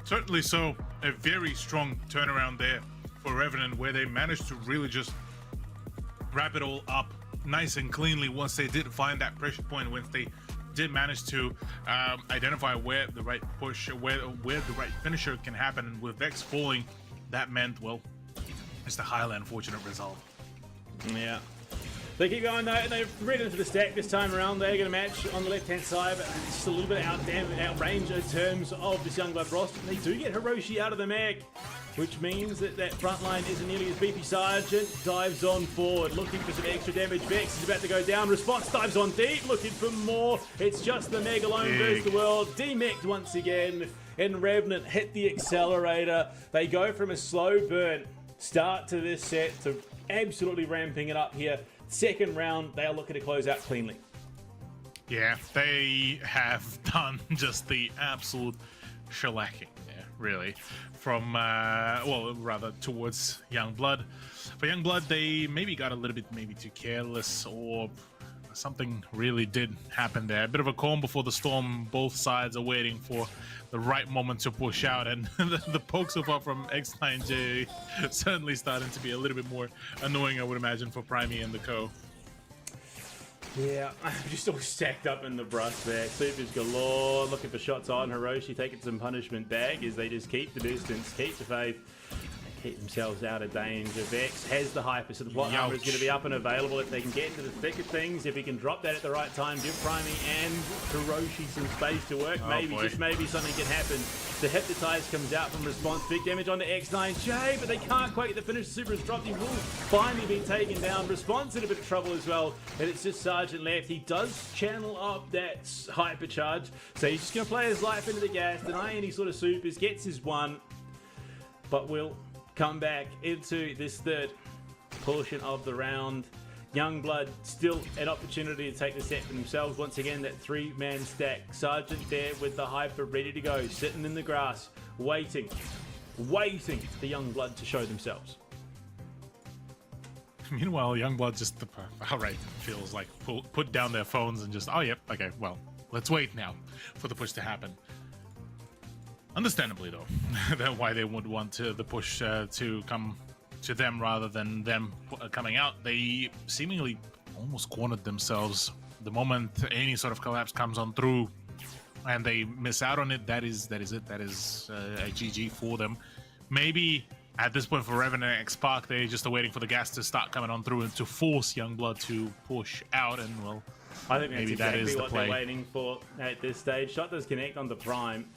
Certainly so. A very strong turnaround there for Revenant, where they managed to really just wrap it all up nice and cleanly once they did find that pressure point, once they did manage to identify where the right push, where the right finisher can happen. And with Vex falling, that meant, well, it's the highly unfortunate result. Yeah. They keep going though, and they've read into the stack this time around. They're going to match on the left-hand side, but it's just a little bit outrange in terms of this Youngblood roster. They do get Hiroshi out of the mag, which means that that front line isn't nearly as beefy. Sergeant dives on forward, looking for some extra damage. Vex is about to go down. Response dives on deep, looking for more. It's just the Meg alone versus the world. Demec'd once again, and Revenant hit the accelerator. They go from a slow burn start to this set to absolutely ramping it up here. Second round, they are looking to close out cleanly. Yeah, they have done just the absolute shellacking there, really. From, well, rather towards Youngblood. For Youngblood, they maybe got a little bit too careless, or something really did happen there. A bit of a calm before the storm. Both sides are waiting for the right moment to push out, and the poke so far from X9J certainly starting to be a little bit more annoying, I would imagine, for Primey and the co. Yeah, just all stacked up in the brush there. Supers galore, looking for shots on Hiroshi, taking some punishment back as they just keep the distance, keep the faith, keep themselves out of danger. Vex has the hyper, so the plot armor is going to be up and available if they can get into the thick of things. If he can drop that at the right time, give Primey and Hiroshi some space to work. Just maybe something can happen. The Hypnotize comes out from Response. Big damage onto X9J, but they can't quite get the finish. Super is dropped. He will finally be taken down. Response in a bit of trouble as well, and it's just Sergeant left. He does channel up that hypercharge, so he's just going to play his life into the gas, deny any sort of supers, gets his one, but will come back into this third portion of the round. Youngblood still an opportunity to take the set for themselves. Once again, that three-man stack. Sergeant there with the hyper ready to go, sitting in the grass, waiting for Youngblood to show themselves. Meanwhile, Youngblood just outright feels like put down their phones and just, oh, yep, okay, well, let's wait now for the push to happen. Understandably, though, why they would want the push to come to them rather than them coming out. They seemingly almost cornered themselves. The moment any sort of collapse comes on through and they miss out on it, that is it. That is a GG for them. Maybe at this point for Revenant and X-Park, they're just waiting for the gas to start coming on through and to force Youngblood to push out, and well, I think maybe that's exactly that is what they're waiting for at this stage. Shot does connect on the Prime.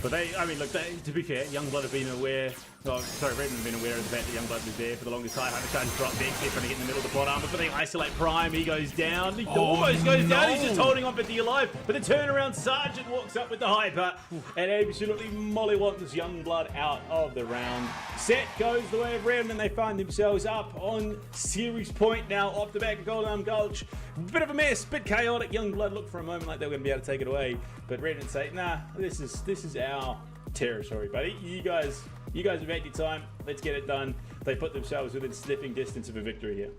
But look, to be fair, Youngblood have been aware, Revenant have been aware of the fact that Youngblood was there for the longest time. Hypercharge drop Vex, they're trying to get in the middle of the plot armor, but they isolate Prime, he goes down, he almost goes down, he's just holding on for dear life, but the turnaround Sergeant walks up with the hyper, and absolutely mollywants Youngblood out of the round. Set goes the way of Revenant, and they find themselves up on series point now, off the back of Golden Arm Gulch. Bit of a mess, bit chaotic. Youngblood looked for a moment like they were going to be able to take it away, but Revenant say, nah, this is our territory, buddy. You guys have had your time. Let's get it done. They put themselves within sniffing distance of a victory here.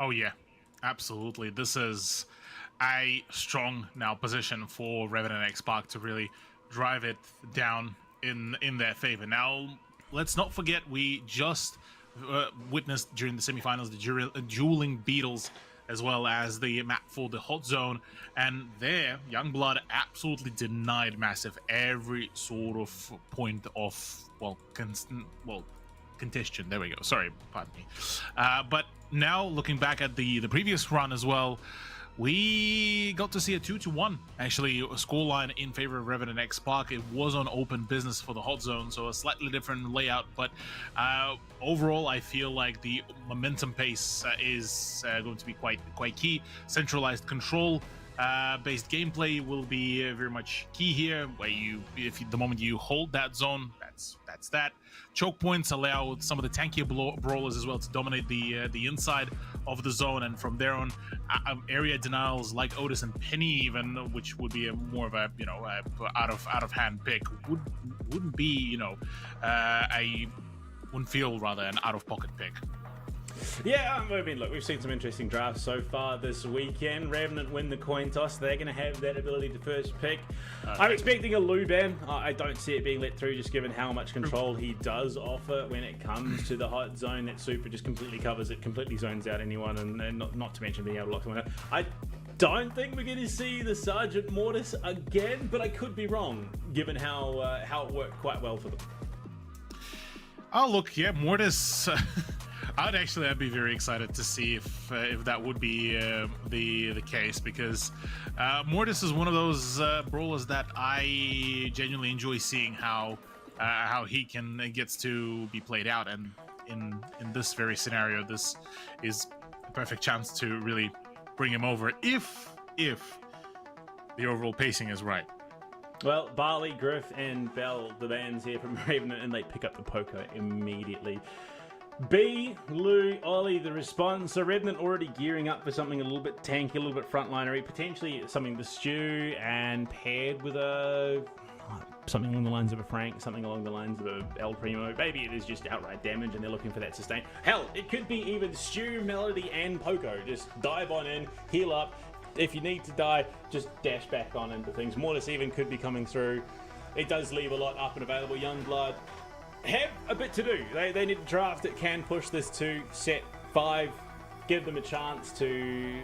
Oh yeah, absolutely. This is a strong now position for Revenant and X-Park to really drive it down in their favor. Now, let's not forget we just witnessed during the semifinals the dueling Beetles, as well as the map for the hot zone, and there Youngblood absolutely denied Massive every sort of point of contention. There we go. Sorry, pardon me. But now looking back at the previous run as well, we got to see a 2-1 actually a scoreline in favor of Revenant and X-Park. It was on open business for the hot zone, so a slightly different layout, but overall I feel like the momentum pace is going to be quite key. Centralized control based gameplay will be very much key here, where the moment you hold that zone, that's that. Choke points allow some of the tankier brawlers as well to dominate the inside of the zone, and from there on, area denials like Otis and Penny, even, which would be more of a out of hand pick, wouldn't be wouldn't feel rather an out of pocket pick. Yeah, I mean, look, we've seen some interesting drafts so far this weekend. Revenant win the coin toss. They're going to have that ability to first pick. I'm expecting a Lu ban. I don't see it being let through, just given how much control he does offer when it comes to the hot zone. That super just completely covers it, completely zones out anyone, and not to mention being able to lock someone out. I don't think we're going to see the Sergeant Mortis again, but I could be wrong, given how it worked quite well for them. Oh, look, yeah, Mortis... I'd be very excited to see if that would be the case, because Mortis is one of those brawlers that I genuinely enjoy seeing how he gets to be played out, and in this very scenario, this is a perfect chance to really bring him over if the overall pacing is right. Well, Barley, Griff, and Bell, the bans here from Revenant, and they pick up the poker immediately. B, Lou, Ollie, the response. So Revenant already gearing up for something a little bit tanky, a little bit frontlinery, potentially something to stew, and paired with something along the lines of a Frank, something along the lines of a El Primo. Maybe it is just outright damage and they're looking for that sustain. Hell, it could be even Stew, Melody, and Poco. Just dive on in, heal up. If you need to die, just dash back on into things. Mortis even could be coming through. It does leave a lot up and available. Youngblood have a bit to do. They need a draft that can push this to set 5, give them a chance to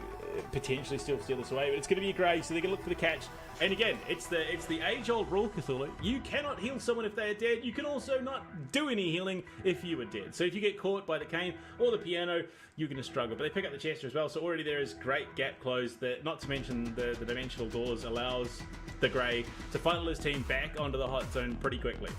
potentially still steal this away, but it's going to be a grey, so they're going to look for the catch. And again, it's the age-old rule, Cthulhu. You cannot heal someone if they are dead. You can also not do any healing if you are dead. So if you get caught by the cane or the piano, you're going to struggle. But they pick up the Chester as well, so already there is great gap close. That, not to mention the dimensional doors allows the grey to funnel his team back onto the hot zone pretty quickly.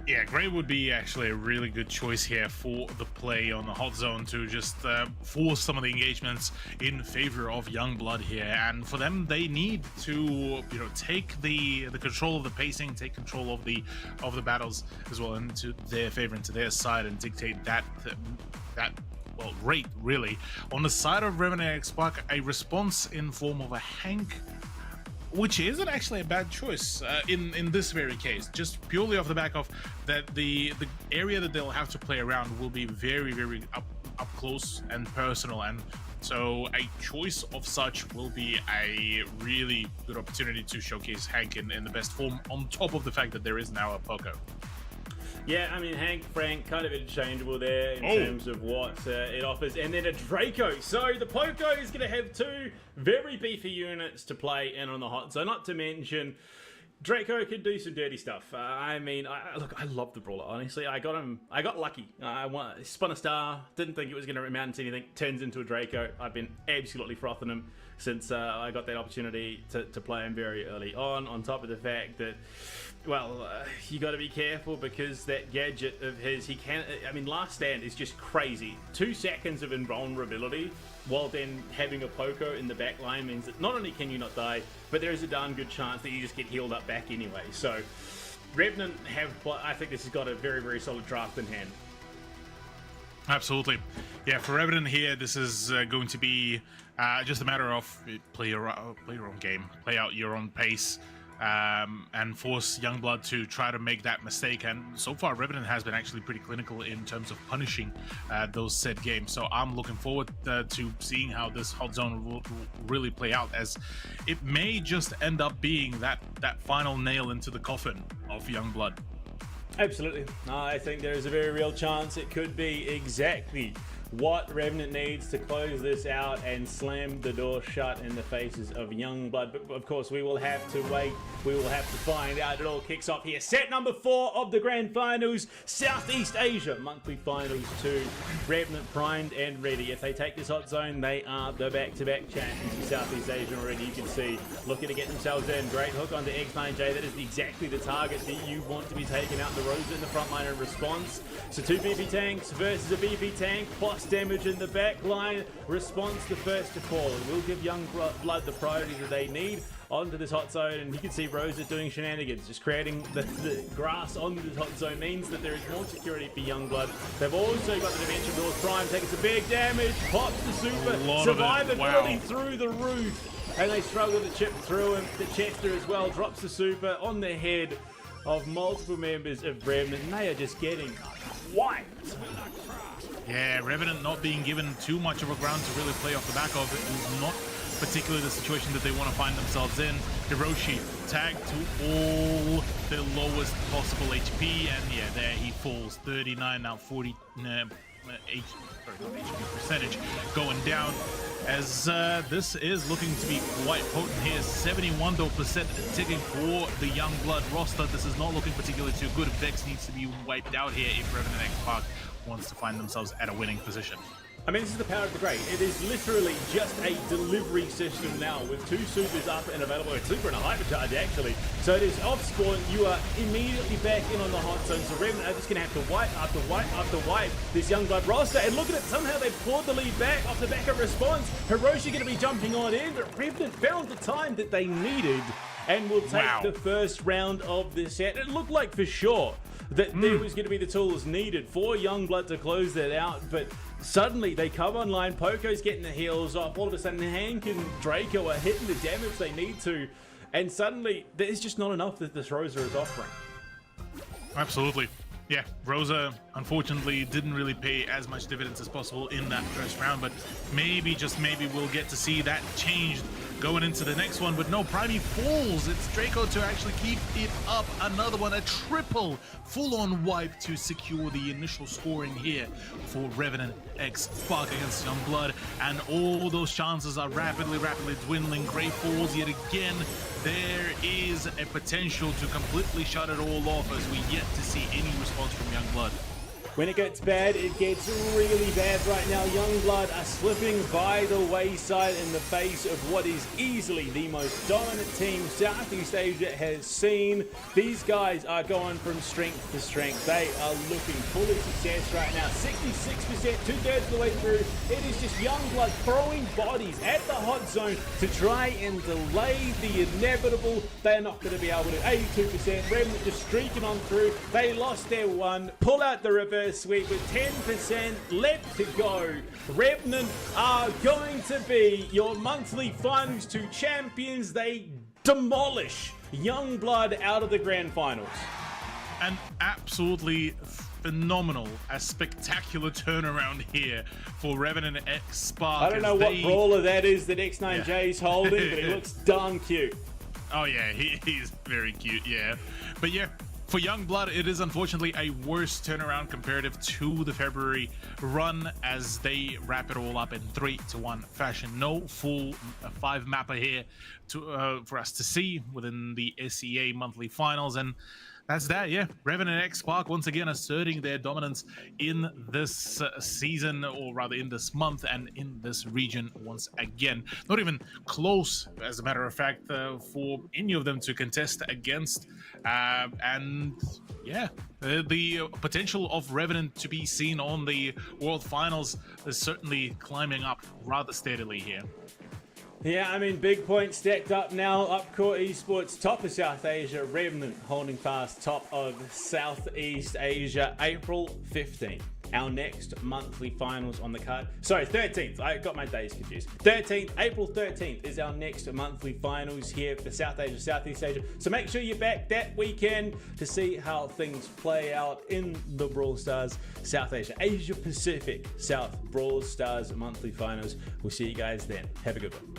Yeah, Grey would be actually a really good choice here for the play on the hot zone to just force some of the engagements in favor of Youngblood here. And for them, they need to, take the control of the pacing, take control of the battles as well into their favor, into their side, and dictate that rate really. On the side of Revenant X Spark, a response in form of a Hank, which isn't actually a bad choice in this very case, just purely off the back of that the area that they'll have to play around will be very, very up close and personal, and so a choice of such will be a really good opportunity to showcase Hank in the best form, on top of the fact that there is now a Poco. Yeah, I mean, Hank, Frank, kind of interchangeable there in terms of what it offers. And then a Draco. So the Poco is going to have 2 very beefy units to play in on the hot zone. Not to mention, Draco can do some dirty stuff. I love the brawler, honestly. I got lucky. I spun a star, didn't think it was going to amount to anything. Turns into a Draco. I've been absolutely frothing him since I got that opportunity to play him very early on top of the fact that, you got to be careful because that gadget of his, Last Stand is just crazy. 2 seconds of invulnerability while then having a Poco in the back line means that not only can you not die, but there is a darn good chance that you just get healed up back anyway. So Revenant I think this has got a very, very solid draft in hand. Absolutely. Yeah, for Revenant here, this is going to be just a matter of play your own game, play out your own pace, and force Youngblood to try to make that mistake. And so far, Revenant has been actually pretty clinical in terms of punishing those said games. So I'm looking forward to seeing how this hot zone will really play out, as it may just end up being that final nail into the coffin of Youngblood. Absolutely. I think there is a very real chance it could be exactly what Revenant needs to close this out and slam the door shut in the faces of Youngblood. But of course, we will have to wait. We will have to find out. It all kicks off here. Set number 4 of the Grand Finals, Southeast Asia Monthly Finals 2. Revenant primed and ready. If they take this hot zone, they are the back-to-back champions of Southeast Asia already. You can see, looking to get themselves in. Great hook onto X9J. That is exactly the target that you want to be taking out. The Rosa in the front line in response. So 2 BP tanks versus a BP tank, plus damage in the back line. Response the first to fall. It will give Youngblood the priority that they need onto this hot zone, and you can see Rosa doing shenanigans, just creating the grass on this hot zone means that there is more security for Youngblood. They've also got the Dimension Doors Prime taking some big damage, pops the super, survivability through the roof, and they struggle to chip through him. The Chester as well drops the super on the head of multiple members of Revenant, and they are just getting wiped. Yeah, Revenant not being given too much of a ground to really play off the back of. It is not particularly the situation that they want to find themselves in. Hiroshi tagged to all the lowest possible HP, and yeah, there he falls. 39 now, 40 HP percentage going down, as this is looking to be quite potent here. 71% though ticking for the Youngblood roster. This is not looking particularly too good. Vex needs to be wiped out here if Revenant X Park wants to find themselves at a winning position. I mean, this is the power of the Great. It is literally just a delivery system now with 2 supers up and available. A super and a hypercharge, actually. So it is off spawn. You are immediately back in on the hot zone. So Revenant are just going to have to wipe after wipe after wipe this Youngblood roster. And look at it. Somehow they've clawed the lead back off the back of response. Hiroshi going to be jumping on in, but Revenant found the time that they needed and will take the first round of this set. It looked like for sure that there was going to be the tools needed for Youngblood to close that out, but suddenly they come online. Poco's getting the heals off. All of a sudden, Hank and Draco are hitting the damage they need to, and suddenly there's just not enough that this Rosa is offering. Absolutely. Yeah, Rosa unfortunately didn't really pay as much dividends as possible in that first round, but maybe, just maybe, we'll get to see that changed going into the next one. But no, Primey falls. It's Draco to actually keep it up. Another one, a triple full-on wipe to secure the initial scoring here for Revenant X Spark against Youngblood, and all those chances are rapidly dwindling. Gray falls yet again. There is a potential to completely shut it all off, as we yet to see any response from Youngblood. When it gets bad, it gets really bad right now. Youngblood are slipping by the wayside in the face of what is easily the most dominant team Southeast Asia has seen. These guys are going from strength to strength. They are looking full of success right now. 66%, 2/3 of the way through. It is just Youngblood throwing bodies at the hot zone to try and delay the inevitable. They're not going to be able to. 82%. Revenant just streaking on through. They lost their one. Pull out the reverse sweep with 10% left to go. Revenant are going to be your monthly finals 2 champions. They demolish Youngblood out of the grand finals. An absolutely phenomenal, a spectacular turnaround here for Revenant X Spark. I don't know what brawler that is that X9J's holding, but he looks darn cute. Oh yeah, he's very cute, yeah. But yeah, for Youngblood, it is unfortunately a worse turnaround comparative to the February run, as they wrap it all up in 3-1 fashion. No full 5 mapper here for us to see within the SEA monthly finals, and that's that. Yeah, Revenant X Spark once again asserting their dominance in this season, or rather in this month, and in this region once again. Not even close, as a matter of fact, for any of them to contest against. And yeah, the potential of Revenant to be seen on the World Finals is certainly climbing up rather steadily here. Yeah, I mean, big points stacked up now. Upcore Esports, top of South Asia. Revenant holding fast, top of Southeast Asia. April 15th, our next monthly finals on the card. Sorry, 13th. I got my days confused. 13th, April 13th is our next monthly finals here for South Asia, Southeast Asia. So make sure you're back that weekend to see how things play out in the Brawl Stars South Asia, Asia Pacific South Brawl Stars monthly finals. We'll see you guys then. Have a good one.